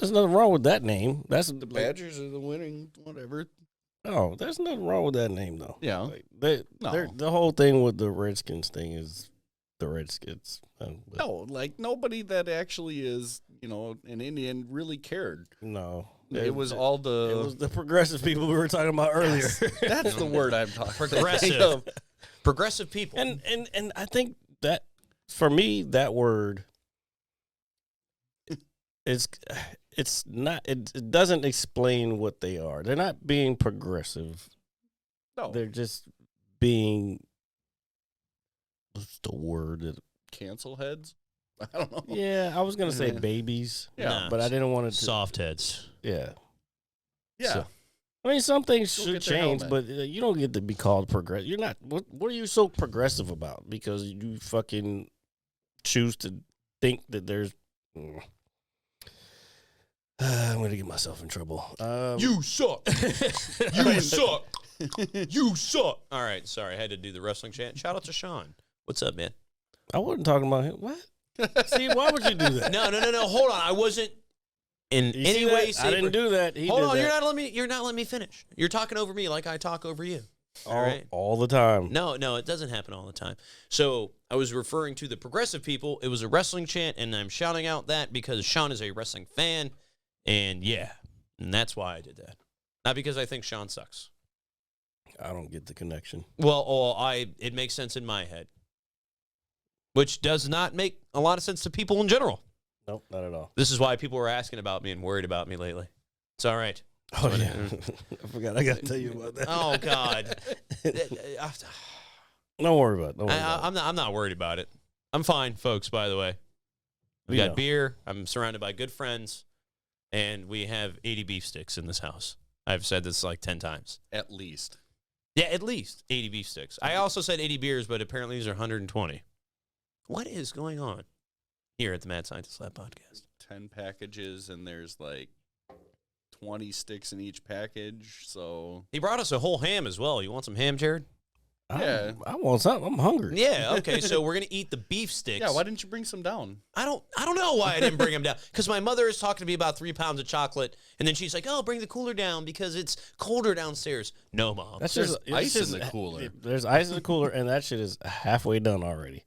nothing wrong with that name. That's the Badgers are the winning whatever. Oh, there's nothing wrong with that name, though. Yeah. Like, the whole thing with the Redskins thing is the Redskins. No, like nobody that actually is, an Indian really cared. No. It was the progressive people we were talking about earlier. That's the word I'm talking about. Progressive. Progressive people. And I think that, for me, that word, it's not. It doesn't explain what they are. They're not being progressive. No, they're just being. What's the word? Cancel heads. I don't know. Yeah, I was gonna say babies. Yeah, but I didn't want to. Soft heads. Yeah. Yeah. So, I mean, some things should change, but you don't get to be called progressive. You're not. What are you so progressive about? Because you fucking choose to think that there's. I'm going to get myself in trouble. You suck. You suck. You suck. All right. Sorry. I had to do the wrestling chant. Shout out to Sean. What's up, man? I wasn't talking about him. What? See, why would you do that? No. Hold on. I wasn't in any way. I didn't do that. Hold on. You're not letting me finish. You're talking over me like I talk over you. All the time. No, it doesn't happen all the time. So I was referring to the progressive people. It was a wrestling chant, and I'm shouting out that because Sean is a wrestling fan. And and that's why I did that. Not because I think Sean sucks. I don't get the connection. Well, it makes sense in my head. Which does not make a lot of sense to people in general. Nope, not at all. This is why people were asking about me and worried about me lately. It's all right. Oh, yeah. I forgot. I got to tell you about that. Oh, God. Don't worry about it. I'm not worried about it. I'm fine, folks, by the way. We got beer. I'm surrounded by good friends. And we have 80 beef sticks in this house. I've said this like 10 times. At least. Yeah, at least 80 beef sticks. I also said 80 beers, but apparently these are 120. What is going on here at the Mad Scientist Lab podcast? 10 packages, and there's like 20 sticks in each package, so... He brought us a whole ham as well. You want some ham, Jared? Yeah. I want something. I'm hungry. Yeah, okay, so we're going to eat the beef sticks. Yeah, why didn't you bring some down? I don't know why I didn't bring them down. Because my mother is talking to me about 3 pounds of chocolate, and then she's like, "Oh, bring the cooler down because it's colder downstairs." No, Mom. That's There's just ice in the cooler. There's ice in the cooler, and that shit is halfway done already.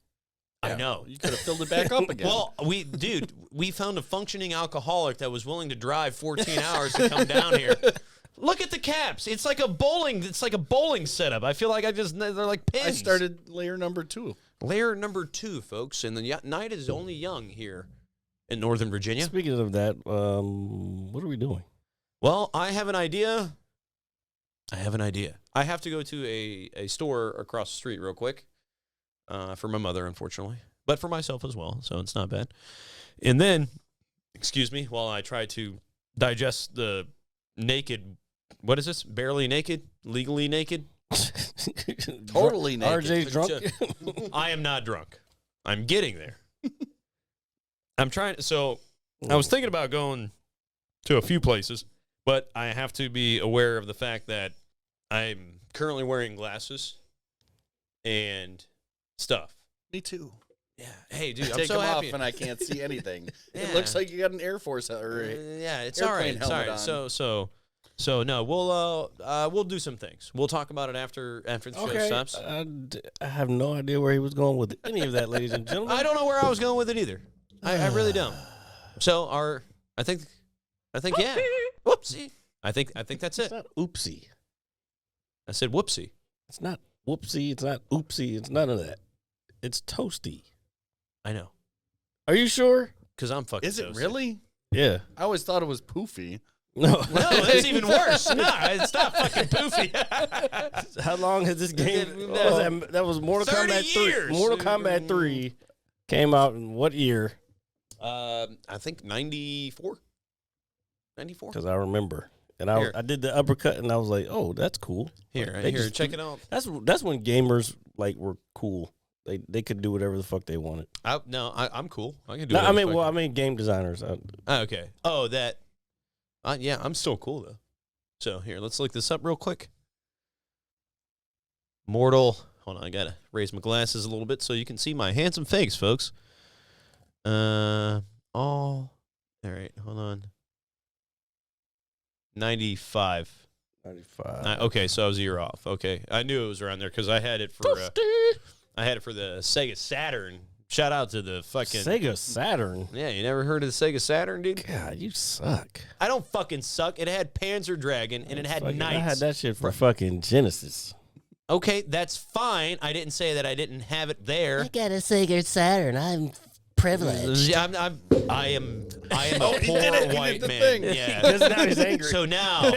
I know. You could have filled it back up again. Well, we found a functioning alcoholic that was willing to drive 14 hours to come down here. Look at the caps. It's like a bowling setup. I feel like they're like pins. I started layer number 2. Layer number 2, folks, and the night is only young here in Northern Virginia. Speaking of that, what are we doing? Well, I have an idea. I have to go to a store across the street real quick for my mother, unfortunately, but for myself as well, so it's not bad. And then, excuse me, while I try to digest the naked, what is this? Barely naked? Legally naked? Totally naked. RJ's drunk? I am not drunk. I'm getting there. I was thinking about going to a few places, but I have to be aware of the fact that I'm currently wearing glasses and stuff. Me too. Yeah. Hey, dude, I'm Take so them happy. off and I can't see anything. Yeah. It looks like you got an Air Force or yeah, it's all right. airplane It's all helmet right. on. So no, we'll do some things. We'll talk about it after the show stops. I have no idea where he was going with any of that, ladies and gentlemen. I don't know where I was going with it either. I really don't. So I think yeah. Whoopsie. I think that's It's it. not oopsie. I said whoopsie. It's not whoopsie. It's not oopsie. It's none of that. It's toasty. I know. Are you sure? Because I'm fucking Is it toasted. really? Yeah. I always thought it was poofy. No. No, that's even worse. No, it's not fucking poofy. How long has this game? That was Mortal 30 Kombat 3. years. Mortal Kombat 3 came out in what year? I think 94. 94? Because I remember. And Here. I did the uppercut, and I was like, "Oh, that's cool." Here, They here, just- check it out. That's when gamers were cool. They could do whatever the fuck they wanted. I'm cool. I can do No, it. I mean game designers. Okay. Oh, that. Yeah, I'm still cool, though. So, here, let's look this up real quick. Hold on, I got to raise my glasses a little bit so you can see my handsome face, folks. All right, hold on. 95. 95. Okay, so I was a year off. Okay, I knew it was around there because I had it for the Sega Saturn. Shout out to the fucking Sega Saturn. Yeah, you never heard of the Sega Saturn, dude? God, you suck. I don't fucking suck. It had Panzer Dragon and it had I knights. had that shit for fucking Genesis. Okay, that's fine. I didn't say that I didn't have it there. got a Sega Saturn. I'm privileged. Yeah, I am a he poor did it. He white did the man. thing. Yeah. Because now he's angry. So now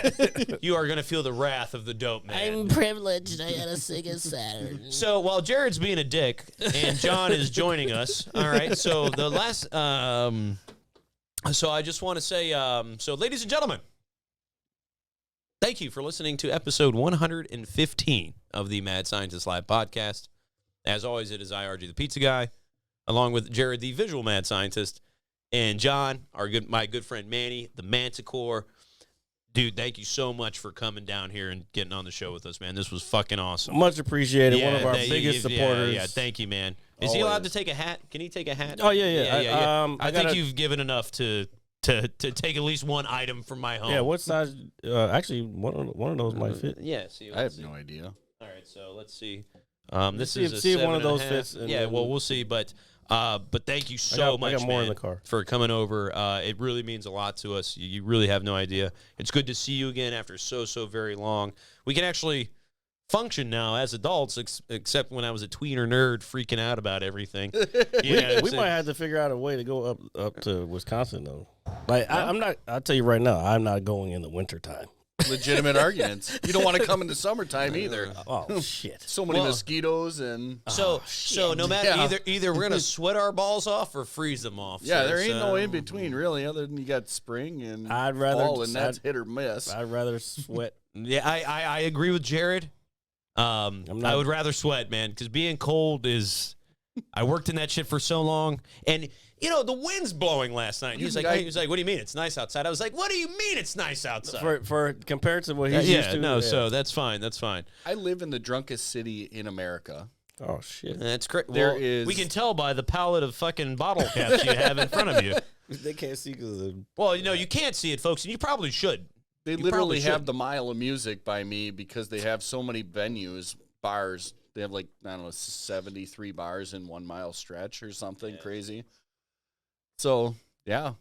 you are gonna feel the wrath of the dope man. I'm privileged. I got a Sega Saturn. So while Jared's being a dick and John is joining us, all right. So the last, so I just want to say, so ladies and gentlemen, thank you for listening to episode 115 of the Mad Scientist Live podcast. As always, it is IRG, the pizza guy, along with Jared, the visual mad scientist, and John, my good friend Manny, the Manticore. Dude, thank you so much for coming down here and getting on the show with us, man. This was fucking awesome. Much appreciated. One of our biggest supporters. Yeah, thank you, man. Is he allowed to take a hat? Can he take a hat? Oh, yeah. I think you've given enough to take at least one item from my home. Yeah, what size? Actually, one of those might fit. Yeah, see. I have no idea. All right, so let's see. This See is if- a see if one of 7.5. those fits, and Yeah, then- well, we'll see. But thank you so much, I got more man, in the car. for coming over. It really means a lot to us. You really have no idea. It's good to see you again after so very long. We can actually function now as adults, except when I was a tweener nerd freaking out about everything. We might have to figure out a way to go up to Wisconsin though. Like I'm not. I'll tell you right now, I'm not going in the wintertime. Legitimate arguments. You don't want to come in the summertime either. Oh shit! So many mosquitoes and So no matter Yeah. either we're gonna sweat our balls off or freeze them off. yeah, So there it's, ain't no in between really, other than you got spring and I'd rather fall, and that's I'd- hit or miss. I'd rather sweat. Yeah, I agree with Jared. I would rather sweat, man, because being cold is I worked in that shit for so long, and you know the wind's blowing last night. He was like, "What do you mean it's nice outside?" I was like, "What do you mean it's nice outside?" For compared to what he's used to. No, so that's fine. That's fine. I live in the drunkest city in America. Oh shit, that's great. Well, we can tell by the palette of fucking bottle caps you have in front of you. They can't see because. Well, you can't see it, folks, and you probably should. They literally have the mile of music by me because they have so many venues, bars. They have 73 bars in 1 mile stretch or something crazy. So, yeah.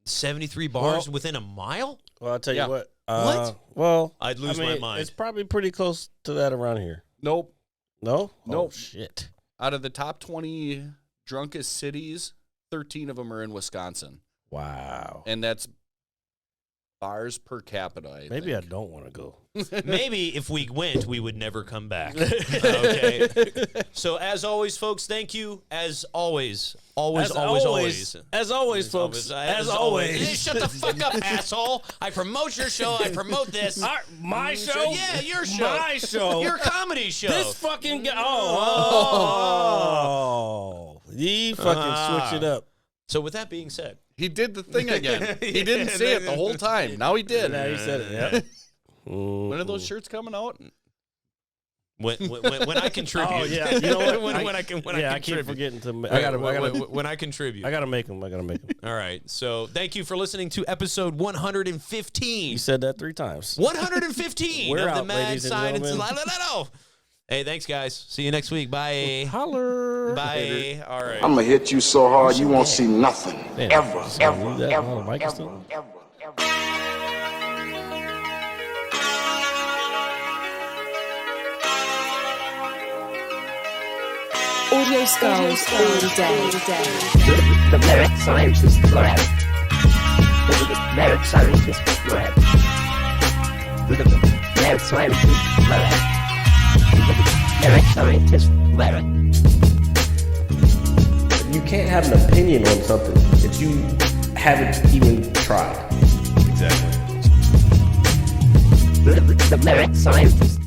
73 bars within a mile? Well, I'll tell you what. What? Well, I'd lose my mind. It's probably pretty close to that around here. Nope. No? Nope. Oh, shit. Out of the top 20 drunkest cities, 13 of them are in Wisconsin. Wow. And that's bars per capita, I think. I don't want to go. Maybe if we went, we would never come back. Okay. So as always, folks, thank you. As always, always. As always, folks. As always. Hey, shut the fuck up, asshole. I promote your show. I promote this. My show? Yeah, your show. My show. Your comedy show. This fucking guy. Oh. You fucking switch it up. So with that being said. He did the thing again. He didn't say it the whole time. Now he did. Now he said it, yeah. When are those shirts coming out? When I contribute. Oh, yeah. You know what? when I contribute. I keep forgetting to. When I contribute. I got to make them. All right. So thank you for listening to episode 115. You said that 3 times. 115 We're of out, the Mad ladies and Science. gentlemen. Hey, thanks, guys. See you next week. Bye. Holler. Bye. Later. All right. I'm gonna hit you so hard you won't see nothing. Man, Ever. Audio Skulls all day. The Merit Scientist Lab. The Merit Scientist Lab. The Merit Scientist Lab. Merit Scientist Lab. You can't have an opinion on something that you haven't even tried. Exactly. The Merit Scientist